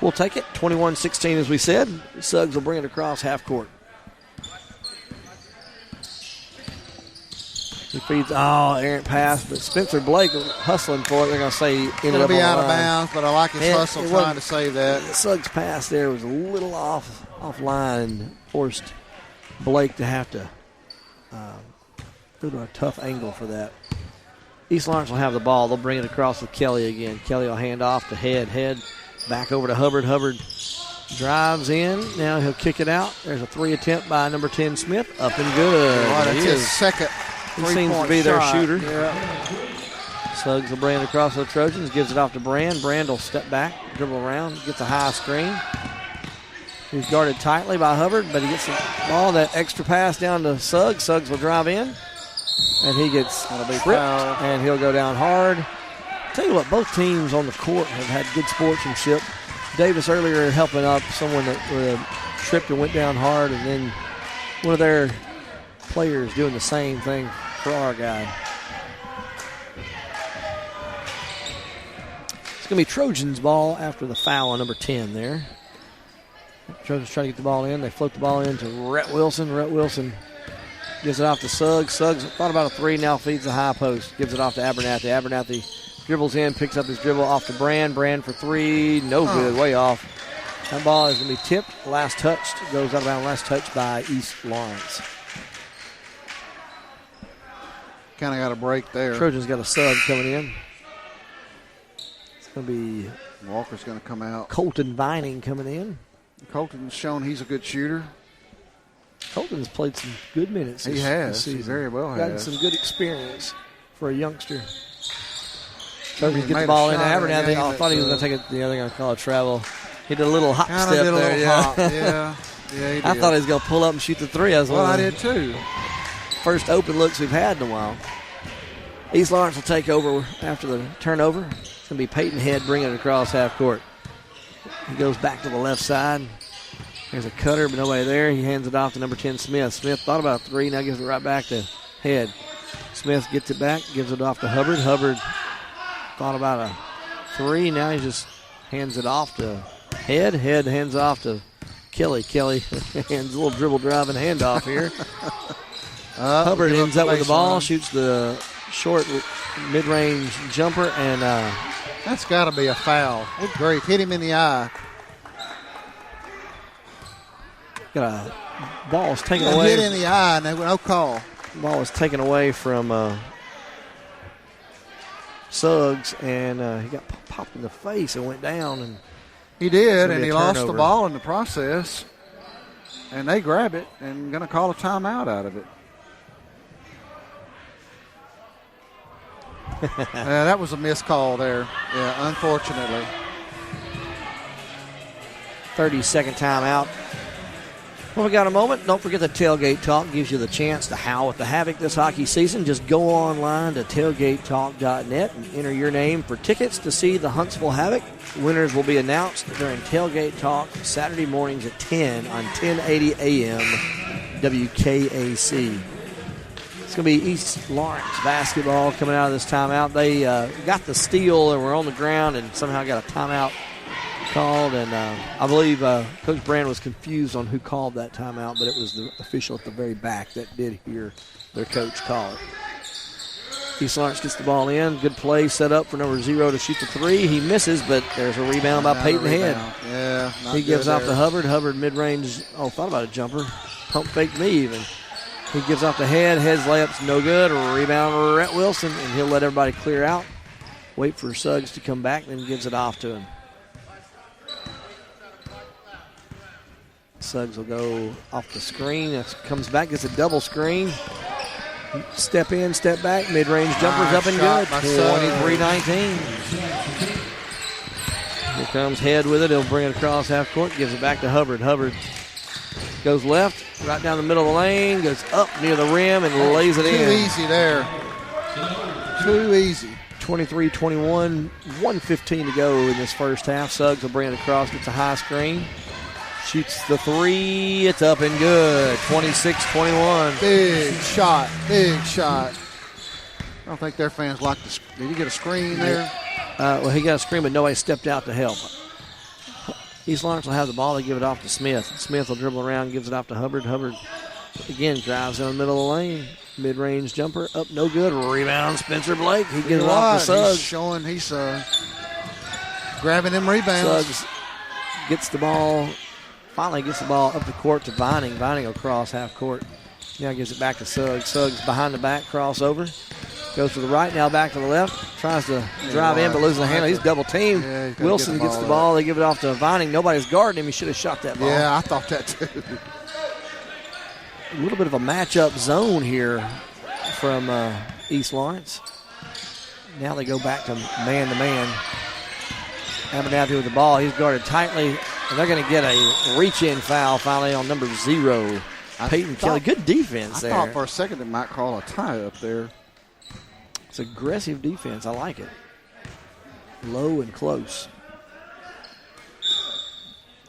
we'll take it. 21-16, as we said. Suggs will bring it across half court. He feeds, errant pass, but Spencer Blake hustling for it. They're going to say it'll be out of bounds, but I like his hustle trying to save that. Suggs' pass there was a little offline and forced Blake to have to go to a tough angle for that. East Lawrence will have the ball. They'll bring it across with Kelly again. Kelly will hand off to Head back over to Hubbard. Hubbard drives in. Now he'll kick it out. There's a 3 attempt by number 10 Smith. Up and good. That's his second. He seems to be their shooter. Yeah. Suggs will bring it across the Trojans. Gives it off to Brand. Brand will step back, dribble around, gets a high screen. He's guarded tightly by Hubbard, but he gets the ball, that extra pass down to Suggs. Suggs will drive in, and he gets tripped, and he'll go down hard. Tell you what, both teams on the court have had good sportsmanship. Davis earlier helping up someone that tripped and went down hard, and then one of their players doing the same thing for our guy. It's going to be Trojans' ball after the foul on number 10 there. Trojans try to get the ball in. They float the ball in to Rhett Wilson. Rhett Wilson gives it off to Suggs. Suggs thought about a 3, now feeds the high post. Gives it off to Abernathy. Abernathy dribbles in, picks up his dribble off to Brand. Brand for 3, no good, way off. That ball is going to be tipped. Last touched, goes out of bounds. Last touch by East Lawrence. Kind of got a break there. Trojans got a sub coming in. It's going to be Walker's going to come out. Colton Vining coming in. Colton's shown he's a good shooter. Colton's played some good minutes. He has. He very well has. Gotten some good experience for a youngster. Trojans get the ball in. Abernathy. I thought he was going to take it the other guy, call it travel. He did a little hop step there. Yeah, he did. I thought he was going to pull up and shoot the 3. I did too. First open looks we've had in a while. East Lawrence will take over after the turnover. It's going to be Peyton Head bringing it across half court. He goes back to the left side. There's a cutter, but nobody there. He hands it off to number 10, Smith. Smith thought about a 3, now gives it right back to Head. Smith gets it back, gives it off to Hubbard. Hubbard thought about a 3, now he just hands it off to Head. Head hands off to Kelly. Kelly hands a little dribble drive and handoff here. Hubbard ends up with the ball, shoots the short mid-range jumper, and that's got to be a foul. Good grief, hit him in the eye. Got a ball was taken away. Hit in the eye, no call. Ball was taken away from Suggs, and he got popped in the face and went down. And he did, and he lost the ball in the process. And they grab it and going to call a timeout out of it. Yeah, that was a missed call there. Yeah, unfortunately. 30-second timeout. Well, we got a moment. Don't forget the Tailgate Talk gives you the chance to howl at the Havoc this hockey season. Just go online to tailgatetalk.net and enter your name for tickets to see the Huntsville Havoc. Winners will be announced during Tailgate Talk Saturday mornings at 10 on 1080 AM WKAC. It's going to be East Lawrence basketball coming out of this timeout. They got the steal and were on the ground and somehow got a timeout called. And I believe Coach Brand was confused on who called that timeout, but it was the official at the very back that did hear their coach call it. East Lawrence gets the ball in. Good play set up for number 0 to shoot the 3. He misses, but there's a rebound by Peyton Head. Yeah, he gives off to Hubbard. Hubbard mid-range. Thought about a jumper. Pump faked me even. He gives off to Head. Head's layup's no good. Rebound Rhett Wilson, and he'll let everybody clear out. Wait for Suggs to come back, then gives it off to him. Suggs will go off the screen. Comes back, gets a double screen. Step in, step back. Mid-range jumper's up and good. 23-19. Here comes Head with it. He'll bring it across half court. Gives it back to Hubbard. Hubbard Goes left, right down the middle of the lane, goes up near the rim and lays it in. Too easy there. Too easy. 23-21, 1:15 to go in this first half. Suggs will bring it across, gets a high screen. Shoots the three. It's up and good. 26-21. Big shot. Big shot. I don't think their fans like the. Did he get a screen there? Well, he got a screen, but nobody stepped out to help. East Lawrence will have the ball. They give it off to Smith. Smith will dribble around, gives it off to Hubbard. Hubbard, again, drives in the middle of the lane. Mid-range jumper. Up, no good. Rebound, Spencer Blake. He gets it off to Suggs. He's grabbing them rebounds. Suggs gets the ball. Finally gets the ball up the court to Vining. Vining will cross half court. Now gives it back to Suggs. Suggs behind the back, crossover. Goes to the right, now back to the left. Tries to drive in, but loses the handle. He's double teamed. Yeah, Wilson gets the ball. They give it off to Vining. Nobody's guarding him. He should have shot that ball. Yeah, I thought that too. A little bit of a matchup zone here from East Lawrence. Now they go back to man-to-man. Abernathy with the ball. He's guarded tightly. And they're going to get a reach-in foul finally on number 0, Peyton Kelly. Good defense there. I thought for a second they might call a tie up there. It's aggressive defense. I like it. Low and close.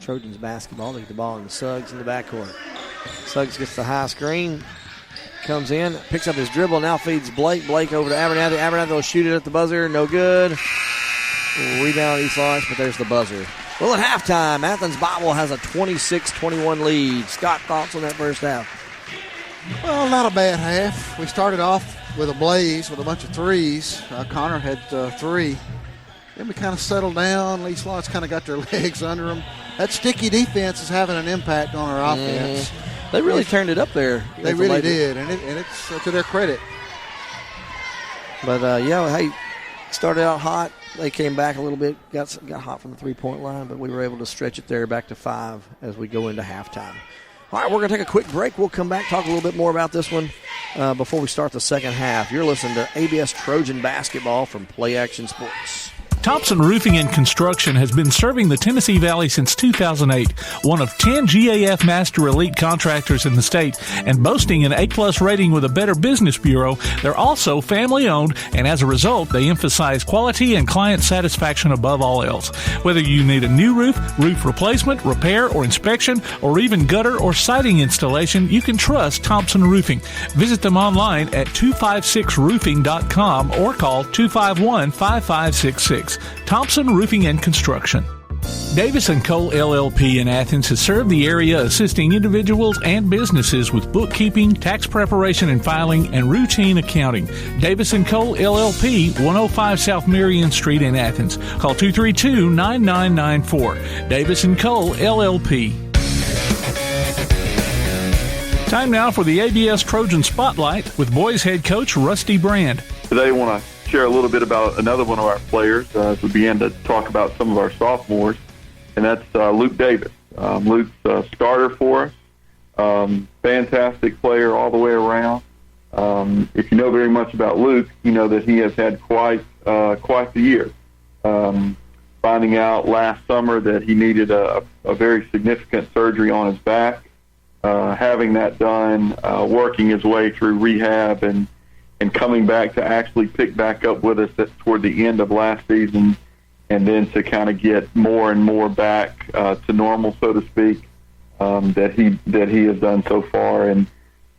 Trojans basketball. They get the ball in Suggs in the backcourt. Suggs gets the high screen. Comes in, picks up his dribble, now feeds Blake. Blake over to Abernathy. Abernathy will shoot it at the buzzer. No good. Rebound East Lawrence, but there's the buzzer. Well, at halftime, Athens Bible has a 26-21 lead. Scott, thoughts on that first half? Well, not a bad half. We started off with a blaze with a bunch of threes. Connor had 3. Then we kind of settled down. East Lawrence kind of got their legs under them. That sticky defense is having an impact on our offense. They really turned it up there. They really did, and it's to their credit. But, hey, started out hot. They came back a little bit, got hot from the three-point line, but we were able to stretch it there back to 5 as we go into halftime. All right, we're going to take a quick break. We'll come back, talk a little bit more about this one before we start the second half. You're listening to ABS Trojan Basketball from Play Action Sports. Thompson Roofing and Construction has been serving the Tennessee Valley since 2008, one of 10 GAF Master Elite contractors in the state, and boasting an A-plus rating with a Better Business Bureau. They're also family-owned, and as a result, they emphasize quality and client satisfaction above all else. Whether you need a new roof, roof replacement, repair, or inspection, or even gutter or siding installation, you can trust Thompson Roofing. Visit them online at 256roofing.com or call 251-5566. Thompson Roofing and Construction. Davis & Cole LLP in Athens has served the area assisting individuals and businesses with bookkeeping, tax preparation and filing, and routine accounting. Davis & Cole LLP, 105 South Marion Street in Athens. Call 232-9994. Davis & Cole LLP. Time now for the ABS Trojan Spotlight with boys head coach Rusty Brand. Today I want to share a little bit about another one of our players as we begin to talk about some of our sophomores, and that's Luke Davis. Luke's a starter for us, fantastic player all the way around. If you know very much about Luke, you know that he has had quite the year. Finding out last summer that he needed a very significant surgery on his back, having that done, working his way through rehab, and coming back to actually pick back up with us toward the end of last season, and then to kind of get more and more back to normal, so to speak, that he has done so far. And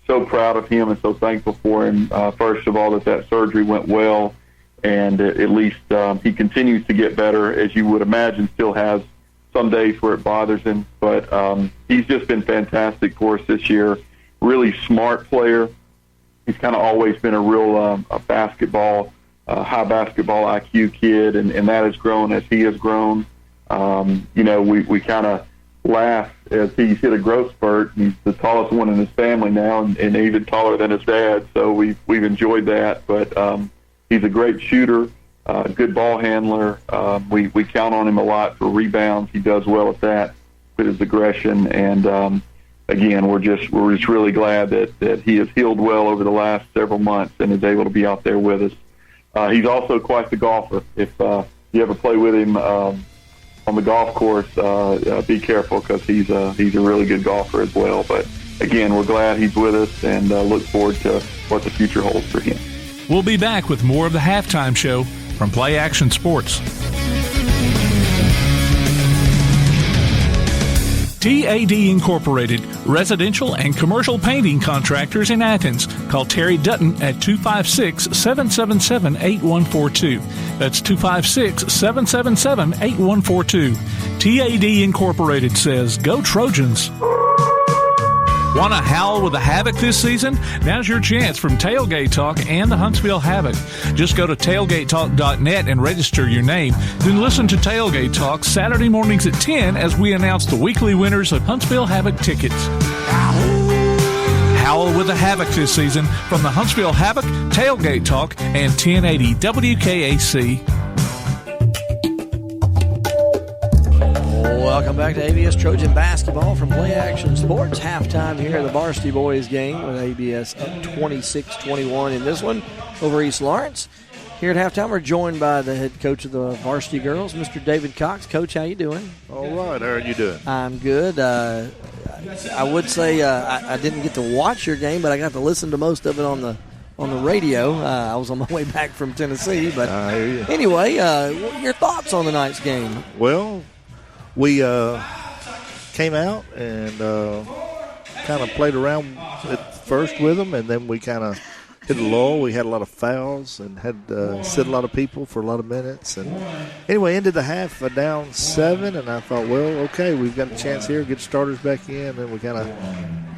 so proud of him and so thankful for him, first of all, that surgery went well, and at least he continues to get better, as you would imagine, still has some days where it bothers him. But he's just been fantastic for us this year. Really smart player. He's kind of always been a real high basketball IQ kid, and that has grown as he has grown. We kind of laugh as he's hit a growth spurt. He's the tallest one in his family now, and even taller than his dad. So we've enjoyed that. But he's a great shooter, good ball handler. We count on him a lot for rebounds. He does well at that with his aggression, and again, we're just really glad that he has healed well over the last several months and is able to be out there with us. He's also quite the golfer. If you ever play with him, on the golf course, be careful because he's a really good golfer as well. But again, we're glad he's with us and look forward to what the future holds for him. We'll be back with more of the Halftime Show from Play Action Sports. TAD Incorporated, residential and commercial painting contractors in Athens. Call Terry Dutton at 256-777-8142. That's 256-777-8142. TAD Incorporated says, go Trojans. Want to howl with the Havoc this season? Now's your chance from Tailgate Talk and the Huntsville Havoc. Just go to tailgatetalk.net and register your name. Then listen to Tailgate Talk Saturday mornings at 10 as we announce the weekly winners of Huntsville Havoc tickets. Howl with the Havoc this season from the Huntsville Havoc, Tailgate Talk, and 1080 WKAC. Welcome back to ABS Trojan Basketball from Play Action Sports. Halftime here at the Varsity Boys game with ABS up 26-21 in this one over East Lawrence. Here at halftime, we're joined by the head coach of the Varsity Girls, Mr. David Cox. Coach, how you doing? All right. How are you doing? I'm good. I would say I didn't get to watch your game, but I got to listen to most of it on the radio. I was on my way back from Tennessee. But I hear you. Anyway, your thoughts on tonight's game? Well, we came out and kind of played around at first with them, and then we kind of hit a lull. We had a lot of fouls and had sit a lot of people for a lot of minutes. And anyway, ended the half down 7, and I thought, well, okay, we've got a chance here, get starters back in. And we kind of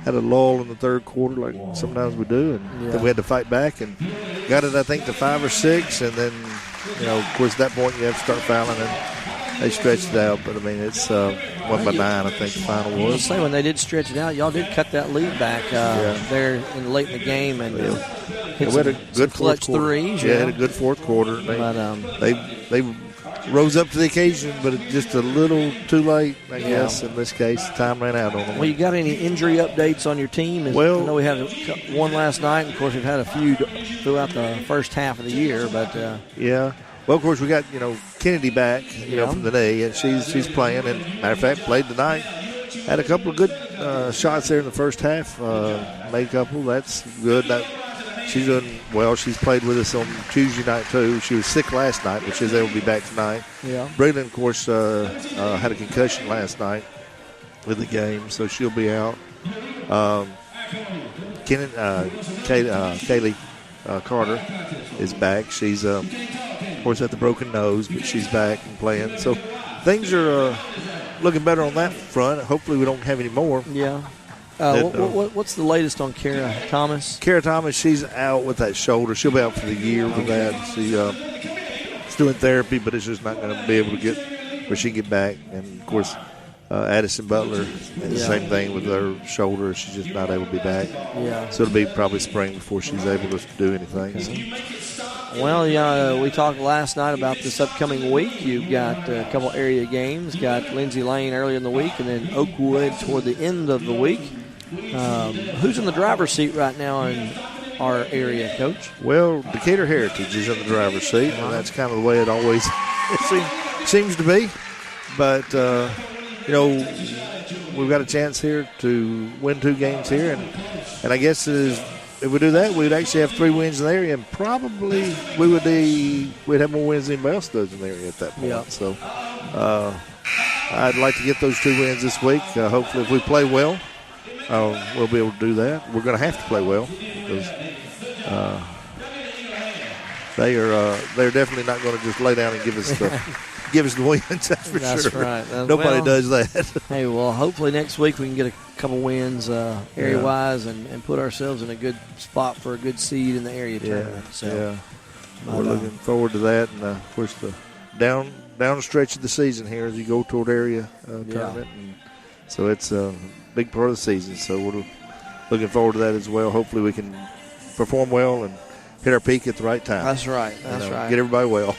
had a lull in the third quarter like sometimes we do, and then we had to fight back and got it, I think, to 5 or 6. And then, of course, at that point you have to start fouling, and they stretched it out, but I mean, it's 1 by 9, I think the final was. I was say when they did stretch it out, y'all did cut that lead back there late in the game, and hit we had a good clutch threes. Yeah, had a good fourth quarter. They rose up to the occasion, but just a little too late, I guess. In this case, time ran out on them. Well, you got any injury updates on your team? I know we had one last night, and of course we've had a few throughout the first half of the year, but yeah. Well, of course, we got, Kennedy back, from the knee, and she's playing. And matter of fact, played tonight. Had a couple of good shots there in the first half. Made a couple. That's good. She's doing well. She's played with us on Tuesday night, too. She was sick last night, but she's able to be back tonight. Yeah. Braylon, of course, had a concussion last night with the game, so she'll be out. Kaylee Carter is back. She's, of course, had the broken nose, but she's back and playing. So things are looking better on that front. Hopefully we don't have any more. Yeah. What's the latest on Kara Thomas? Kara Thomas, she's out with that shoulder. She'll be out for the year with that. She's doing therapy, but it's just not going to be able to get where she can get back. And, of course, Addison Butler, the same thing with her shoulder. She's just not able to be back. Yeah. So it'll be probably spring before she's able to do anything. So. Well, we talked last night about this upcoming week. You've got a couple area games. Got Lindsay Lane early in the week, and then Oakwood toward the end of the week. Who's in the driver's seat right now in our area, Coach? Well, Decatur Heritage is in the driver's seat, and that's kind of the way it always seems to be. But, we've got a chance here to win 2 games here, and I guess if we do that, we'd actually have 3 wins in the area, and probably we'd have more wins than anybody else does in the area at that point. Yeah. So I'd like to get those 2 wins this week. Hopefully, if we play well, we'll be able to do that. We're going to have to play well because they're definitely not going to just lay down and give us the wins. That's for sure. That's right. Nobody does that. Hey, well, hopefully next week we can get a couple wins area-wise and put ourselves in a good spot for a good seed in the area tournament. So, we're looking forward to that. And, of course, the down stretch of the season here as you go toward area tournament. And so it's a big part of the season. So we're looking forward to that as well. Hopefully we can perform well and hit our peak at the right time. That's right. That's right. Get everybody well.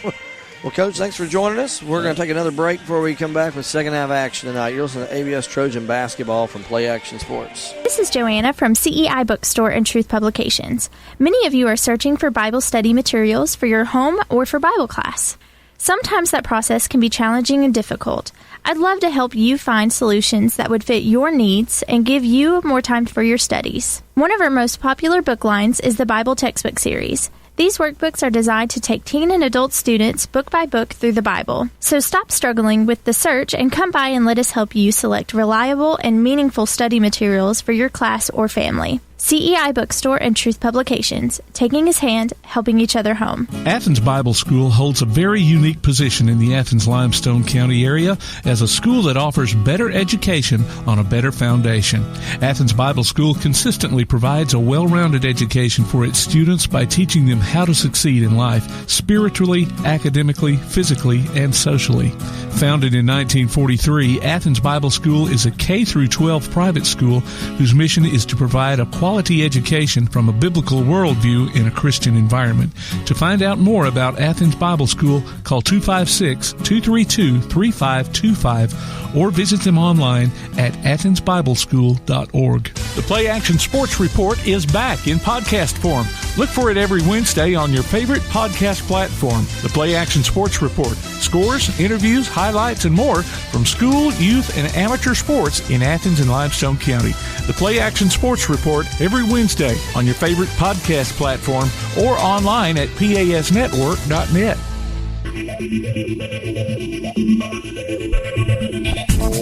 Well, Coach, thanks for joining us. We're going to take another break before we come back with second half action tonight. You're listening to ABS Trojan Basketball from Play Action Sports. This is Joanna from CEI Bookstore and Truth Publications. Many of you are searching for Bible study materials for your home or for Bible class. Sometimes that process can be challenging and difficult. I'd love to help you find solutions that would fit your needs and give you more time for your studies. One of our most popular book lines is the Bible Textbook Series. These workbooks are designed to take teen and adult students book by book through the Bible. So stop struggling with the search and come by and let us help you select reliable and meaningful study materials for your class or family. CEI Bookstore and Truth Publications, taking his hand, helping each other home. Athens Bible School holds a very unique position in the Athens-Limestone County area as a school that offers better education on a better foundation. Athens Bible School consistently provides a well-rounded education for its students by teaching them how to succeed in life, spiritually, academically, physically, and socially. Founded in 1943, Athens Bible School is a K-12 private school whose mission is to provide a quality education from a biblical worldview in a Christian environment. To find out more about Athens Bible School, call 256-232-3525 or visit them online at athensbibleschool.org. The Play Action Sports Report is back in podcast form. Look for it every Wednesday on your favorite podcast platform. The Play Action Sports Report. Scores, interviews, highlights, and more from school, youth, and amateur sports in Athens and Limestone County. The Play Action Sports Report every Wednesday on your favorite podcast platform or online at pasnetwork.net.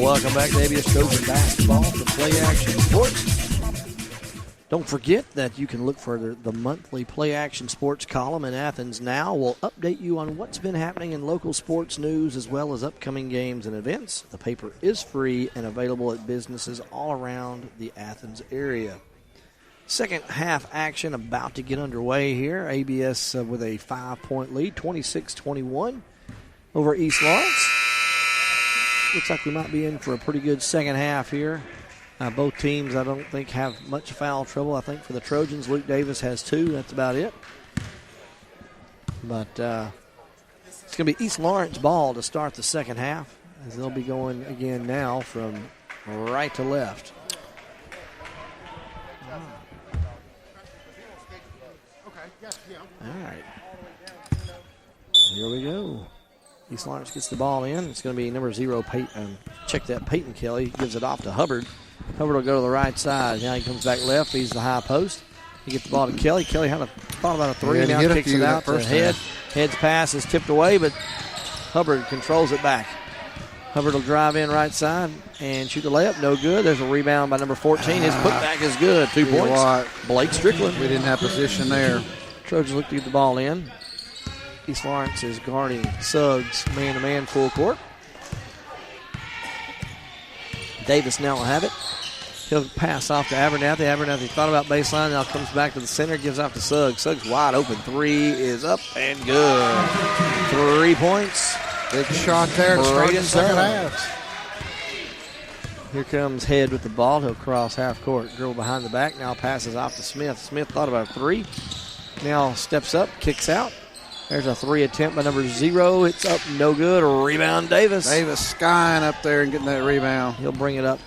Welcome back to ABS Trojan Basketball for Play Action Sports. Don't forget that you can look for the monthly Play Action Sports column in Athens Now. We'll update you on what's been happening in local sports news as well as upcoming games and events. The paper is free and available at businesses all around the Athens area. Second half action about to get underway here. ABS with a 5-point lead, 26-21 over East Lawrence. Looks like we might be in for a pretty good second half here. Both teams, I don't think, have much foul trouble. I think for the Trojans, Luke Davis has 2. That's about it. But it's going to be East Lawrence ball to start the second half, as they'll be going again now from right to left. All right. Here we go. East Lawrence gets the ball in. It's going to be number 0, Peyton. Check that, Peyton Kelly. Gives it off to Hubbard. Hubbard will go to the right side. Now he comes back left. He's the high post. He gets the ball to Kelly. Kelly had thought about a 3. Now kicks it out to Head. Head's pass is tipped away, but Hubbard controls it back. Hubbard will drive in right side and shoot the layup. No good. There's a rebound by number 14. His putback is good. 2 points. Blake Strickland. We didn't have position there. Trojans look to get the ball in. East Lawrence is guarding Suggs man-to-man full court. Davis now will have it. He'll pass off to Abernathy. Abernathy thought about baseline, now comes back to the center, gives off to Suggs. Suggs wide open. 3 is up and good. 3 points. Big shot there to start the second half. Here comes Head with the ball. He'll cross half court. Dribble behind the back. Now passes off to Smith. Smith thought about a 3. Now steps up, kicks out. There's a 3 attempt by number 0. It's up, no good. Rebound, Davis. Davis skying up there and getting that rebound. He'll bring it up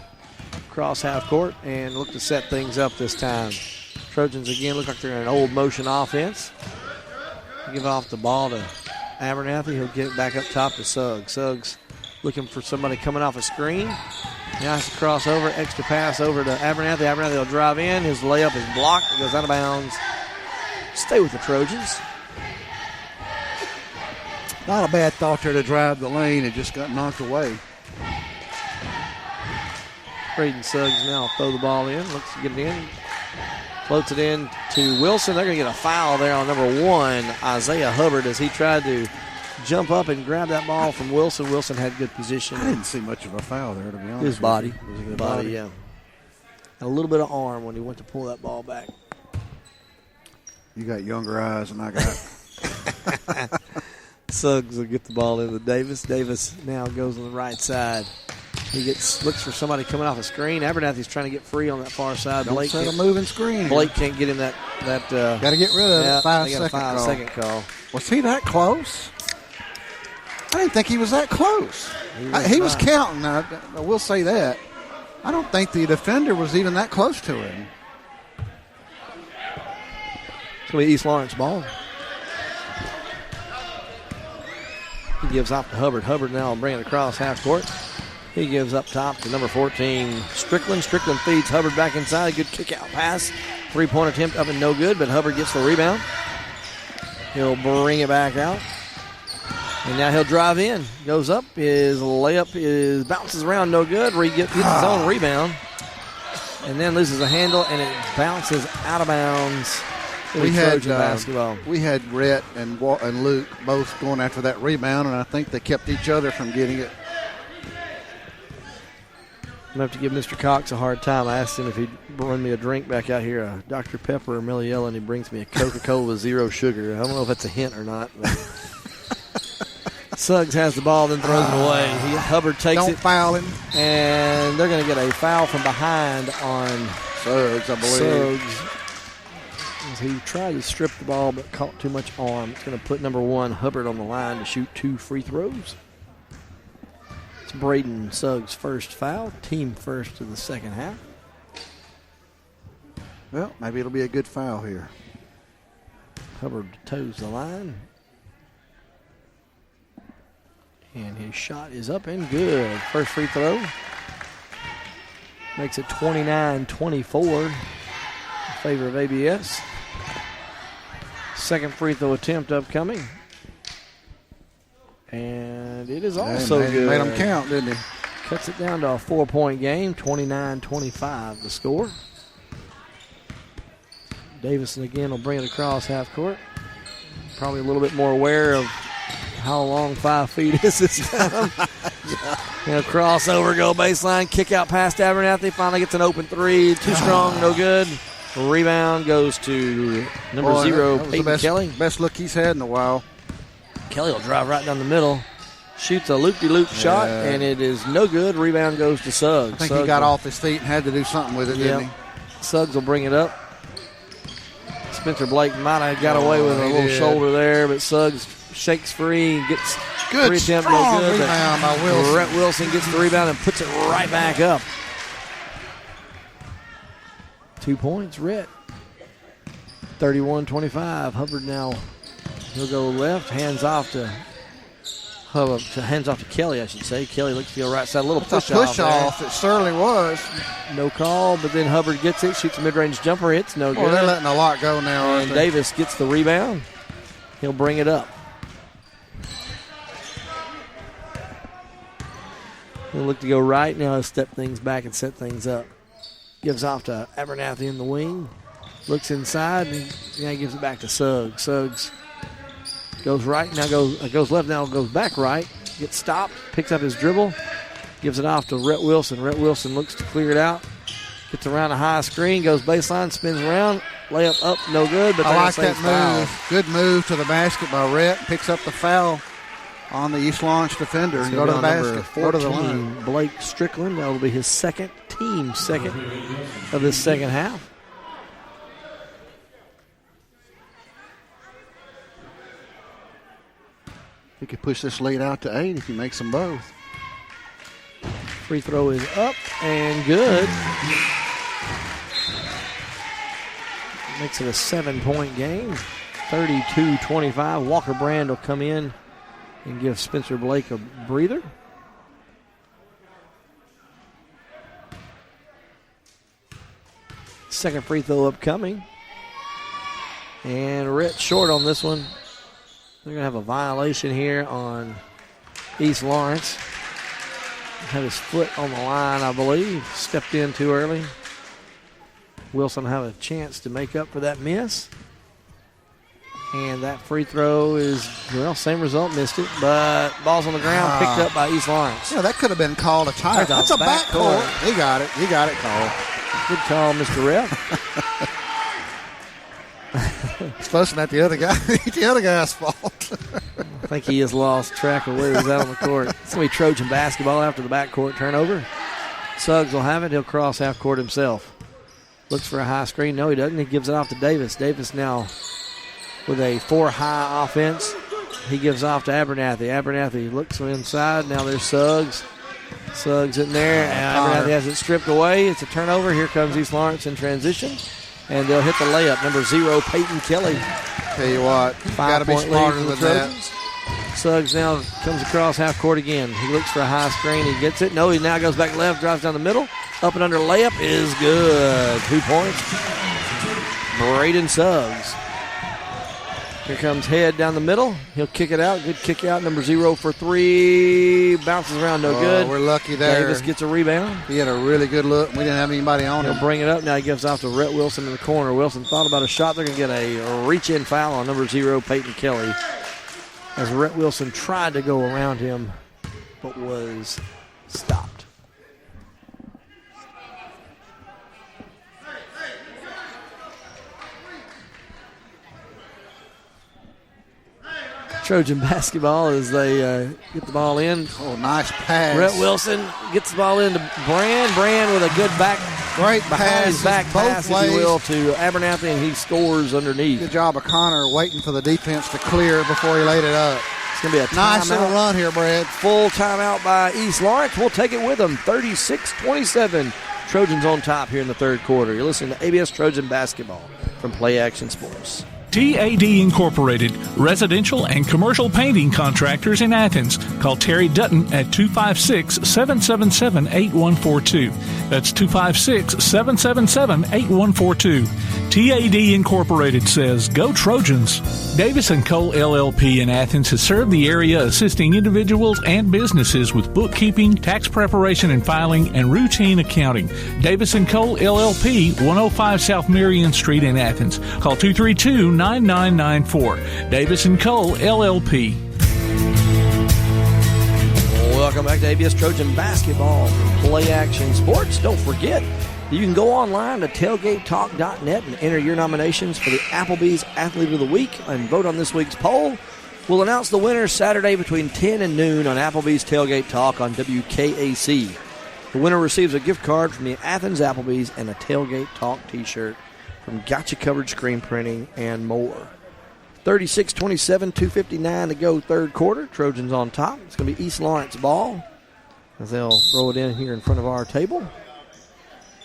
across half court and look to set things up this time. Trojans again look like they're in an old motion offense. Give off the ball to Abernathy. He'll get it back up top to Suggs. Suggs looking for somebody coming off a screen. Now it's a crossover, extra pass over to Abernathy. Abernathy will drive in. His layup is blocked. It goes out of bounds. Stay with the Trojans. Not a bad thought there to drive the lane. It just got knocked away. Braden Suggs now throw the ball in. Looks to get it in. Floats it in to Wilson. They're going to get a foul there on number 1, Isaiah Hubbard, as he tried to jump up and grab that ball from Wilson. Wilson had good position. I didn't see much of a foul there, to be honest. His body. Body, yeah. And a little bit of arm when he went to pull that ball back. You got younger eyes than I got. Suggs will get the ball into Davis. Davis now goes on the right side. He looks for somebody coming off a screen. Abernathy's trying to get free on that far side. Don't set a moving screen. Blake can't get him that. Got to get rid of it. 5-second call. Was he that close? I didn't think he was that close. He was counting. I will say that. I don't think the defender was even that close to him. It's going to be East Lawrence ball. He gives off to Hubbard. Hubbard now will bring it across half court. He gives up top to number 14, Strickland. Strickland feeds Hubbard back inside. Good kick-out pass. Three-point attempt up and no good, but Hubbard gets the rebound. He'll bring it back out. And now he'll drive in. Goes up. His layup bounces around, no good. Gets his own rebound. And then loses a handle, and it bounces out of bounds. We had basketball. We had Rhett and Luke both going after that rebound, and I think they kept each other from getting it. I'm going to have to give Mr. Cox a hard time. I asked him if he'd run me a drink back out here, a Dr. Pepper or Meliella, and he brings me a Coca-Cola with zero sugar. I don't know if that's a hint or not. Suggs has the ball, then throws it away. Hubbard takes it. Don't foul him. And they're going to get a foul from behind on Suggs, I believe. Suggs. He tried to strip the ball but caught too much arm. It's going to put number 1, Hubbard, on the line to shoot 2 free throws. It's Braden Suggs' first foul, team first of the second half. Well, maybe it'll be a good foul here. Hubbard toes the line. And his shot is up and good. First free throw. Makes it 29-24 in favor of ABS. Second free throw attempt upcoming. And it is also good. Made him count, didn't he? Cuts it down to a 4-point game, 29-25 the score. Davison again will bring it across half court. Probably a little bit more aware of how long 5 feet is this time. Crossover, go baseline, kick out past Abernathy. Finally gets an open 3. Too strong, no good. Rebound goes to number 0, Peyton Kelly. Best look he's had in a while. Kelly will drive right down the middle. Shoots a loop-de-loop shot, and it is no good. Rebound goes to Suggs. I think he got off his feet and had to do something with it, didn't he? Suggs will bring it up. Spencer Blake might have got away with a little shoulder there, but Suggs shakes free, gets good free attempt, no good. Rebound by Wilson. Rhett Wilson gets the rebound and puts it right back up. 2 points, Rhett. 31-25. Hubbard now, he'll go left, hands off to Kelly, I should say. Kelly looks to the right side, a little push off. It certainly was. No call, but then Hubbard gets it, shoots a mid-range jumper, hits no good. Well, they're letting a lot go now. And Davis gets the rebound. He'll bring it up. He'll look to go right. Now he'll step things back and set things up. Gives off to Abernathy in the wing. Looks inside, and now he gives it back to Suggs. Suggs goes right, now goes left, now goes back right. Gets stopped, picks up his dribble, gives it off to Rhett Wilson. Rhett Wilson looks to clear it out. Gets around a high screen, goes baseline, spins around. Layup up, no good. But I like that foul. move. Good move to the basket by Rhett. Picks up the foul on the East Launch defender and go to the basket. 14, go to the line. Blake Strickland. That will be his team second of this second half. He could push this lead out to 8 if he makes them both. Free throw is up and good. Makes it a 7-point game. 32-25. Walker Brand will come in and give Spencer Blake a breather. Second free throw upcoming. And Rhett short on this one. They're going to have a violation here on East Lawrence. Had his foot on the line, I believe. Stepped in too early. Wilson will have a chance to make up for that miss. And that free throw is, well, same result, missed it. But ball's on the ground, picked up by East Lawrence. Yeah, that could have been called a tie. That's a backcourt. He got it. He got it called. Good call, Mr. Ref. It's fussing at the other guy. The other guy's fault. I think he has lost track of where he was out on the court. It's going to be Trojan basketball after the backcourt turnover. Suggs will have it. He'll cross half court himself. Looks for a high screen. No, he doesn't. He gives it off to Davis. Davis now with a 4-high offense. He gives off to Abernathy. Abernathy looks inside. Now there's Suggs. Suggs in there. Abernathy has it stripped away. It's a turnover. Here comes East Lawrence in transition. And they'll hit the layup. Number 0, Peyton Kelly. Tell you what, got to be smarter than that. Suggs now comes across half court again. He looks for a high screen. He gets it. No, he now goes back left, drives down the middle. Up and under layup is good. 2 points. Braden Suggs. Here comes Head down the middle. He'll kick it out. Good kick out. Number 0 for 3. Bounces around, no good. We're lucky there. Davis gets a rebound. He had a really good look. We didn't have anybody on him. He'll bring it up. Now he gives off to Rhett Wilson in the corner. Wilson thought about a shot. They're going to get a reach-in foul on number 0, Peyton Kelly. As Rhett Wilson tried to go around him, but was stopped. Trojan basketball as they get the ball in. Oh, nice pass. Rhett Wilson gets the ball into Brand. Brand with a good great pass, back pass, if you will, to Abernathy, and he scores underneath. Good job of Connor waiting for the defense to clear before he laid it up. It's going to be a nice little run here, Brad. Full timeout by East Lawrence. We'll take it with them. 36-27. Trojans on top here in the third quarter. You're listening to ABS Trojan basketball from Play Action Sports. TAD Incorporated, residential and commercial painting contractors in Athens. Call Terry Dutton at 256-777-8142. That's 256-777-8142. TAD Incorporated says, go Trojans. Davis & Cole LLP in Athens has served the area assisting individuals and businesses with bookkeeping, tax preparation and filing, and routine accounting. Davis & Cole LLP, 105 South Marion Street in Athens. Call 232-9994. Davis & Cole LLP. Welcome back to ABS Trojan basketball from Play Action Sports. Don't forget, you can go online to tailgatetalk.net and enter your nominations for the Applebee's Athlete of the Week and vote on this week's poll. We'll announce the winner Saturday between 10 and noon on Applebee's Tailgate Talk on WKAC. The winner receives a gift card from the Athens Applebee's and a Tailgate Talk t-shirt from Gotcha Covered Screen Printing and more. 36-27, 2:59 to go third quarter. Trojans on top. It's going to be East Lawrence ball as they'll throw it in here in front of our table.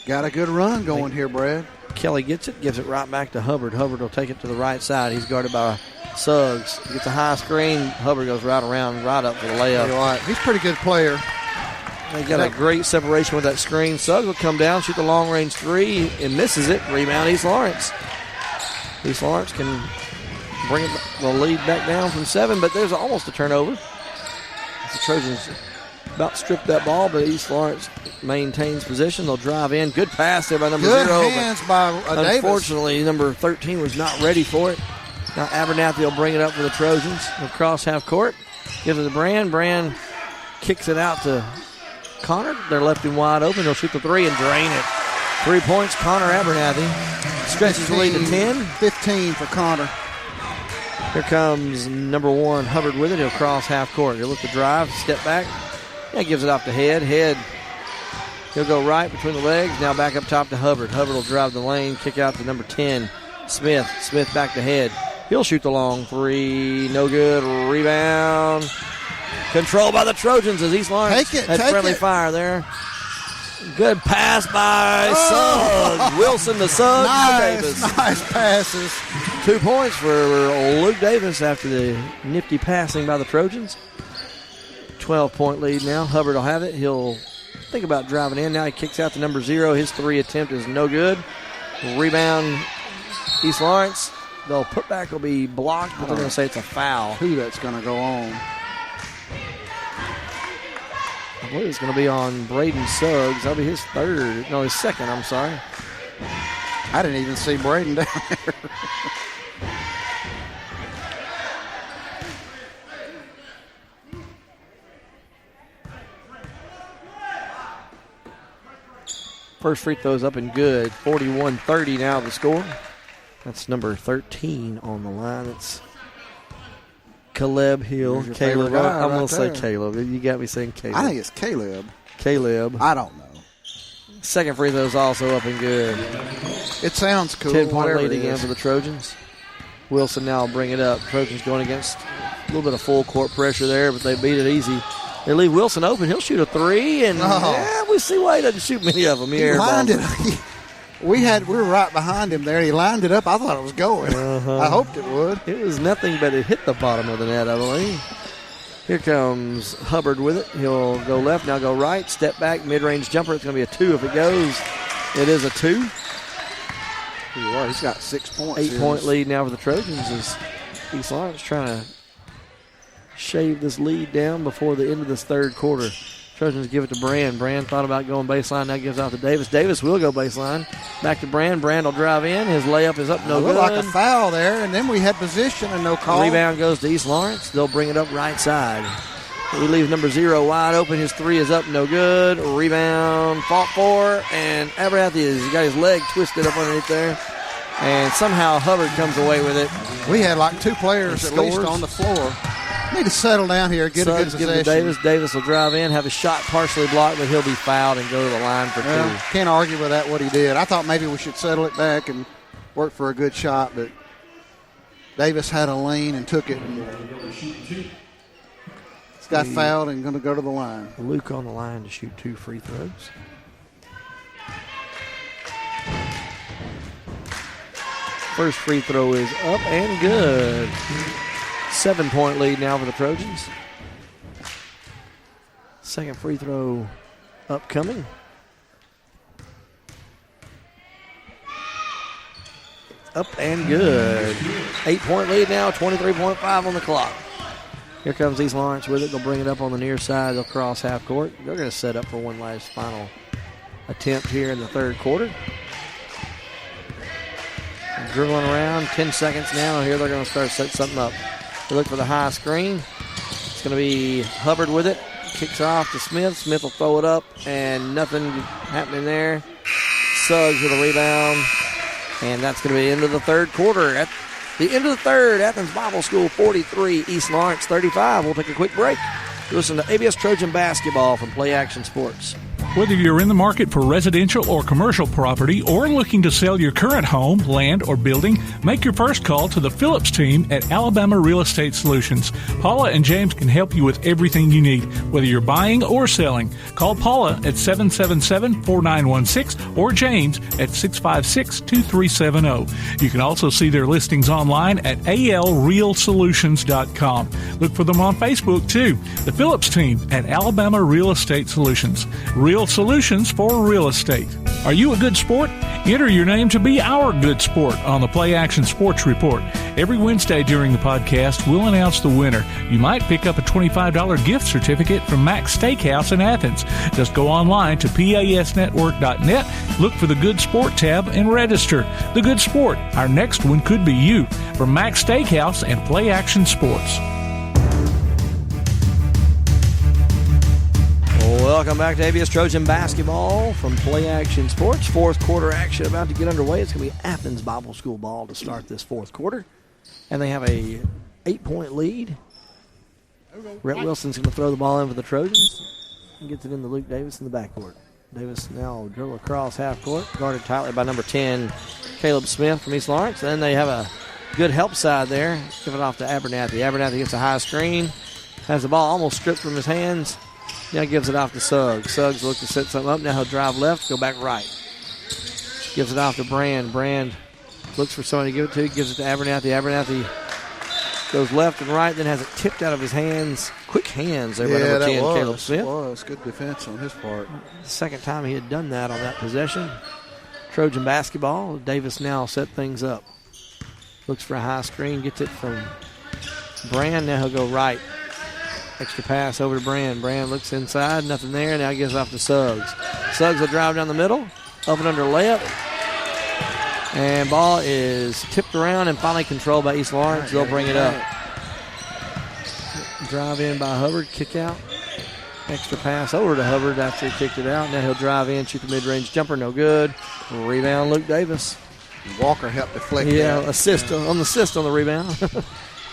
Got a good run going here, Brad. Kelly gets it, gives it right back to Hubbard. Hubbard will take it to the right side. He's guarded by Suggs. He gets a high screen. Hubbard goes right around, right up for the layup. He's a pretty good player. They got a great separation with that screen. Suggs will come down, shoot the long-range three, and misses it. Rebound East Lawrence. East Lawrence can bring the lead back down from 7, but there's almost a turnover. The Trojans about stripped that ball, but East Lawrence maintains position. They'll drive in. Good pass there by number 0. Good hands by Davis. Unfortunately, number 13 was not ready for it. Now Abernathy will bring it up for the Trojans. Across half court. Gives it to Brand. Brand kicks it out to Connor. They're left him wide open. He'll shoot the 3 and drain it. 3 points, Connor Abernathy. Stretches the lead to 10. 15 for Connor. Here comes number 1, Hubbard with it. He'll cross half court. He'll look to drive, step back. Yeah, gives it off to Head. Head, he'll go right between the legs. Now back up top to Hubbard. Hubbard will drive the lane, kick out to number 10, Smith. Smith back to Head. He'll shoot the long 3. No good. Rebound. Controlled by the Trojans as East Lawrence had friendly fire there. Good pass by Suggs. Wilson to Suggs to Davis. Nice passes. 2 points for Luke Davis after the nifty passing by the Trojans. 12-point lead now. Hubbard will have it. He'll think about driving in. Now he kicks out to number 0. His 3 attempt is no good. Rebound East Lawrence. They'll put back will be blocked, but they're going to say it's a foul. Who that's going to go on? I believe it's going to be on Braden Suggs. That'll be his 3rd. No, his 2nd, I'm sorry. I didn't even see Braden down there. First free throw's up and good. 41-30 now the score. That's number 13 on the line. It's Caleb Hill. Caleb. I'm going to say Caleb. You got me saying Caleb. I think it's Caleb. Caleb. I don't know. Second free throw's also up and good. It sounds cool. 10-point lead again for the Trojans. Wilson now will bring it up. Trojans going against a little bit of full court pressure there, but they beat it easy. They leave Wilson open. He'll shoot a 3, and we'll see why he doesn't shoot many of them. He lined it. We were right behind him there. He lined it up. I thought it was going. I hoped it would. It was nothing but it hit the bottom of the net, I believe. Here comes Hubbard with it. He'll go left, now go right. Step back, mid-range jumper. It's going to be a 2 if it goes. It is a 2. He's got 6 points. 8-point lead now for the Trojans as East Lawrence trying to shave this lead down before the end of this third quarter. Trojans give it to Brand. Brand thought about going baseline. Now gives out to Davis. Davis will go baseline. Back to Brand. Brand will drive in. His layup is up, no good. Looked like a foul there, and then we had position and no call. Rebound goes to East Lawrence. They'll bring it up right side. We leave number 0 wide open. His 3 is up, no good. Rebound, fought for, and Abernathy has got his leg twisted up underneath there. And somehow Hubbard comes away with it. We had like 2 players at least on the floor. Need to settle down here, get a good possession. Give it to Davis. Davis will drive in, have a shot partially blocked, but he'll be fouled and go to the line for 2. Can't argue with that, what he did. I thought maybe we should settle it back and work for a good shot, but Davis had a lane and took it. He's got fouled and going to go to the line. Luke on the line to shoot 2 free throws. First free throw is up and good. 7-point lead now for the Trojans. Second free throw upcoming. Up and good. 8-point lead now, 23.5 on the clock. Here comes East Lawrence with it. They'll bring it up on the near side. They'll cross half court. They're going to set up for one last final attempt here in the third quarter. Dribbling around, 10 seconds now. Here they're going to start set something up. They look for the high screen. It's going to be Hubbard with it. Kicks off to Smith. Smith will throw it up, and nothing happening there. Suggs with a rebound, and that's going to be into the third quarter. At the end of the third, Athens Bible School 43, East Lawrence 35. We'll take a quick break. Listen to ABS Trojan Basketball from Play Action Sports. Whether you're in the market for residential or commercial property or looking to sell your current home, land, or building, make your first call to the Phillips team at Alabama Real Estate Solutions. Paula and James can help you with everything you need, whether you're buying or selling. Call Paula at 777-4916 or James at 656-2370. You can also see their listings online at alrealsolutions.com. Look for them on Facebook, too. The Phillips team at Alabama Real Estate Solutions. Real solutions for real estate. Are you a good sport? Enter your name to be our good sport on the Play Action Sports Report. Every Wednesday during the podcast, we'll announce the winner. You might pick up a $25 gift certificate from Max Steakhouse in Athens. Just go online to pasnetwork.net, look for the Good Sport tab, and register. The Good Sport. Our next one could be you. From Max Steakhouse and Play Action Sports. Welcome back to ABS Trojan Basketball from Play Action Sports. Fourth quarter action about to get underway. It's going to be Athens Bible School ball to start this fourth quarter. And they have a 8-point lead. Rhett Wilson's going to throw the ball in for the Trojans. And gets it into Luke Davis in the backcourt. Davis now dribble across half court. Guarded tightly by number 10, Caleb Smith from East Lawrence. And then they have a good help side there. Give it off to Abernathy. Abernathy gets a high screen. Has the ball almost stripped from his hands. Now gives it off to Suggs. Suggs looks to set something up. Now he'll drive left, go back right. Gives it off to Brand. Brand looks for somebody to give it to. Gives it to Abernathy. Abernathy goes left and right, then has it tipped out of his hands. Quick hands there by number 10, Caleb Smith. That was good defense on his part. The second time he had done that on that possession. Trojan basketball. Davis now set things up. Looks for a high screen. Gets it from Brand. Now he'll go right. Extra pass over to Brand. Brand looks inside. Nothing there. Now gives off to Suggs. Suggs will drive down the middle. Up and under layup. And ball is tipped around and finally controlled by East Lawrence. They'll bring it up. Drive in by Hubbard. Kick out. Extra pass over to Hubbard after he kicked it out. Now he'll drive in, shoot the mid-range jumper. No good. Rebound, Luke Davis. Walker helped deflect that. Yeah, assist on the rebound.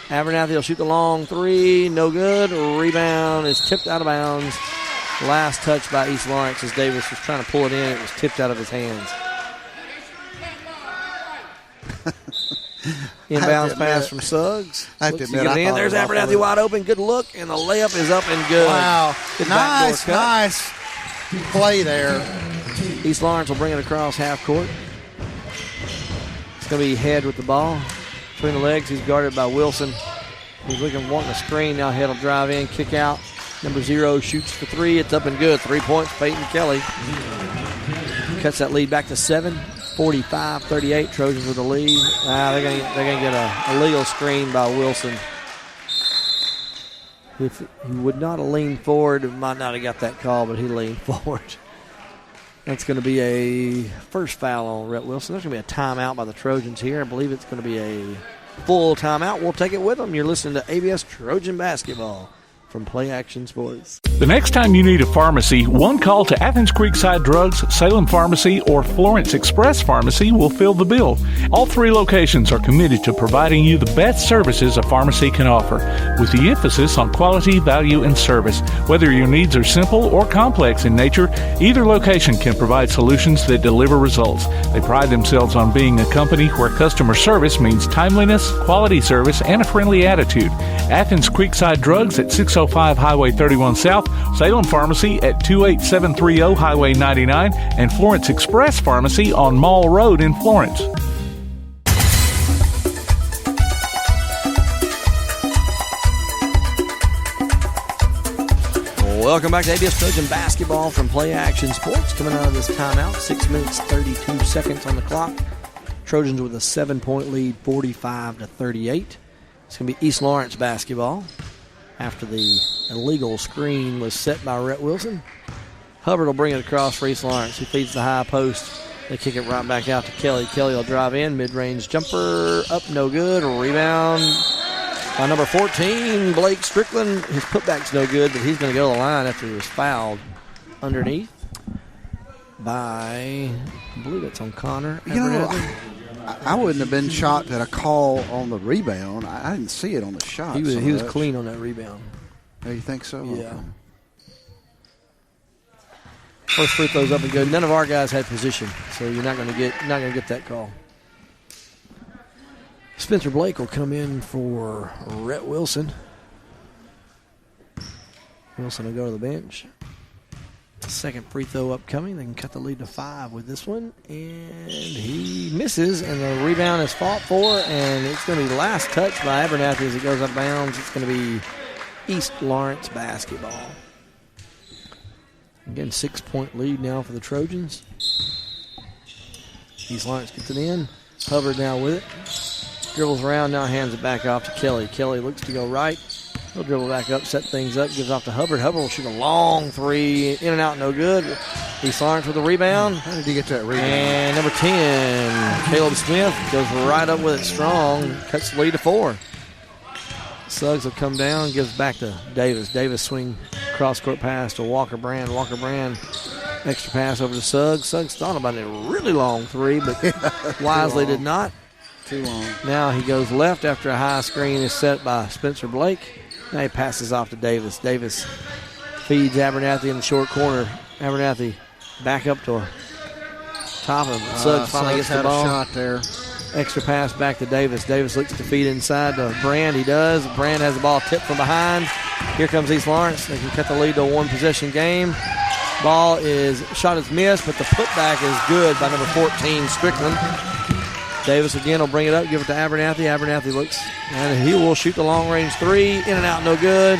Abernathy will shoot the long 3. No good. Rebound is tipped out of bounds. Last touch by East Lawrence as Davis was trying to pull it in. It was tipped out of his hands. Inbounds pass from Suggs. I have to admit, I thought there's Abernathy wide open. Good look, and the layup is up and good. Wow. Nice play there. East Lawrence will bring it across half court. It's going to be Head with the ball. Between the legs, he's guarded by Wilson. He's wanting a screen. Now he'll drive in, kick out. Number 0 shoots for 3. It's up and good. 3 points, Peyton Kelly. Cuts that lead back to 7. 45-38. Trojans with the lead. They're gonna get a legal screen by Wilson. If he would not have leaned forward, he might not have got that call, but he leaned forward. That's going to be a first foul on Rhett Wilson. There's going to be a timeout by the Trojans here. I believe it's going to be a full timeout. We'll take it with them. You're listening to ABS Trojan Basketball from Play Action Sports. The next time you need a pharmacy, one call to Athens Creekside Drugs, Salem Pharmacy, or Florence Express Pharmacy will fill the bill. All 3 locations are committed to providing you the best services a pharmacy can offer, with the emphasis on quality, value, and service. Whether your needs are simple or complex in nature, either location can provide solutions that deliver results. They pride themselves on being a company where customer service means timeliness, quality service, and a friendly attitude. Athens Creekside Drugs at 605 Highway 31 South, Salem Pharmacy at 28730 Highway 99, and Florence Express Pharmacy on Mall Road in Florence. Welcome back to ABS Trojan Basketball from Play Action Sports. Coming out of this timeout, 6 minutes, 32 seconds on the clock. Trojans with a 7-point lead, 45-38. It's going to be East Lawrence basketball after the illegal screen was set by Rhett Wilson. Hubbard will bring it across for East Lawrence. He feeds the high post. They kick it right back out to Kelly. Kelly will drive in. Mid-range jumper. Up, no good. Rebound by number 14, Blake Strickland. His putback's no good, but he's going to go to the line after he was fouled underneath by, I believe it's on Connor. I wouldn't have been shocked at a call on the rebound. I didn't see it on the shot. He was clean on that rebound. Oh, you think so? Yeah. Okay. First free throw's up and good. None of our guys had position, so you're not going to get that call. Spencer Blake will come in for Rhett Wilson. Wilson will go to the bench. Second free throw upcoming. They can cut the lead to 5 with this one. And he misses, and the rebound is fought for, and it's going to be the last touch by Abernathy as it goes out of bounds. It's going to be East Lawrence basketball. Again, 6-point lead now for the Trojans. East Lawrence gets it in. Hubbard now with it. Dribbles around, now hands it back off to Kelly. Kelly looks to go right. He'll dribble back up, set things up, gives off to Hubbard. Hubbard will shoot a long 3, in and out, no good. East Lawrence with the rebound. How did he get that rebound? And number 10, Caleb Smith, goes right up with it strong, cuts the lead to 4. Suggs will come down, gives back to Davis. Davis swing cross-court pass to Walker Brand. Walker Brand, extra pass over to Suggs. Suggs thought about a really long 3, but wisely did not. Too long. Now he goes left after a high screen is set by Spencer Blake. Now he passes off to Davis. Davis feeds Abernathy in the short corner. Abernathy back up to top of him. Suggs finally gets the ball. A shot there. Extra pass back to Davis. Davis looks to feed inside to Brand. He does. Brand has the ball tipped from behind. Here comes East Lawrence. They can cut the lead to a 1-possession game. Ball is shot is missed, but the putback is good by number 14, Strickland. Davis again will bring it up, give it to Abernathy. Abernathy looks, and he will shoot the long-range 3. In and out, no good.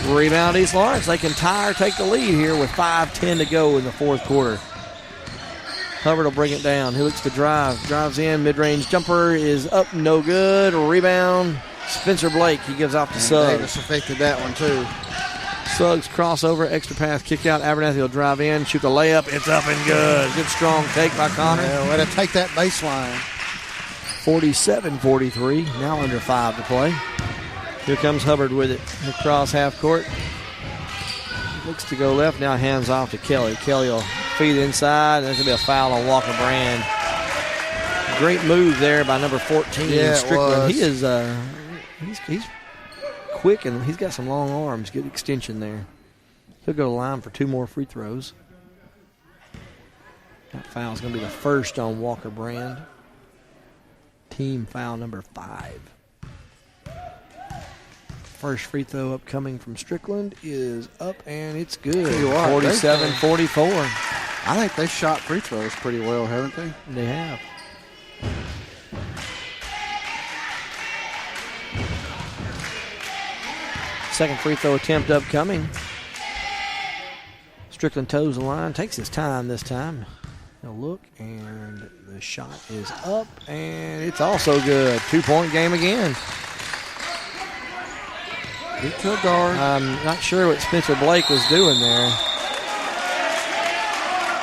Rebound East Lawrence. They can tie or take the lead here with 5:10 to go in the fourth quarter. Hubbard will bring it down. He looks to drive. Drives in. Mid-range jumper is up, no good. Rebound. Spencer Blake. He gives off to Suggs. Davis affected that one, too. Suggs crossover, extra pass, kick out. Abernathy will drive in, shoot the layup. It's up and good. Good strong take by Connor. Yeah, way to take that baseline. 47-43. Now under 5 to play. Here comes Hubbard with it across half court. Looks to go left. Now hands off to Kelly. Kelly will feed Inside. There's going to be a foul on Walker Brand. Great move there by number 14, Strickland. He is he's quick and he's got some long arms. Good extension there. He'll go to the line for 2 more free throws. That foul is going to be the first on Walker Brand. Team foul number 5. First free throw upcoming from Strickland is up, and it's good. 47-44. I think they shot free throws pretty well, haven't they? They have. Second free throw attempt upcoming. Strickland toes the line, takes his time this time. He'll look, and the shot is up, and it's also good. 2-point game again. Get to a guard. I'm not sure what Spencer Blake was doing there.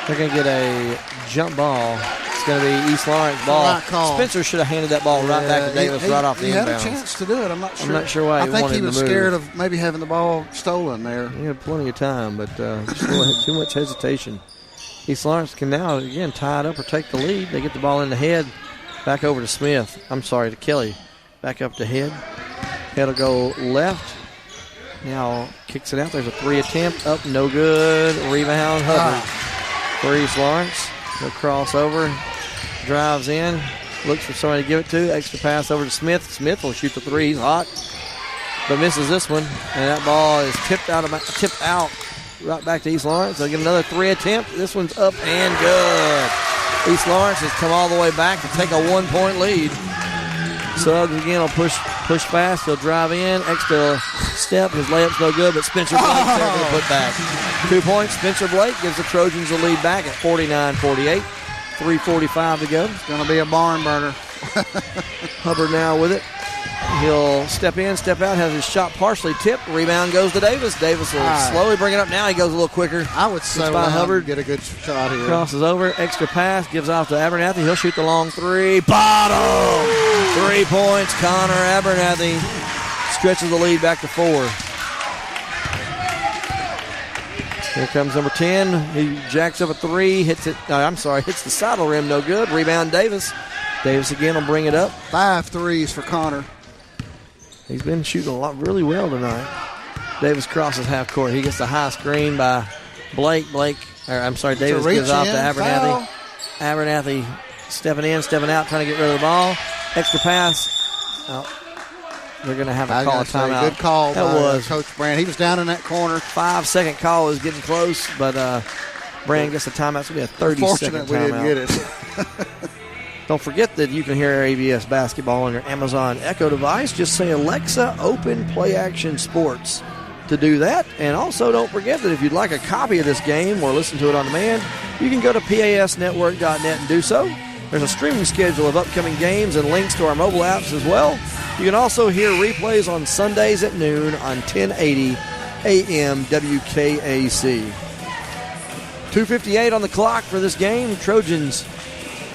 They're going to get a jump ball. It's going to be East Lawrence ball. Right call. Spencer should have handed that ball right back to Davis right off the inbounds. He had a chance to do it. I'm not sure. I'm not sure why he wanted to move. I think he was scared of maybe having the ball stolen there. He had plenty of time, but just a little too much hesitation. East Lawrence can now, again, tie it up or take the lead. They get the ball in the head. Back over to Smith. I'm sorry, to Kelly. Back up to Head. Head will go left. Now kicks it out. There's a 3 attempt. Up, no good. Rebound, Hubbard. For East Lawrence. He'll cross over. Drives in. Looks for somebody to give it to. Extra pass over to Smith. Smith will shoot the 3. He's hot. But misses this one. And that ball is tipped out right back to East Lawrence. They'll get another 3 attempt. This one's up and good. East Lawrence has come all the way back to take a 1-point lead. Suggs again will push fast. He'll drive in. Extra step. His layup's no good, but Spencer Blake's there for the putback. 2 points. Spencer Blake gives the Trojans the lead back at 49-48. 3:45 to go. It's going to be a barn burner. Hubbard now with it. He'll step in, step out, has his shot partially tipped. Rebound goes to Davis. Davis will slowly bring it up. Now he goes a little quicker. I would say Hubbard get a good shot here. Crosses over, extra pass, gives off to Abernathy. He'll shoot the long 3. Bottom! 3 points. Connor Abernathy stretches the lead back to 4. Here comes number 10. He jacks up a 3, hits the saddle rim, no good. Rebound Davis. Davis again will bring it up. 5 threes for Connor. He's been shooting really well tonight. Davis crosses half court. He gets the high screen by Davis gives off to Abernathy. Foul. Abernathy stepping in, stepping out, trying to get rid of the ball. Extra pass. They're going to have a call a timeout. Good call that was Coach Brand. He was down in that corner. 5-second call was getting close, but Brand gets the timeout. It's going to be a 30-second timeout. We didn't get it. Don't forget that you can hear ABS basketball on your Amazon Echo device. Just say, Alexa, open Play Action Sports to do that. And also don't forget that if you'd like a copy of this game or listen to it on demand, you can go to PASnetwork.net and do so. There's a streaming schedule of upcoming games and links to our mobile apps as well. You can also hear replays on Sundays at noon on 1080 AM WKAC. 2:58 on the clock for this game. Trojans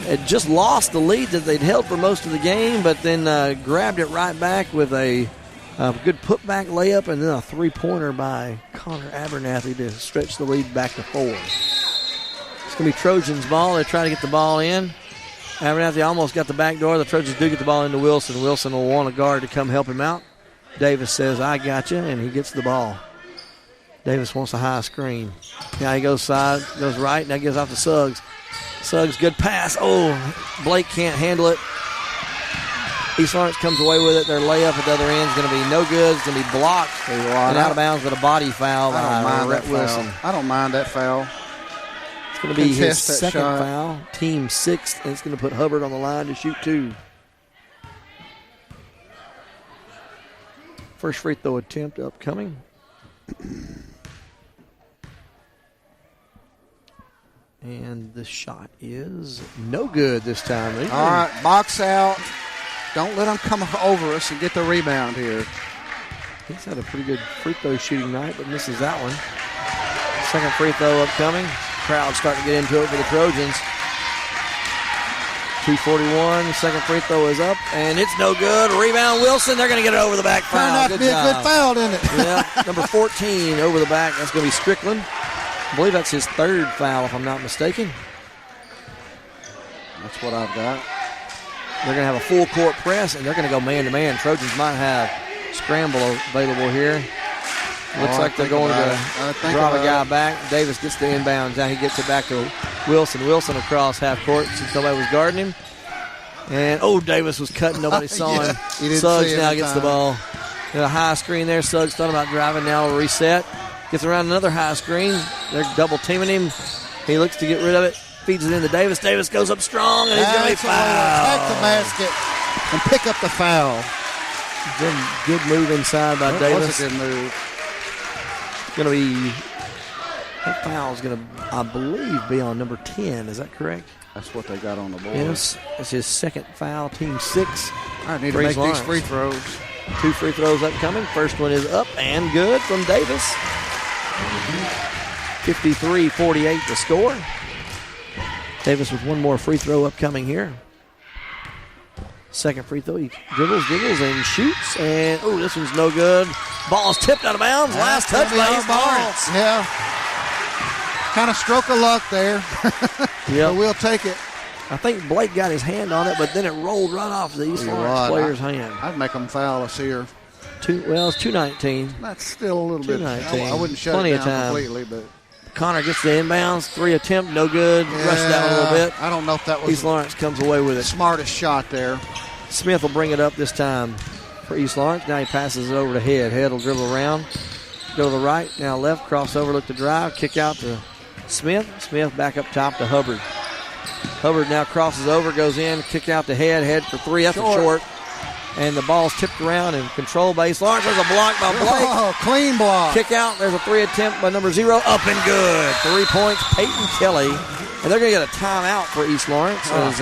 had just lost the lead that they'd held for most of the game, but then grabbed it right back with a good putback layup and then a 3-pointer by Connor Abernathy to stretch the lead back to 4. It's going to be Trojans' ball. They're trying to get the ball in. Abernathy almost got the back door. The Trojans do get the ball into Wilson. Wilson will want a guard to come help him out. Davis says, I got you, and he gets the ball. Davis wants a high screen. Now he goes right, now gives off to Suggs. Suggs, good pass. Oh, Blake can't handle it. East Lawrence comes away with it. Their layup at the other end is going to be no good. It's going to be blocked and out of bounds with a body foul by Rhett Wilson. I don't mind that foul. It's going to be his second foul, team 6th, and it's going to put Hubbard on the line to shoot 2. First free throw attempt upcoming. And the shot is no good this time. All right, box out. Don't let them come over us and get the rebound here. He's had a pretty good free throw shooting night, but misses that one. Second free throw upcoming. Crowd starting to get into it for the Trojans. 2:41. Second free throw is up, and it's no good. Rebound Wilson. They're going to get it over the back. Turned out to be a good foul, didn't it? Yeah, number 14 over the back. That's going to be Strickland. I believe that's his 3rd foul, if I'm not mistaken. That's what I've got. They're going to have a full court press, and they're going to go man-to-man. Trojans might have scramble available here. Looks like they're going to drop a guy back. Davis gets the inbounds. Now he gets it back to Wilson. Wilson across half court since nobody was guarding him. And, Davis was cutting. Nobody saw him. Suggs now gets the ball. Got a high screen there. Suggs thought about driving now. Reset. Gets around another high screen. They're double teaming him. He looks to get rid of it. Feeds it into Davis. Davis goes up strong, and he's going to be fouled. Attack the basket and pick up the foul. Good move inside by Davis. That was a good move. Going to be, that foul is going to, I believe, be on number 10. Is that correct? That's what they got on the board. Yes, it's his second foul, team 6. I need to make these free throws. 2 free throws upcoming. First one is up and good from Davis. 53-48 the score. Davis with one more free throw upcoming here. Second free throw, he dribbles, and shoots. And, this one's no good. Ball's tipped out of bounds. Last touch by East Lawrence. Yeah. Kind of stroke of luck there. Yeah, we'll take it. I think Blake got his hand on it, but then it rolled right off the East Lawrence player's hand. I'd make them foul us here. It's 2:19. That's still a little bit. I wouldn't shut Plenty it of down time. completely, but Connor gets the inbounds. 3 attempt, no good. Rushed that one a little bit. I don't know if that was East Lawrence comes away with it. Smartest shot there. Smith will bring it up this time for East Lawrence. Now he passes it over to Head. Head will dribble around. Go to the right. Now left. Crossover. Look to drive. Kick out to Smith. Smith back up top to Hubbard. Hubbard now crosses over. Goes in. Kick out to Head. Head for 3. That's a short. And the ball's tipped around and controlled by East Lawrence. There's a block by Blake. Oh, clean block. Kick out. There's a 3 attempt by number 0. Up and good. 3 points. Peyton Kelly. And they're going to get a timeout for East Lawrence. As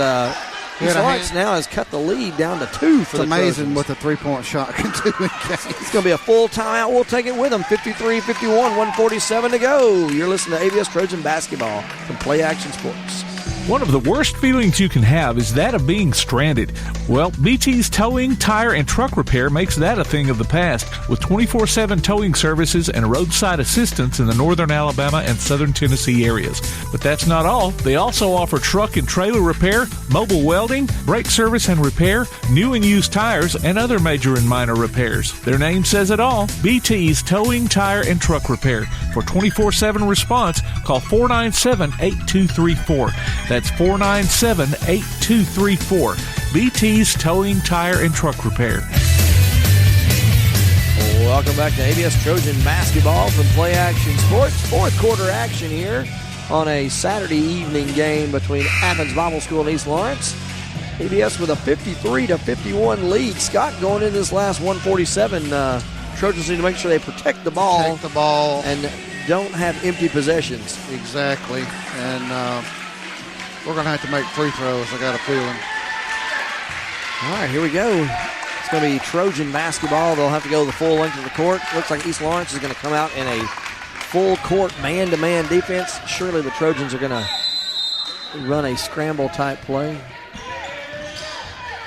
East Lawrence now has cut the lead down to 2 for the amazing Trojans. what the 3-point shot can do in games. It's going to be a full timeout. We'll take it with them. 53-51, 147 to go. You're listening to ABS Trojan Basketball from Play Action Sports. One of the worst feelings you can have is that of being stranded. Well, BT's Towing, Tire, and Truck Repair makes that a thing of the past with 24/7 towing services and roadside assistance in the northern Alabama and southern Tennessee areas. But that's not all. They also offer truck and trailer repair, mobile welding, brake service and repair, new and used tires, and other major and minor repairs. Their name says it all. BT's Towing, Tire, and Truck Repair. For 24/7 response, call 497-8234. That's 497-8234. BT's Towing, Tire, and Truck Repair. Welcome back to ABS Trojan Basketball from Play Action Sports. Fourth quarter action here on a Saturday evening game between Athens Bible School and East Lawrence. ABS with a 53-51 lead. Scott, going into this last 147, Trojans need to make sure they protect the ball. Protect the ball. And don't have empty possessions. Exactly. And we're going to have to make free throws, I got a feeling. All right, here we go. It's going to be Trojan basketball. They'll have to go the full length of the court. Looks like East Lawrence is going to come out in a full court man-to-man defense. Surely the Trojans are going to run a scramble type play.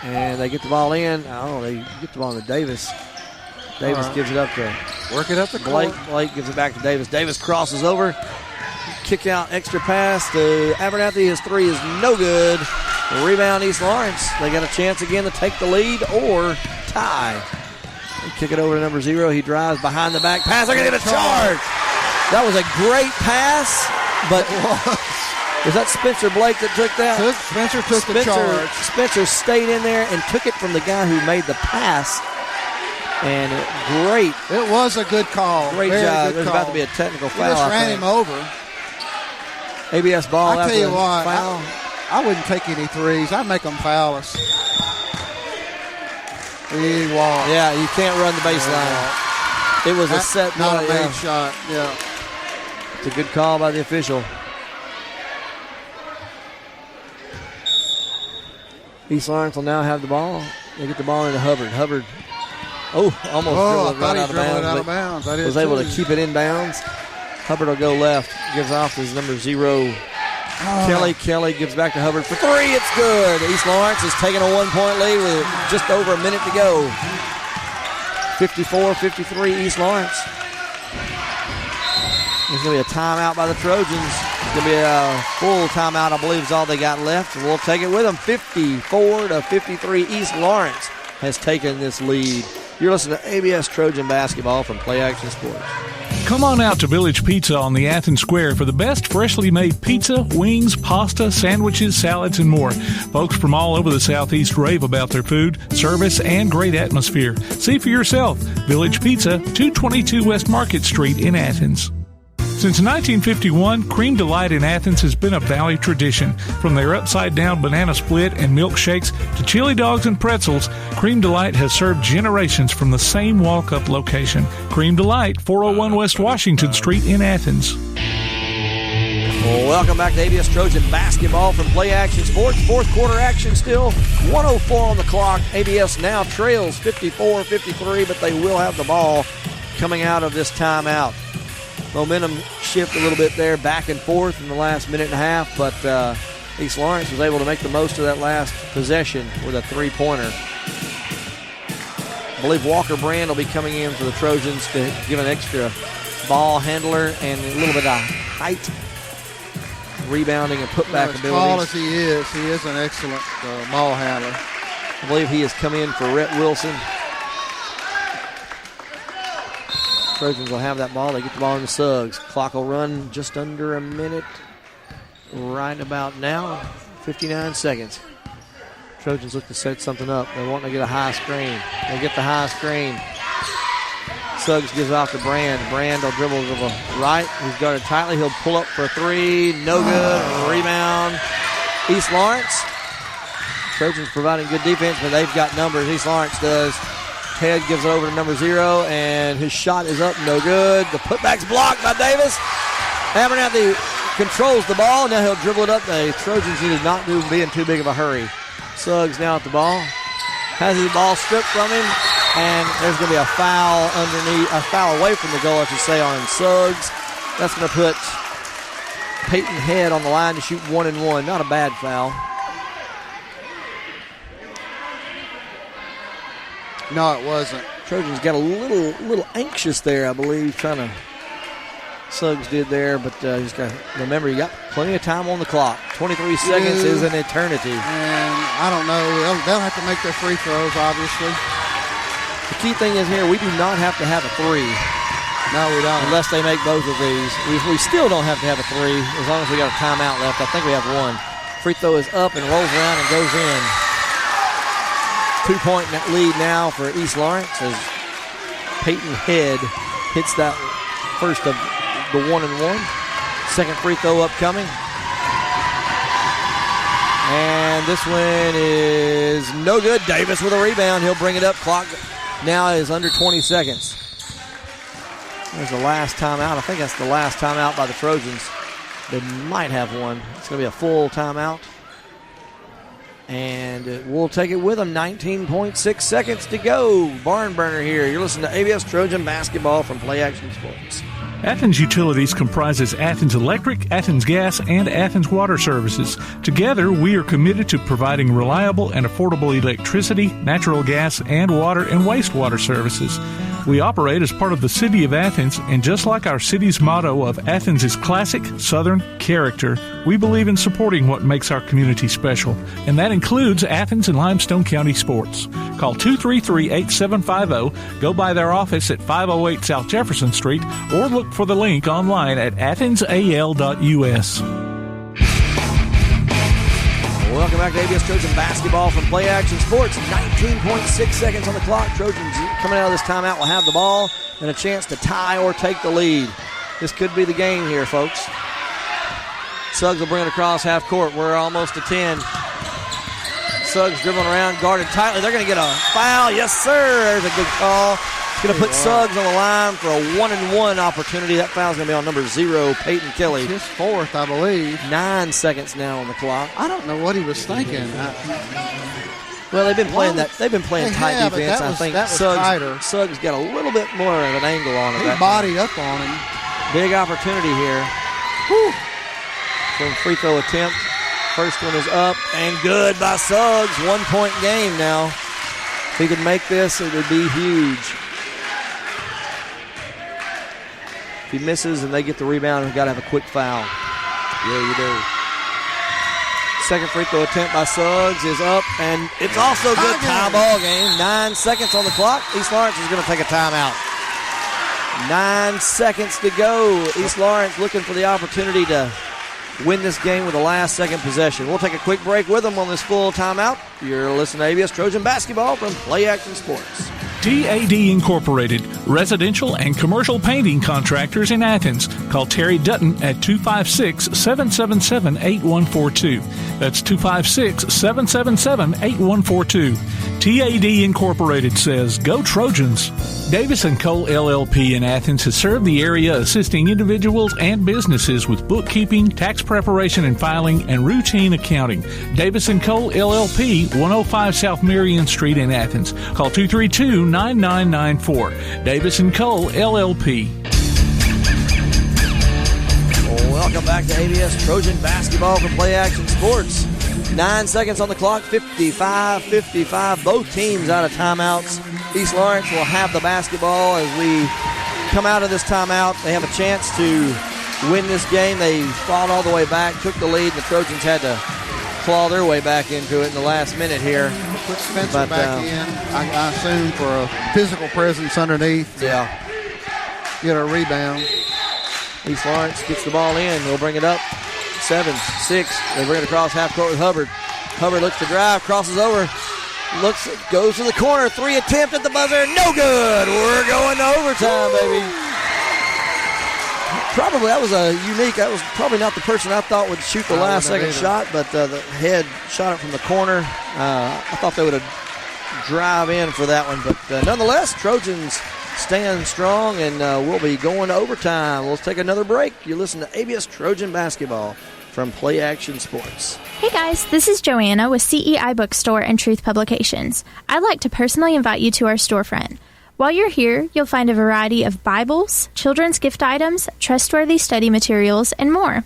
And they get the ball in. Oh, they get the ball to Davis. Davis gives it up to work it up the Blake. court. Blake gives it back to Davis. Davis crosses over. Kick out, extra pass to Abernathy. His 3 is no good. Rebound East Lawrence. They got a chance again to take the lead or tie. They kick it over to number 0. He drives behind the back pass. They're going to get a charge. That was a great pass, but was that Spencer Blake that took that? Spencer took the charge. Spencer stayed in there and took it from the guy who made the pass. And great. It was a good call. Great Very job. good There's call. about to be a technical foul. He just ran him over. ABS ball I after tell you the what, foul. I wouldn't take any threes. I'd make them foul us. He walked. Yeah, you can't run the baseline. It was a set play. Not a made shot. Yeah. It's a good call by the official. East Lawrence will now have the ball. They get the ball into Hubbard. Hubbard, almost dribbled I thought he out dribbled of out bounds. of bounds. Was able to keep it in bounds. Hubbard will go left. Gives off his number 0. Kelly gives back to Hubbard for 3. It's good. East Lawrence is taking a 1-point lead with just over a minute to go. 54-53 East Lawrence. There's going to be a timeout by the Trojans. It's going to be a full timeout, I believe, is all they got left. And we'll take it with them. 54-53 East Lawrence has taken this lead. You're listening to ABS Trojan Basketball from Play Action Sports. Come on out to Village Pizza on the Athens Square for the best freshly made pizza, wings, pasta, sandwiches, salads, and more. Folks from all over the Southeast rave about their food, service, and great atmosphere. See for yourself. Village Pizza, 222 West Market Street in Athens. Since 1951, Cream Delight in Athens has been a Valley tradition. From their upside-down banana split and milkshakes to chili dogs and pretzels, Cream Delight has served generations from the same walk-up location. Cream Delight, 401 West Washington Street in Athens. Well, welcome back to ABS Trojan basketball from Play Action Sports. Fourth quarter action still. 1:04 on the clock. ABS now trails 54-53, but they will have the ball coming out of this timeout. Momentum shift a little bit there, back and forth in the last minute and a half, but East Lawrence was able to make the most of that last possession with a three-pointer. I believe Walker Brand will be coming in for the Trojans to give an extra ball handler and a little bit of height, rebounding and putback abilities. As tall as he is an excellent ball handler. I believe he has come in for Rhett Wilson. Trojans will have that ball. They get the ball in the Suggs. Clock will run just under a minute right about now. 59 seconds. Trojans look to set something up. They want to get a high screen. They get the high screen. Suggs gives off to Brand. Brand will dribble to the right. He's guarded tightly. He'll pull up for a three. No good. Rebound. East Lawrence. Trojans providing good defense, but they've got numbers. East Lawrence does. Ted gives it over to number 0, and his shot is up, no good. The putback's blocked by Davis. Abernathy controls the ball. Now he'll dribble it up. The Trojans need to not be in too big of a hurry. Suggs now at the ball. Has his ball stripped from him, and there's going to be a foul underneath, a foul away from the goal, I should say, on Suggs. That's going to put Peyton Head on the line to shoot 1-1. Not a bad foul. No, it wasn't. Trojans got a little anxious there, I believe, trying to. Suggs did there, but he's got. Remember, you got plenty of time on the clock. 23 seconds is an eternity. And I don't know. They'll have to make their free throws, obviously. The key thing is here, we do not have to have a three. No, we don't. Unless they make both of these. We still don't have to have a three as long as we got a timeout left. I think we have one. Free throw is up and rolls around and goes in. 2-point lead now for East Lawrence as Peyton Head hits that first of the 1-1. Second free throw upcoming. And this one is no good. Davis with a rebound. He'll bring it up. Clock now is under 20 seconds. There's the last timeout. I think that's the last timeout by the Trojans. They might have one. It's going to be a full timeout. And we'll take it with them. 19.6 seconds to go. Barn burner here. You're listening to ABS Trojan basketball from Play Action Sports. Athens Utilities comprises Athens Electric, Athens Gas, and Athens Water Services. Together, we are committed to providing reliable and affordable electricity, natural gas, and water and wastewater services. We operate as part of the City of Athens, and just like our city's motto of Athens is classic Southern character, we believe in supporting what makes our community special, and that includes Athens and Limestone County sports. Call 233-8750, go by their office at 508 South Jefferson Street, or look for the link online at athensal.us. Welcome back to ABS Trojan basketball from Play Action Sports. 19.6 seconds on the clock. Trojans coming out of this timeout will have the ball and a chance to tie or take the lead. This could be the game here, folks. Suggs will bring it across half court. We're almost to 10. Suggs dribbling around, guarded tightly. They're going to get a foul. Yes, sir. There's a good call. It's going to put Suggs on the line for a 1-1 opportunity. That foul's going to be on number 0, Peyton Kelly. His fourth, I believe. 9 seconds now on the clock. I don't know what he was thinking. Well, they've been playing that. They've been playing tight defense. I think Suggs got a little bit more of an angle on it. He bodied up on him. Big opportunity here. Whew. From free throw attempt. First one is up and good by Suggs. 1-point game now. If he could make this, it would be huge. If he misses and they get the rebound, we've got to have a quick foul. Yeah, you do. Second free throw attempt by Suggs is up, and it's also good. Tie ball game. 9 seconds on the clock. East Lawrence is going to take a timeout. 9 seconds to go. East Lawrence looking for the opportunity to win this game with the last second possession. We'll take a quick break with them on this full timeout. You're listening to ABS Trojan basketball from Play Action Sports. TAD Incorporated, residential and commercial painting contractors in Athens. Call Terry Dutton at 256-777-8142. That's 256-777-8142. TAD Incorporated says, go Trojans. Davis & Cole LLP in Athens has served the area assisting individuals and businesses with bookkeeping, tax preparation and filing, and routine accounting. Davis & Cole LLP, 105 South Marion Street in Athens. Call 232-9994. Davis & Cole LLP. Welcome back to ABS Trojan Basketball from Play Action Sports. 9 seconds on the clock, 55-55. Both teams out of timeouts. East Lawrence will have the basketball as we come out of this timeout. They have a chance to win this game. They fought all the way back, took the lead, and the Trojans had to claw their way back into it in the last minute here. Put Spencer back in, I assume, for a physical presence underneath. Yeah. Get a rebound. East Lawrence gets the ball in. They'll bring it up. 7-6. They bring it across half court with Hubbard. Hubbard looks to drive, crosses over, goes to the corner. 3 attempt at the buzzer. No good. We're going to overtime, baby. Probably that was that was probably not the person I thought would shoot the last second shot, but the head shot it from the corner. I thought they would have drive in for that one, but nonetheless, Trojans stand strong, and we'll be going to overtime. We'll take another break. You listen to ABS Trojan Basketball from Play Action Sports. Hey guys, this is Joanna with CEI Bookstore and Truth Publications. I'd like to personally invite you to our storefront. While you're here, you'll find a variety of Bibles, children's gift items, trustworthy study materials, and more.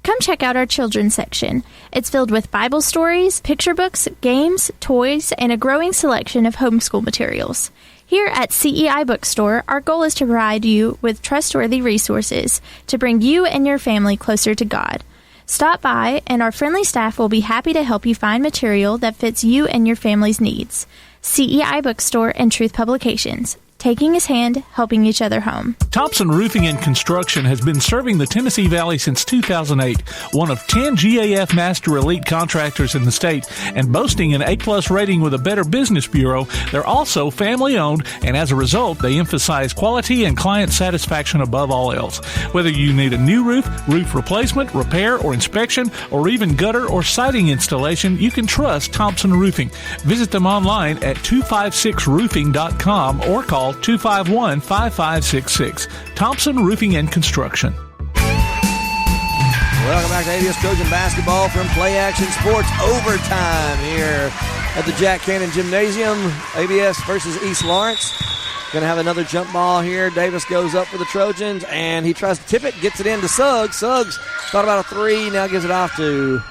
Come check out our children's section. It's filled with Bible stories, picture books, games, toys, and a growing selection of homeschool materials. Here at CEI Bookstore, our goal is to provide you with trustworthy resources to bring you and your family closer to God. Stop by, and our friendly staff will be happy to help you find material that fits you and your family's needs. CEI Bookstore and Truth Publications. Taking his hand, helping each other home. Thompson Roofing and Construction has been serving the Tennessee Valley since 2008, one of 10 GAF Master Elite contractors in the state, and boasting an A-plus rating with a Better Business Bureau. They're also family-owned, and as a result, they emphasize quality and client satisfaction above all else. Whether you need a new roof, roof replacement, repair, or inspection, or even gutter or siding installation, you can trust Thompson Roofing. Visit them online at 256roofing.com or call 251-5566. Thompson Roofing and Construction. Welcome back to ABS Trojan Basketball from Play Action Sports. Overtime here at the Jack Cannon Gymnasium. ABS versus East Lawrence. Going to have another jump ball here. Davis goes up for the Trojans, and he tries to tip it, gets it into Suggs. Suggs thought about a three, now gives it off to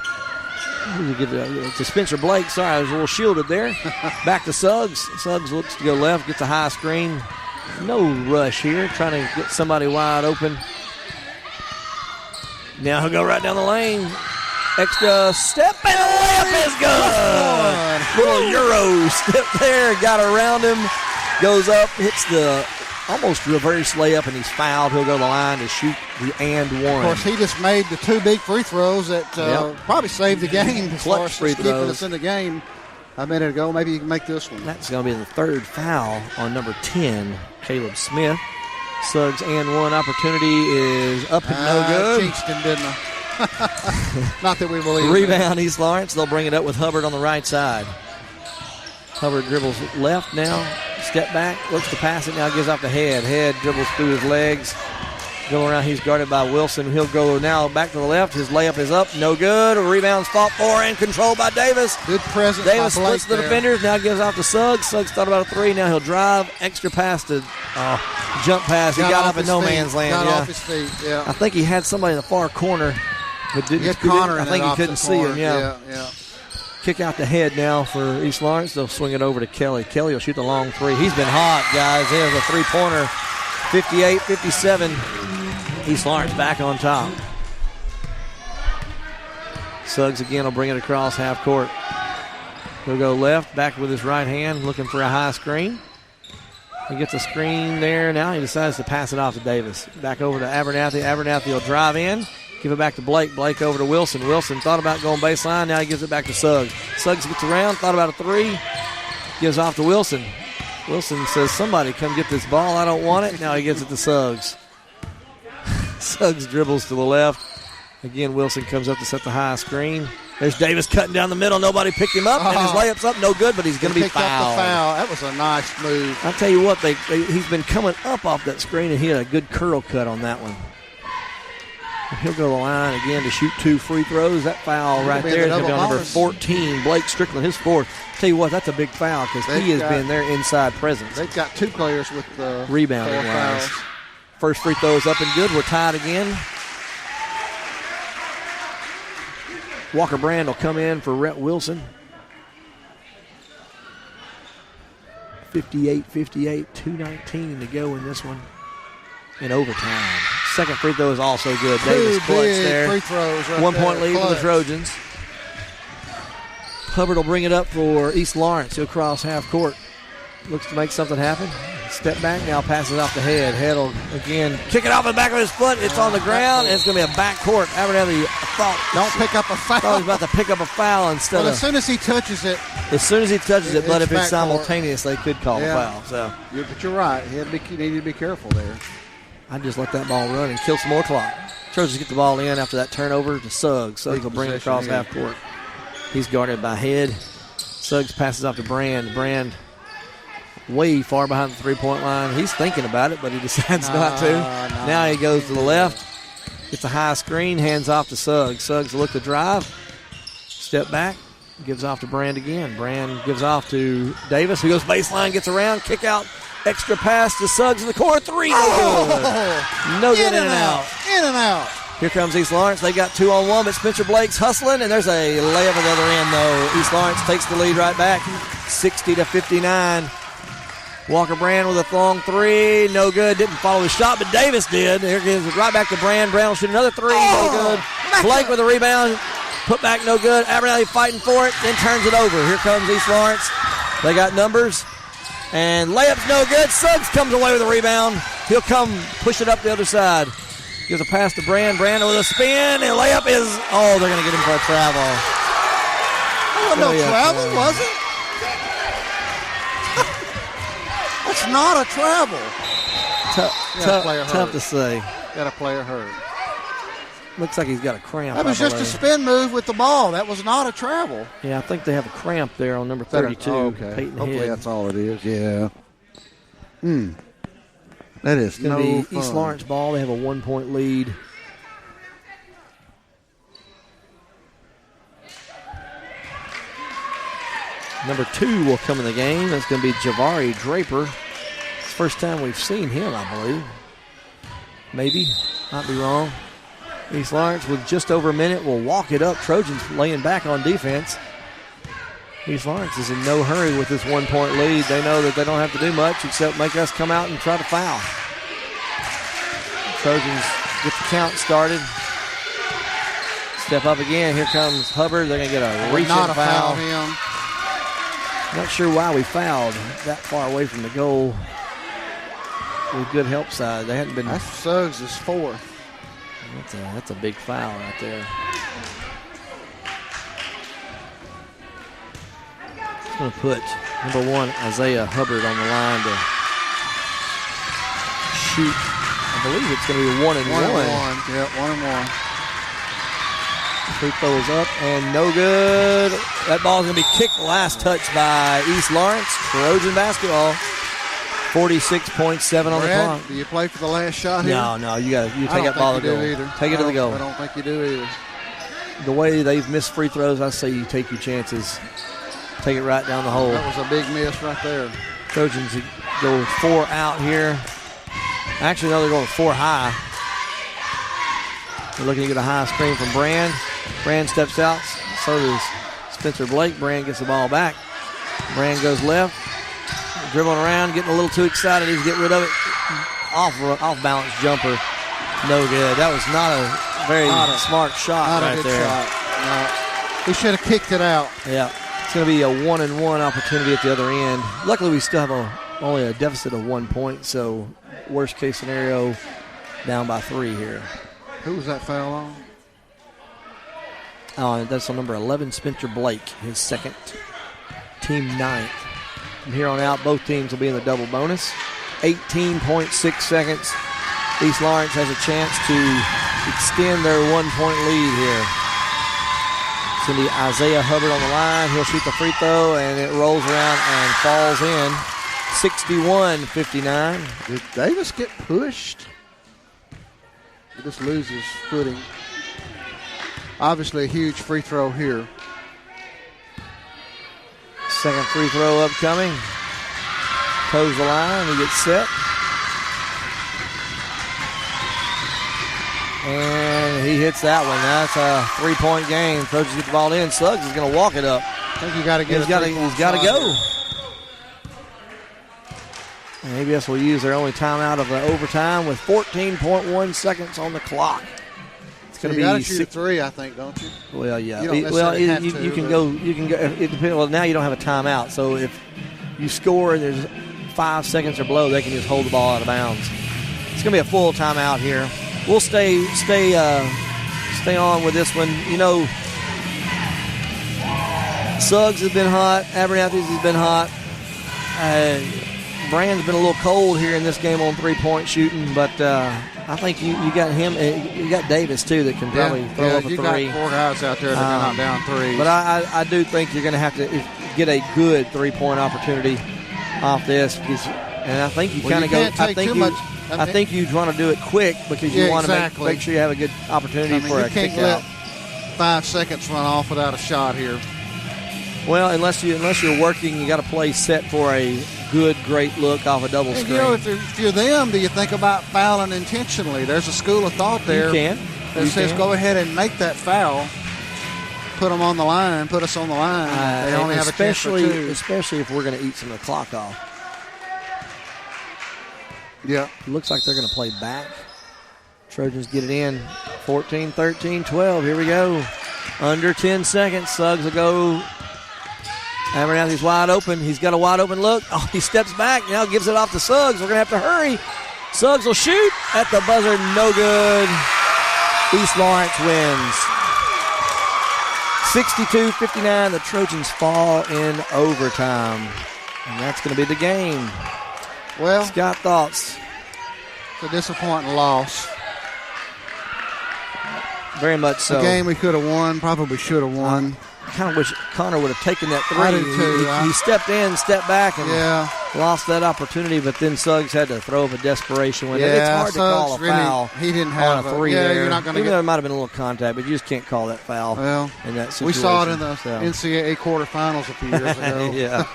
Spencer Blake. Sorry, I was a little shielded there. Back to Suggs. Suggs looks to go left, gets a high screen. No rush here, trying to get somebody wide open. Now he'll go right down the lane. Extra step, and the layup is good. Little Euro step there, got around him. Goes up, hits the almost reverse layup, and he's fouled. He'll go to the line to shoot the and one. Of course, he just made the 2 big free throws that probably saved the game as far as keeping us in the game a minute ago. Maybe you can make this one. That's going to be the third foul on number 10, Caleb Smith. Suggs and one opportunity is up and no good. Jinxed him, didn't I? Not that we believe. Rebound, East Lawrence. They'll bring it up with Hubbard on the right side. Hubbard dribbles left now. Step back, looks to pass it now, gives off the head. Head dribbles through his legs. Going around, he's guarded by Wilson. He'll go now back to the left. His layup is up, no good. Rebounds fought for and controlled by Davis. Good presence. Davis by Blake splits the defenders, now gives off to Suggs. Suggs thought about a three, now he'll drive. Extra pass to jump pass. He got up in no man's land. Got off his feet, yeah. I think he had somebody in the far corner, but I think he couldn't see him, yeah. Kick out the head now for East Lawrence. They'll swing it over to Kelly. Kelly will shoot the long three. He's been hot, guys. There's a three-pointer. 58-57. East Lawrence back on top. Suggs again will bring it across half court. He'll go left, back with his right hand, looking for a high screen. He gets a screen there. Now he decides to pass it off to Davis. Back over to Abernathy. Abernathy will drive in. Give it back to Blake. Blake over to Wilson. Wilson thought about going baseline. Now he gives it back to Suggs. Suggs gets around. Thought about a three. Gives off to Wilson. Wilson says, somebody come get this ball. I don't want it. Now he gives it to Suggs. Suggs dribbles to the left. Again, Wilson comes up to set the high screen. There's Davis cutting down the middle. Nobody picked him up, and his layup's up. No good, but he's going to be fouled. That was a nice move. I'll tell you what, he's been coming up off that screen, and he had a good curl cut on that one. He'll go to the line again to shoot 2 free throws. That foul right there is going to be on number 14, Blake Strickland, his 4th. Tell you what, that's a big foul because he has been their inside presence. They've got 2 players with the rebounding wise. First free throw is up and good. We're tied again. Walker Brand will come in for Rhett Wilson. 58-58, 2:19 to go in this one in overtime. Second free throw is also good. Davis clutch there. Free throws right 1 point there. lead for the Trojans. Hubbard will bring it up for East Lawrence. He'll cross half court. Looks to make something happen. Step back now, passes off the head. Head will again kick it off the back of his foot. It's on the ground, and it's going to be a back court. Abernathy thought. Don't pick up a foul. Thought he was about to pick up a foul instead as soon as he touches it. As soon as he touches it, but if it's simultaneous, court. They could call a foul. So. But you're right. He needed to be careful there. I just let that ball run and kill some more clock. Trojans get the ball in after that turnover to Suggs. Suggs will bring it across half court. He's guarded by Head. Suggs passes off to Brand. Brand way far behind the three-point line. He's thinking about it, but he decides not to. No. Now he goes to the left. Gets a high screen, hands off to Suggs. Suggs will look to drive. Step back. Gives off to Brand again. Brand gives off to Davis, who goes baseline, gets around, kick out. Extra pass to Suggs in the corner. 3. No good. In and out. In and out. Here comes East Lawrence. They got 2-on-1, but Spencer Blake's hustling, and there's a layup at the other end, though. East Lawrence takes the lead right back, 60-59. Walker Brand with a long 3. No good. Didn't follow the shot, but Davis did. Here gives it right back to Brand. Brand will shoot another 3. No good. Blake with a rebound. Put back, no good. Abernathy fighting for it, then turns it over. Here comes East Lawrence. They got numbers. And layup's no good. Suggs comes away with a rebound. He'll come push it up the other side. Gives a pass to Brand. Brand with a spin. And layup is, they're going to get him for a travel. No travel, was it? That's not a travel. Tough to say. Got a player hurt. Looks like he's got a cramp. That was just a spin move with the ball. That was not a travel. Yeah, I think they have a cramp there on number 32. Okay. Peyton Hopefully Head. that's all it is. Yeah. That is no fun. East Lawrence ball. They have a 1-point lead. Number 2 will come in the game. That's going to be Javari Draper. It's the first time we've seen him, I believe. Maybe. Might be wrong. East Lawrence with just over a minute will walk it up. Trojans laying back on defense. East Lawrence is in no hurry with this 1-point lead. They know that they don't have to do much except make us come out and try to foul. Trojans get the count started. Step up again. Here comes Hubbard. They're going to get a reach-in not a foul. Him. Not sure why we fouled that far away from the goal. With good help side. They hadn't been. That's Suggs' 4th. That's a big foul right there. It's going to put number 1 Isaiah Hubbard on the line to shoot. I believe it's going to be 1 and 1. 1 and 1. Yeah, 1 and 1. Free throw is up and no good. That ball's going to be kicked. Last touch by East Lawrence. Trojan basketball. 46.7 on the clock. Do you play for the last shot here? No. You take that ball to the goal. Take it to the goal. I don't think you do either. The way they've missed free throws, I say you take your chances. Take it right down the hole. That was a big miss right there. Trojans go 4 out here. Actually, no, they're going 4 high. They're looking to get a high screen from Brand. Brand steps out. So does Spencer Blake. Brand gets the ball back. Brand goes left. Dribbling around, getting a little too excited. He's getting rid of it. Off balance jumper. No good. That was not a very smart shot right there. No. He should have kicked it out. Yeah. It's going to be a 1-and-1 opportunity at the other end. Luckily, we still have only a deficit of 1 point, so worst case scenario, down by 3 here. Who was that foul on? That's on number 11, Spencer Blake, his second, team 9th. From here on out, both teams will be in the double bonus. 18.6 seconds. East Lawrence has a chance to extend their 1-point lead here. It's going to be Isaiah Hubbard on the line. He'll shoot the free throw, and it rolls around and falls in. 61-59. Did Davis get pushed? He just loses footing. Obviously a huge free throw here. Second free throw upcoming. Toes the line. He gets set. And he hits that one. That's a 3-point game. Trojans get the ball in. Suggs is going to walk it up. I think you got to get. He's got to go. And ABS will use their only timeout of the overtime with 14.1 seconds on the clock. It's going to be. You got to shoot a three, I think, don't you? Well, yeah. You can go. You can go. It depends. Well, now you don't have a timeout, so if you score and there's 5 seconds or below, they can just hold the ball out of bounds. It's going to be a full timeout here. We'll stay on with this one. You know, Suggs has been hot. Abernathy's has been hot. Brand's been a little cold here in this game on three-point shooting, but I think you got him. You got Davis too that can probably throw up a three. You got 4 guys out there that can knock down threes. But I do think you're going to have to get a good three-point opportunity off this, and I think you kind of go. I think you want to do it quick because you want to make sure you have a good opportunity for a kick out. 5 seconds run off without a shot here. Well, unless you're working, you got to play set for a good, great look off a double screen. You know, if you're them, do you think about fouling intentionally? There's a school of thought there. You can. That says go ahead and make that foul. Put them on the line. Put us on the line. They only have a chance for 2. Especially if we're going to eat some of the clock off. Yeah. Looks like they're going to play back. Trojans get it in. 14, 13, 12. Here we go. Under 10 seconds. Suggs will go. Abernathy's wide open. He's got a wide open look. Oh, he steps back. Now gives it off to Suggs. We're going to have to hurry. Suggs will shoot. At the buzzer. No good. East Lawrence wins. 62-59. The Trojans fall in overtime. And that's going to be the game. Well, Scott, thoughts? It's a disappointing loss. Very much so. A game we could have won, probably should have won. I kind of wish Connor would have taken that 3. I do too. He stepped in, stepped back, and lost that opportunity, but then Suggs had to throw up a desperation win. It's hard to call a foul. He didn't have on a 3 there. You're not going to there might have been a little contact, but you just can't call that foul in that situation. We saw it in the NCAA quarterfinals a few years ago. Yeah.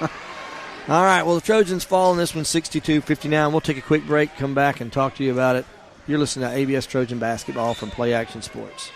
All right, well, the Trojans fall in this one 62-59. We'll take a quick break, come back, and talk to you about it. You're listening to ABS Trojan Basketball from Play Action Sports.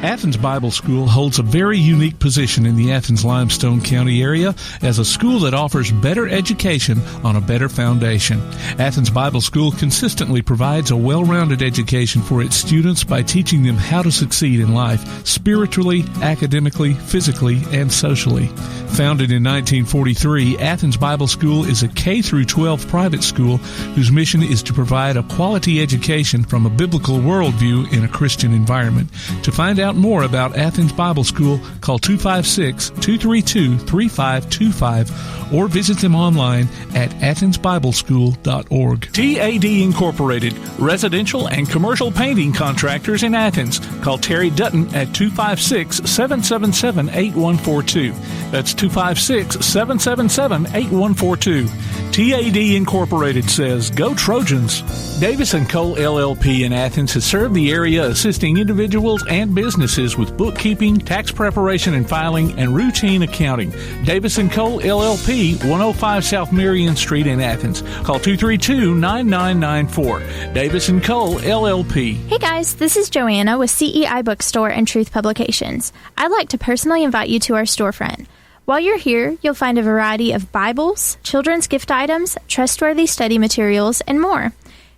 Athens Bible School holds a very unique position in the Athens-Limestone County area as a school that offers better education on a better foundation. Athens Bible School consistently provides a well-rounded education for its students by teaching them how to succeed in life, spiritually, academically, physically, and socially. Founded in 1943, Athens Bible School is a K-12 private school whose mission is to provide a quality education from a biblical worldview in a Christian environment. To find out more about Athens Bible School, call 256-232-3525 or visit them online at athensbibleschool.org. TAD Incorporated, residential and commercial painting contractors in Athens. Call Terry Dutton at 256-777-8142. That's 256-777-8142. TAD Incorporated says, Go Trojans! Davis & Cole LLP in Athens has served the area assisting individuals and businesses with bookkeeping, tax preparation and filing, and routine accounting. Davis & Cole LLP, 105 South Marion Street in Athens. Call 232-9994. Davis & Cole LLP. Hey guys, this is Joanna with CEI Bookstore and Truth Publications. I'd like to personally invite you to our storefront. While you're here, you'll find a variety of Bibles, children's gift items, trustworthy study materials, and more.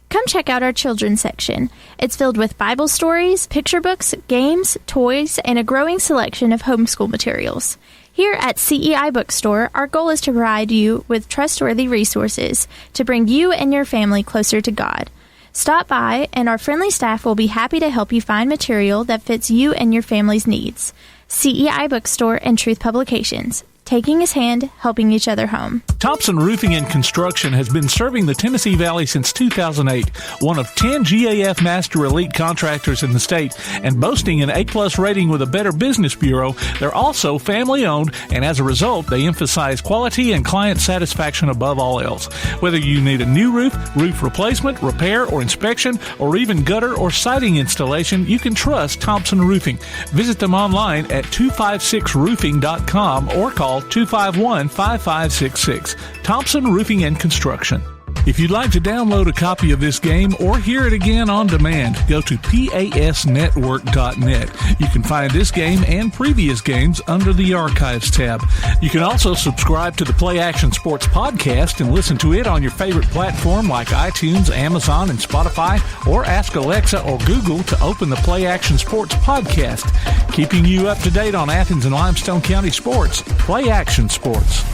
Come check out our children's section. It's filled with Bible stories, picture books, games, toys, and a growing selection of homeschool materials. Here at CEI Bookstore, our goal is to provide you with trustworthy resources to bring you and your family closer to God. Stop by, and our friendly staff will be happy to help you find material that fits you and your family's needs. CEI Bookstore and Truth Publications. taking his hand, helping each other home. Thompson Roofing and Construction has been serving the Tennessee Valley since 2008, one of 10 GAF Master Elite contractors in the state, and boasting an A-plus rating with a Better Business Bureau. They're also family-owned, and as a result, they emphasize quality and client satisfaction above all else. Whether you need a new roof, roof replacement, repair, or inspection, or even gutter or siding installation, you can trust Thompson Roofing. Visit them online at 256roofing.com or call 251-5566. Thompson Roofing and Construction. If you'd like to download a copy of this game or hear it again on demand, go to pasnetwork.net. You can find this game and previous games under the Archives tab. You can also subscribe to the Play Action Sports podcast and listen to it on your favorite platform like iTunes, Amazon, and Spotify, or ask Alexa or Google to open the Play Action Sports podcast. Keeping you up to date on Athens and Limestone County sports, Play Action Sports.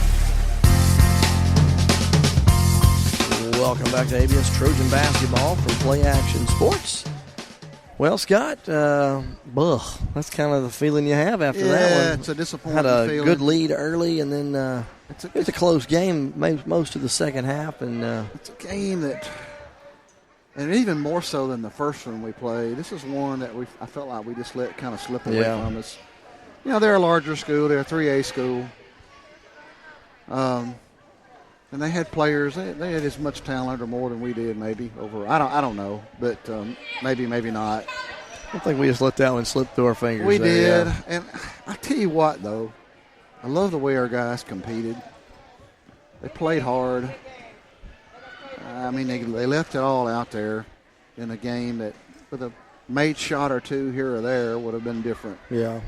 Welcome back to ABS Trojan Basketball from Play Action Sports. Well, Scott, that's kind of the feeling you have after that one. Yeah, it's a disappointing Had a feeling. good lead early, and then it's a close game most of the second half. And it's a game that, and even more so than the first one we played, this is one that I felt like we just let kind of slip away from us. You know, they're a larger school. They're a 3A school. And they had players. They had as much talent or more than we did, maybe over. I don't know, but maybe not. I think we just let that one slip through our fingers. We did, yeah. And I tell you what, though, I love the way our guys competed. They played hard. I mean, they left it all out there in a game that, with a made shot or two here or there, would have been different. Yeah.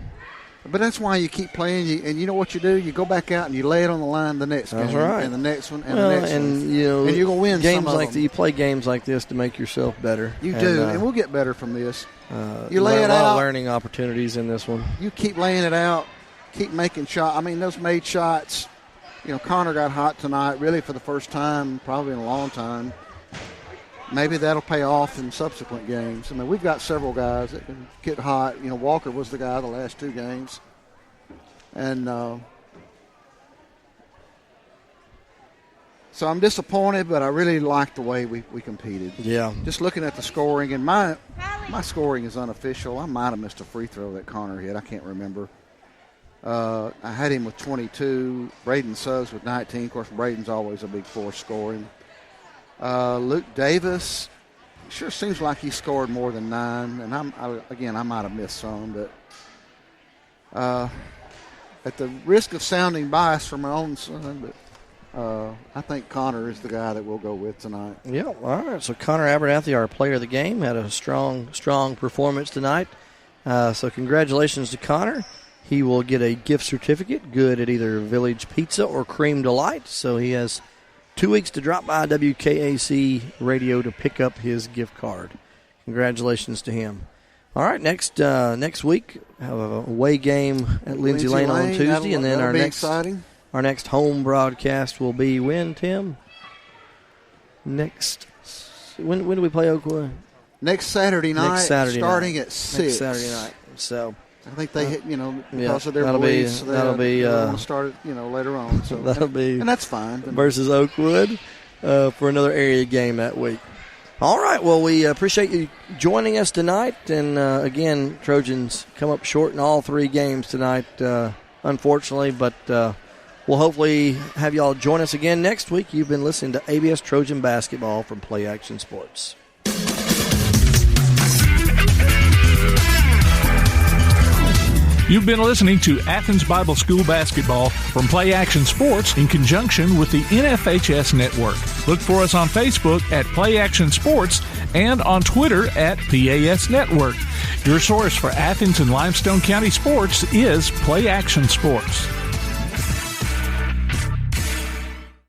But that's why you keep playing, and you know what you do? You go back out and you lay it on the line the next game. That's right. And the next one, and the next one. And you're going to win games some like of them. you play games like this to make yourself better. You do, and we'll get better from this. You a lay it lot out. of learning opportunities in this one. You keep laying it out, keep making shots. I mean, those made shots, you know, Connor got hot tonight, really for the first time, probably in a long time. Maybe that'll pay off in subsequent games. I mean, we've got several guys that can get hot. You know, Walker was the guy the last two games. And so I'm disappointed, but I really like the way we competed. Yeah. Just looking at the scoring, and my scoring is unofficial. I might have missed a free throw that Connor hit. I can't remember. I had him with 22. Braden Suggs with 19. Of course, Braden's always a big force scoring. Luke Davis, sure seems like he scored more than 9. And I might have missed some, but at the risk of sounding biased for my own son, but I think Connor is the guy that we'll go with tonight. Yeah, all right. So Connor Abernathy, our player of the game, had a strong performance tonight. So congratulations to Connor. He will get a gift certificate, good at either Village Pizza or Cream Delight. So he has 2 weeks to drop by WKAC Radio to pick up his gift card. Congratulations to him. All right, next week, have a away game at Lindsay Lane on Tuesday, and then our next home broadcast will be when, Tim? When do we play Oakwood? Next Saturday night, starting at 6. Next Saturday night. So I think they hit, because of their beliefs. That'll be start it, later on. So that'll be, and that's fine. Versus Oakwood for another area game that week. All right, well, we appreciate you joining us tonight. And, again, Trojans come up short in all 3 games tonight, unfortunately. But we'll hopefully have you all join us again next week. You've been listening to ABS Trojan Basketball from Play Action Sports. You've been listening to Athens Bible School Basketball from Play Action Sports in conjunction with the NFHS Network. Look for us on Facebook at Play Action Sports and on Twitter at PAS Network. Your source for Athens and Limestone County sports is Play Action Sports.